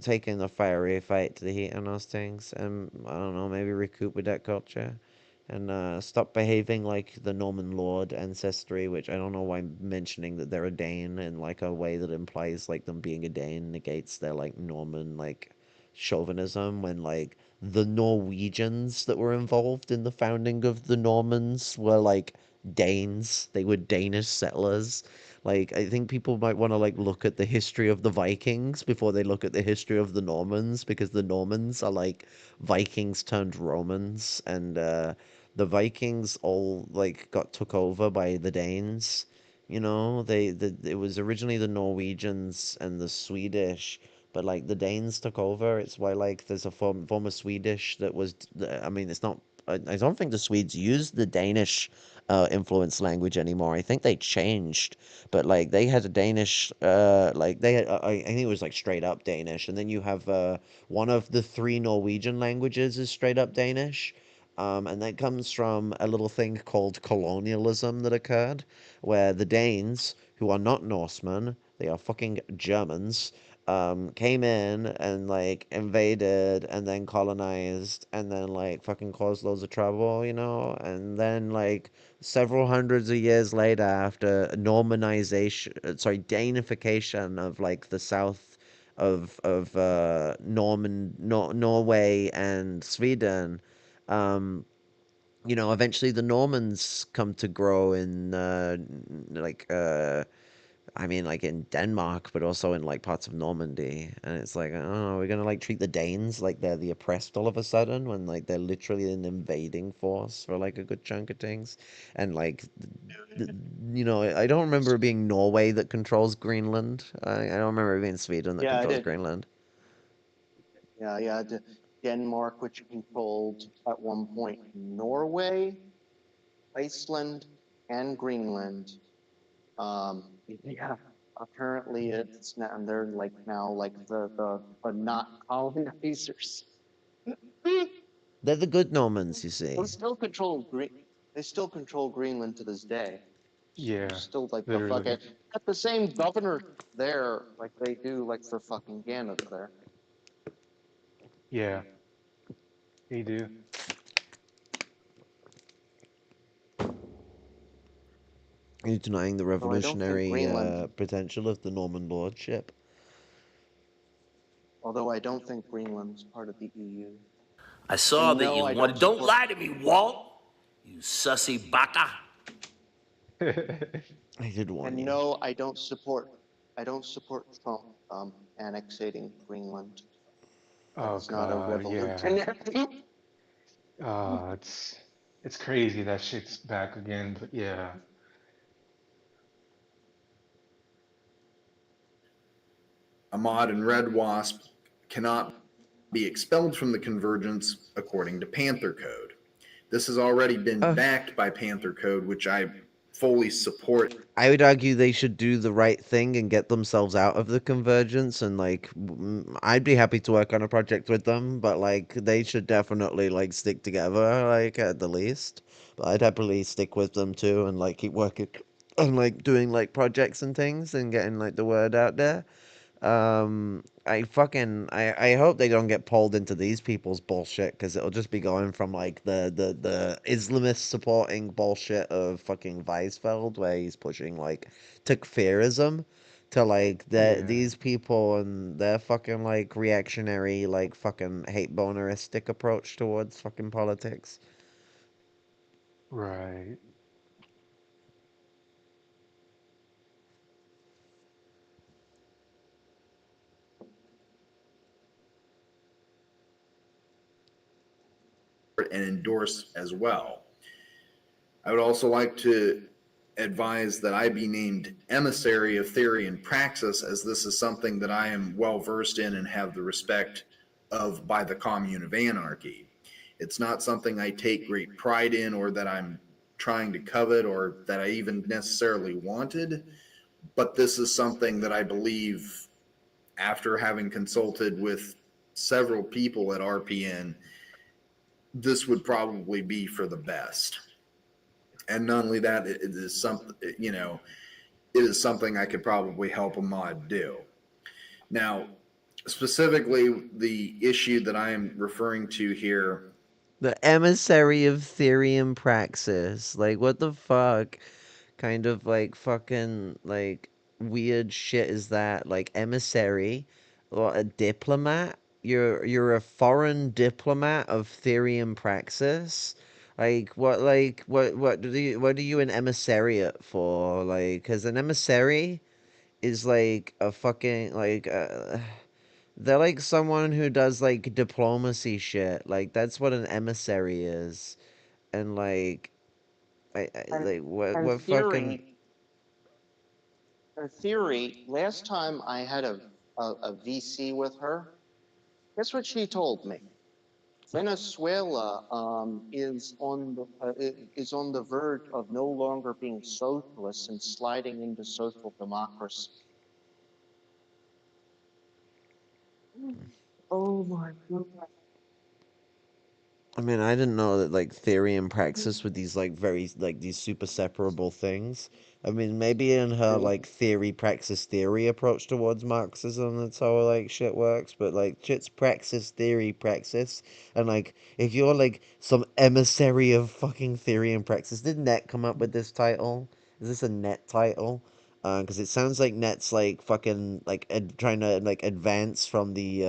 A: taking the fiery fight to the heat on those things, and I don't know, maybe recoup with that culture, and stop behaving like the Norman Lord ancestry, which I don't know why mentioning that they're a Dane in like a way that implies like them being a Dane negates their like Norman like chauvinism when like the Norwegians that were involved in the founding of the Normans were like Danes. They were Danish settlers. Like, I think people might want to like look at the history of the Vikings before they look at the history of the Normans, because the Normans are like Vikings turned Romans, and the Vikings all like got took over by the Danes. It was originally the Norwegians and the Swedish, but like the Danes took over. It's why like there's a form of Swedish that was. I mean, it's not. I don't think the Swedes use the Danish influence language anymore. I think they changed, but like they had a Danish, like they had, I think it was like straight up Danish, and then you have one of the three Norwegian languages is straight up Danish. And that comes from a little thing called colonialism that occurred, where the Danes, who are not Norsemen, they are fucking Germans, came in and like invaded and then colonized and then like fucking caused loads of trouble, and then like several hundreds of years later, after Danification of like the south of Norway and Sweden, um, eventually the Normans come to grow in like I mean, like in Denmark, but also in like parts of Normandy. And it's like, I don't know, we're gonna like treat the Danes like they're the oppressed all of a sudden when like they're literally an invading force for like a good chunk of things. And like, I don't remember it being Norway that controls Greenland. I don't remember it being Sweden that
E: Yeah, I
A: controls
E: did.
A: Greenland.
E: Yeah, yeah. Denmark, which controlled at one point Norway, Iceland, and Greenland. Yeah. Apparently, it's now and they're like now like the not colonizers. they
A: They're the good Normans, you see.
E: still control Green. They still control Greenland to this day.
D: Yeah,
E: Still like the
D: literally.
E: fucking got the same governor there like they do like for fucking Canada there.
D: Yeah, they do.
A: Are you denying the
E: So I don't think
A: revolutionary
E: Greenland,
A: potential of the Norman lordship?
E: although I don't think Greenland's part of the EU.
H: I saw
E: And
H: that
E: no,
H: you
E: I don't
H: wanted. Don't
E: support.
H: lie to me, Walt. You sussy baka.
A: I did warn
E: And
A: you.
E: no, I don't support. I don't support Trump annexating Greenland.
D: Oh
E: That's not a
D: God, yeah.
E: revolutionary.
D: It's crazy that shit's back again, but yeah.
G: A mod in Red Wasp cannot be expelled from the convergence according to Panther Code. This has already been
A: Uh,
G: backed by Panther Code, which I fully support.
A: I would argue they should do the right thing and get themselves out of the convergence. And like, I'd be happy to work on a project with them, but like, they should definitely like stick together, like at the least. But I'd happily stick with them too, and like keep working on like doing like projects and things and getting like the word out there. I hope they don't get pulled into these people's bullshit, because it'll just be going from like the Islamist supporting bullshit of fucking Weisfeld, where he's pushing like Takfirism, to like
D: Yeah,
A: these people and their fucking like reactionary like fucking hate boneristic approach towards fucking politics.
D: right.
G: And endorse as well. I would also like to advise that I be named emissary of theory and praxis, as this is something that I am well versed in and have the respect of by the commune of anarchy. It's not something I take great pride in or that I'm trying to covet or that I even necessarily wanted, but this is something that I believe, after having consulted with several people at RPN, this would probably be for the best. And not only that, it is something, it is something I could probably help a mod do. Now, specifically, the issue that I am referring to here.
A: The emissary of theory and praxis. Like, what the fuck? Kind of like fucking like weird shit is that? Like emissary or a diplomat? You're a foreign diplomat of theory and praxis? What are you an emissariat for? Like, cause an emissary is like a fucking like they're like someone who does like diplomacy shit. Like that's what an emissary is. And like I
E: and
A: like
E: and
A: what fucking
E: theory. Last time I had a VC with her, guess what she told me? Venezuela is on the verge of no longer being socialist and sliding into social democracy. Oh my god!
A: I mean, I didn't know that like theory and praxis were these like very like these super separable things. I mean, maybe in her like theory praxis theory approach towards Marxism, that's how like shit works. But like shit's praxis theory praxis, and like if you're like some emissary of fucking theory and praxis, did Net come up with this title? Is this a Net title? Because it sounds like Net's like fucking like trying to like advance from the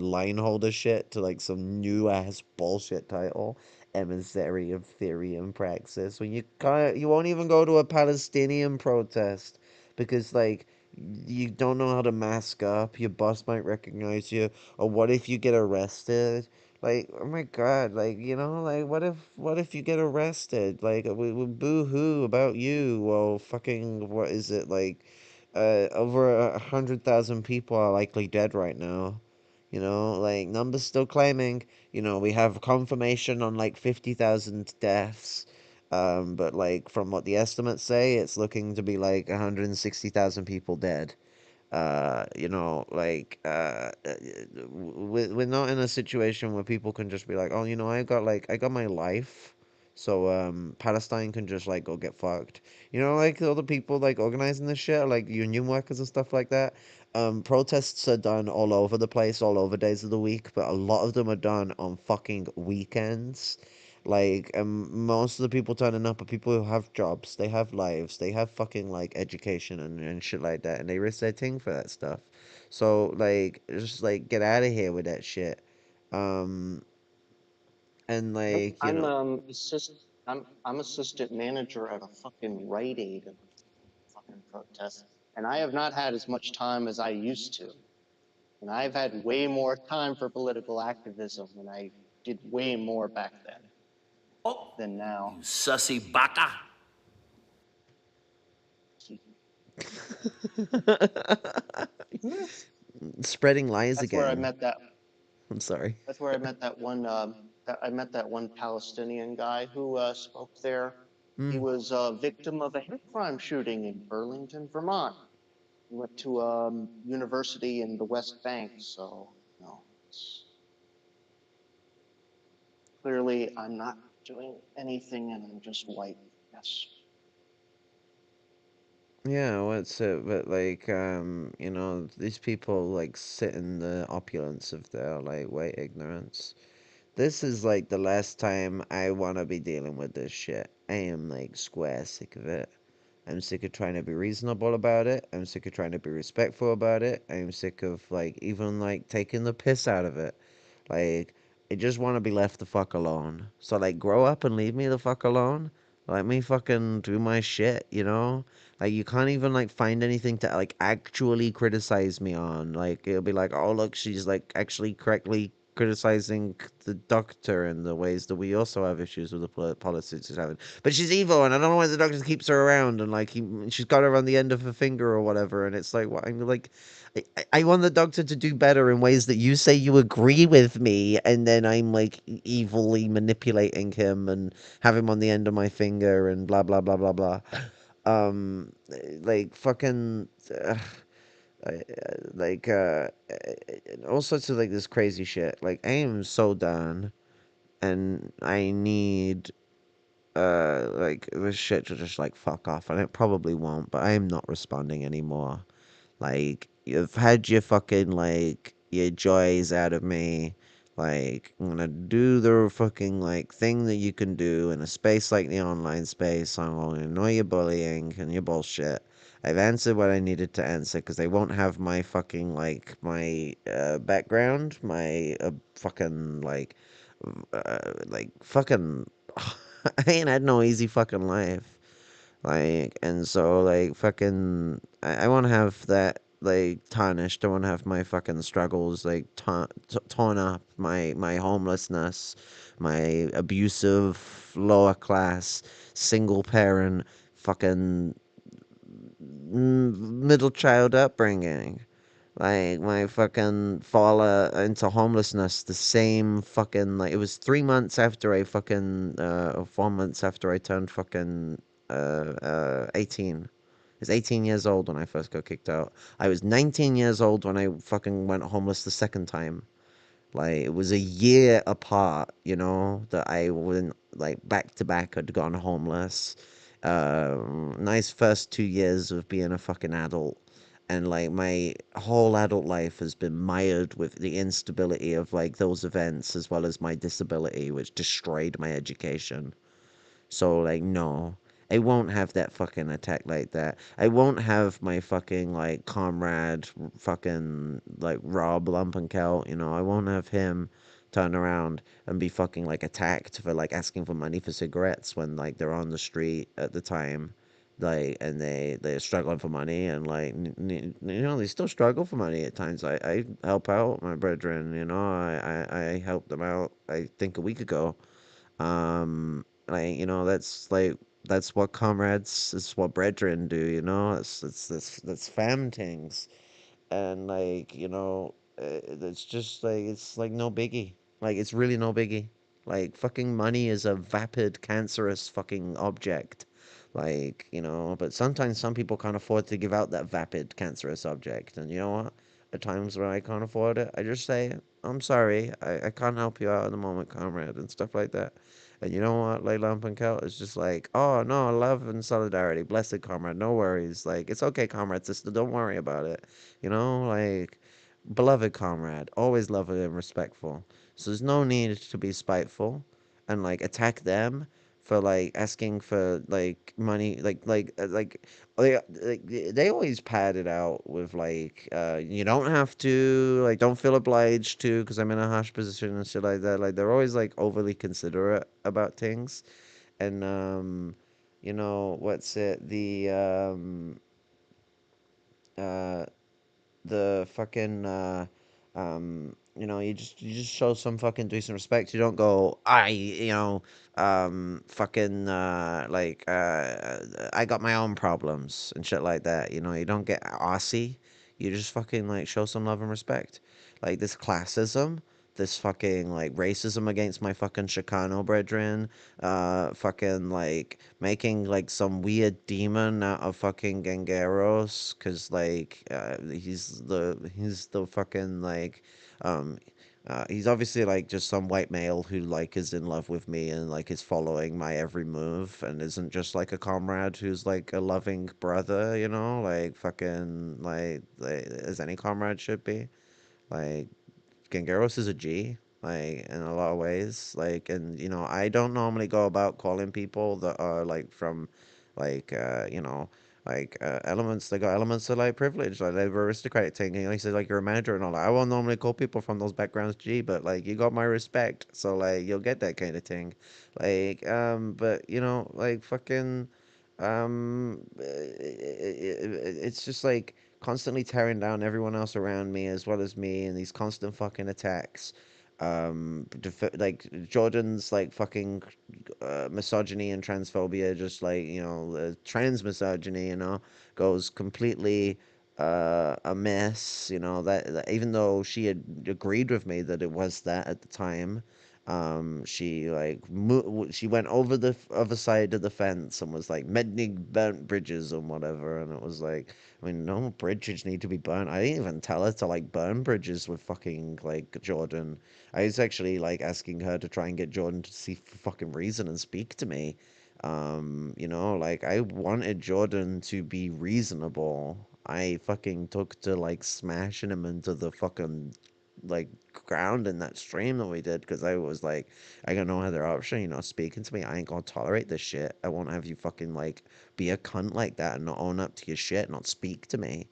A: line holder shit to like some new ass bullshit title, emissary of theory and praxis. When you won't even go to a Palestinian protest because like you don't know how to mask up. Your boss might recognize you, or what if you get arrested? Like, oh my god, like, like, what if you get arrested? Like, we boo hoo about you. Well, fucking, what is it, like, over 100,000 people are likely dead right now. Like, numbers still claiming, we have confirmation on, like, 50,000 deaths. But, like, from what the estimates say, it's looking to be, like, 160,000 people dead. We're not in a situation where people can just be like, oh, I got my life, so Palestine can just like go get fucked. You know, like all the people like organizing this shit, like union workers and stuff like that. Protests are done all over the place, all over days of the week, but a lot of them are done on fucking weekends. Like, most of the people turning up are people who have jobs, they have lives, they have fucking like education and shit like that, and they risk their ting for that stuff. So like, just like get out of here with that shit. Um, and
E: Nope,
A: like, you
E: I'm
A: know,
E: I'm assistant manager at a fucking Rite Aid and fucking protest, and I have not had as much time as I used to. And I've had way more time for political activism, and I did way more back then than now.
H: You sussy baka.
A: spreading lies
E: That's where I
A: again.
E: met that.
A: I'm sorry.
E: That's where I met that one. I met that one Palestinian guy who spoke there. He
A: Mm.
E: was a victim of a hate crime shooting in Burlington, Vermont. He went to a university in the West Bank, so no. Clearly, I'm not doing anything, and I'm just white. Yes.
A: Yeah, what's it? But like, you know, these people like sit in the opulence of their like white ignorance. This is like the last time I want to be dealing with this shit. I am like square sick of it. I'm sick of trying to be reasonable about it. I'm sick of trying to be respectful about it. I'm sick of like even like taking the piss out of it. Like, I just want to be left the fuck alone. So like, grow up and leave me the fuck alone. Let me fucking do my shit, you know? Like, you can't even like find anything to like actually criticize me on. Like, it'll be like, oh look, she's like actually correctly criticizing the doctor in the ways that we also have issues with the policies he's having. But she's evil, and I don't know why the doctor keeps her around, and like she's got her on the end of her finger or whatever, and it's like, what? I'm like, I want the doctor to do better in ways that you say you agree with me, and then I'm like evilly manipulating him and have him on the end of my finger and blah blah blah blah blah. Like fucking. Like all sorts of like this crazy shit. Like I am so done, and I need like this shit to just like fuck off, and it probably won't, but I am not responding anymore. Like, you've had your fucking, like, your joys out of me. Like, I'm gonna do the fucking, like, thing that you can do in a space like the online space. I'm gonna ignore your bullying and your bullshit. I've answered what I needed to answer because they won't have my fucking, like, my background, my fucking, fucking. I ain't had no easy fucking life. Like, and so, like, fucking, I want to have that, like, tarnished. I want to have my fucking struggles, like, torn up, my homelessness, my abusive, lower class, single parent, fucking middle child upbringing. Like my fucking fall into homelessness the same fucking like it was 3 months after I fucking 4 months after I turned fucking 18. I was 18 years old when I first got kicked out. I was 19 years old when I fucking went homeless the second time. Like it was a year apart, you know, that I went like back to back had gone homeless. Nice first 2 years of being a fucking adult. And like my whole adult life has been mired with the instability of like those events as well as my disability, which destroyed my education. So like no, I won't have that fucking attack like that. I won't have my fucking like comrade fucking like Rob Lumpen-Maoist, you know, I won't have him turn around and be fucking like attacked for like asking for money for cigarettes when like they're on the street at the time. Like and they're struggling for money and like you know they still struggle for money at times. I help out my brethren, you know, I helped them out I think a week ago. Like you know, that's what comrades, it's what brethren do. You know, that's fam things, and like you know, it's just like it's like no biggie. Like it's really no biggie. Like fucking money is a vapid, cancerous fucking object. Like you know, but sometimes some people can't afford to give out that vapid, cancerous object, and you know what? At times when I can't afford it, I just say it. I'm sorry, I can't help you out at the moment, comrade, and stuff like that. And you know what, like Lumpen Kel is just like, oh no, love and solidarity, blessed comrade, no worries. Like it's okay, comrade, sister, don't worry about it. You know, like beloved comrade, always loving and respectful. So there's no need to be spiteful and like attack them for like asking for like money, they always pad it out with like you don't have to, like don't feel obliged to because I'm in a harsh position and shit like that. Like they're always like overly considerate about things. And you know what's it, uh the fucking you know, you just show some fucking decent respect. You don't go, fucking I got my own problems and shit like that. You know, you don't get arsey. You just fucking like show some love and respect. Like this classism, this fucking like racism against my fucking Chicano brethren, fucking like making like some weird demon out of fucking Gangeros, cause like he's the fucking like um he's obviously like just some white male who like is in love with me and like is following my every move and isn't just like a comrade who's like a loving brother, you know, like fucking like as any comrade should be. Like Gangeros is a G, like in a lot of ways. Like, and you know, I don't normally go about calling people that are like from, like, elements. They got elements of like privilege, like they're aristocratic thing. And like, say like you're a manager and all that. I won't normally call people from those backgrounds G, but like you got my respect, so like you'll get that kind of thing. Like, but you know, like fucking, it's just like constantly tearing down everyone else around me as well as me and these constant fucking attacks. Like Jordan's like fucking misogyny and transphobia, just like, you know, trans misogyny, you know, goes completely a mess, you know, that even though she had agreed with me that it was that at the time, she like she went over the other side of the fence and was like mending burnt bridges and whatever, and it was like, I mean, no bridges need to be burnt. I didn't even tell her to like burn bridges with fucking like Jordan. I was actually like asking her to try and get Jordan to see for fucking reason and speak to me. You know, like I wanted Jordan to be reasonable. I fucking took to like smashing him into the fucking like ground in that stream that we did because I was like, I got no other option, you know, speaking to me. I ain't gonna tolerate this shit. I won't have you fucking like be a cunt like that and not own up to your shit, not speak to me.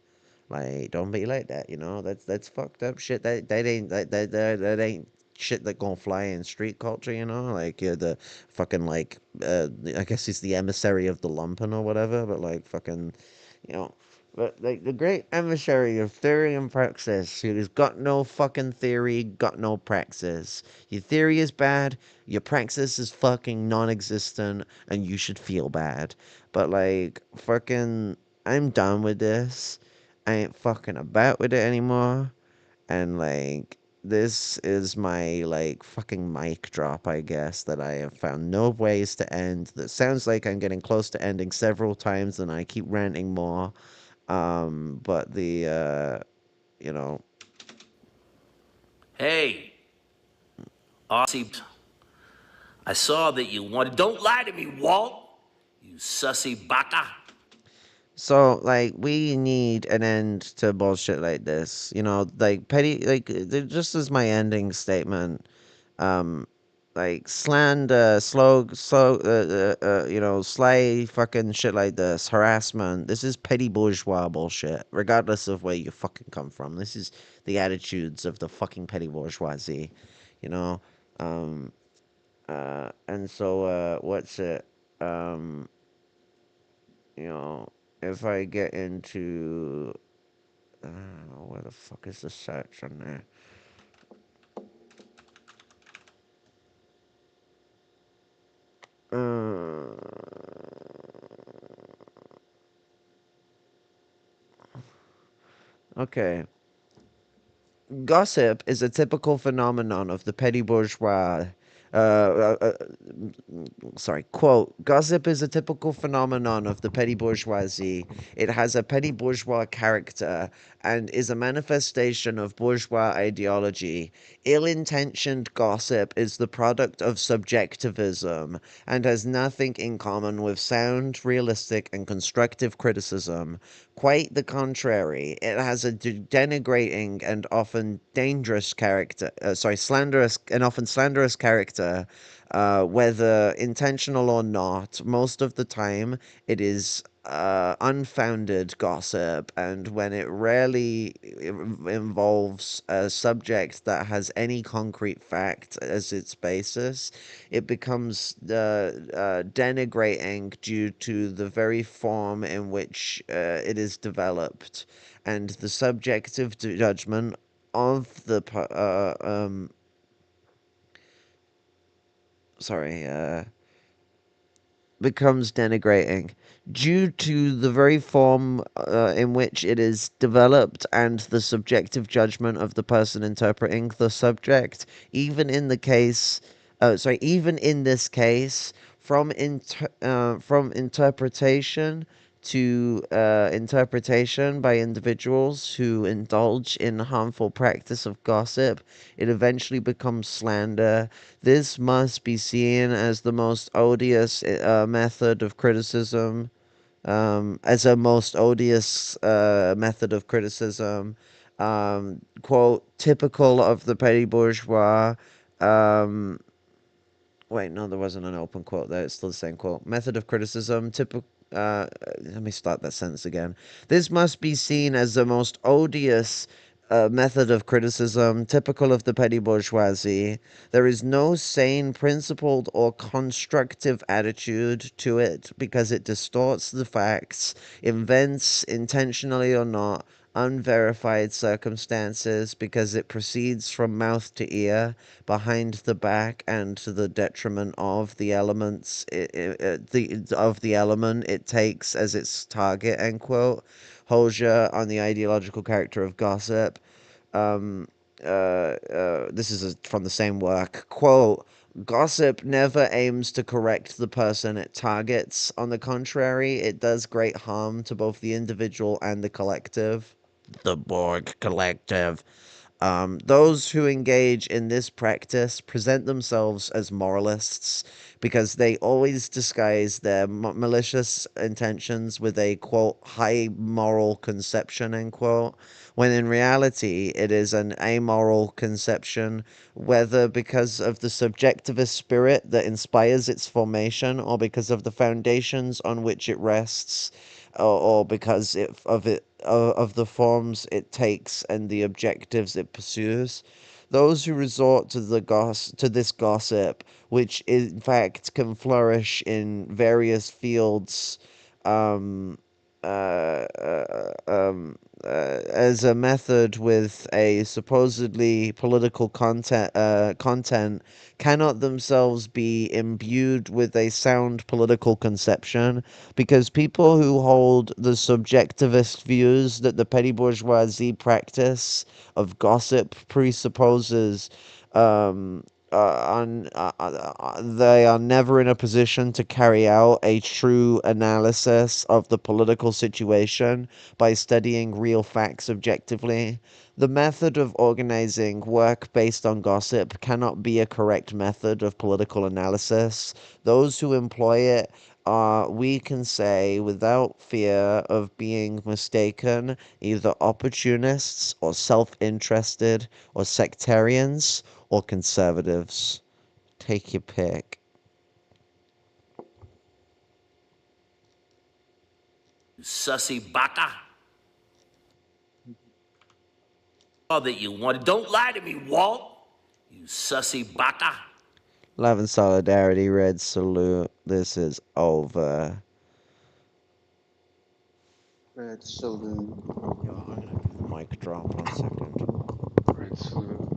A: Like, don't be like that, you know. That's fucked up shit. That ain't that ain't shit that gonna fly in street culture, you know. Like you're the fucking like I guess he's the emissary of the lumpen or whatever, but like fucking, you know. But like the great emissary of theory and praxis, who's got no fucking theory, got no praxis. Your theory is bad, your praxis is fucking non-existent, and you should feel bad. But like fucking, I'm done with this. I ain't fucking about with it anymore. And like this is my like fucking mic drop, I guess, that I have found no ways to end. That sounds like I'm getting close to ending several times and I keep ranting more. But you know,
H: Hey, Aussie, I saw that you wanted. Don't lie to me, Walt. You sussy baka.
A: so like we need an end to bullshit like this. You know, like petty, like just as my ending statement. Um, like slander, you know, sly fucking shit like this, harassment. This is petty bourgeois bullshit, regardless of where you fucking come from. This is the attitudes of the fucking petty bourgeoisie, you know. Um, and so, what's it? Um, you know, if I get into, I don't know, where the fuck is the search on there? Uh, okay. Gossip is a typical phenomenon of the petty bourgeois. sorry, quote, gossip is a typical phenomenon of the petty bourgeoisie. It has a petty bourgeois character and is a manifestation of bourgeois ideology. Ill-intentioned gossip is the product of subjectivism and has nothing in common with sound, realistic, and constructive criticism. Quite the contrary, it has a denigrating and often dangerous character, slanderous and often slanderous character, whether intentional or not. Most of the time, it is unfounded gossip, and when it rarely involves a subject that has any concrete fact as its basis, it becomes denigrating due to the very form in which it is developed, and the subjective judgment of the sorry becomes denigrating due to the very form in which it is developed and the subjective judgment of the person interpreting the subject. Even in the case, even in this case, from interpretation to interpretation by individuals who indulge in harmful practice of gossip, it eventually becomes slander. This must be seen as the most odious method of criticism, as a most odious method of criticism, quote, typical of the petty bourgeois. Um, Wait, no, there wasn't an open quote there. It's still the same quote. Method of criticism, typical. Let me start that sentence again. This must be seen as the most odious method of criticism, typical of the petty bourgeoisie. There is no sane, principled, or constructive attitude to it because it distorts the facts, invents, intentionally or not, unverified circumstances because it proceeds from mouth to ear, behind the back, and to the detriment of the elements of the element it takes as its target. End quote. Hosier on the ideological character of gossip. This is from the same work. Quote. Gossip never aims to correct the person it targets. On the contrary, it does great harm to both the individual and the collective. The Borg Collective. Those who engage in this practice present themselves as moralists because they always disguise their malicious intentions with a quote high moral conception end quote, when in reality it is an amoral conception, whether because of the subjectivist spirit that inspires its formation or because of the foundations on which it rests, or because of the forms it takes and the objectives it pursues. Those who resort to this gossip, which in fact can flourish in various fields, um, as a method with a supposedly political content, cannot themselves be imbued with a sound political conception, because people who hold the subjectivist views that the petty bourgeoisie practice of gossip presupposes, um, they are never in a position to carry out a true analysis of the political situation by studying real facts objectively. The method of organizing work based on gossip cannot be a correct method of political analysis. Those who employ it are, we can say without fear of being mistaken, either opportunists or self interested or sectarians or conservatives. Take your pick.
H: Sussy baka. All that you wanted. Don't lie to me, Walt. You sussy baka.
A: Love and solidarity, red salute. This is over.
E: Red salute.
A: Yo, I'm gonna mic drop 1 second.
D: Red salute.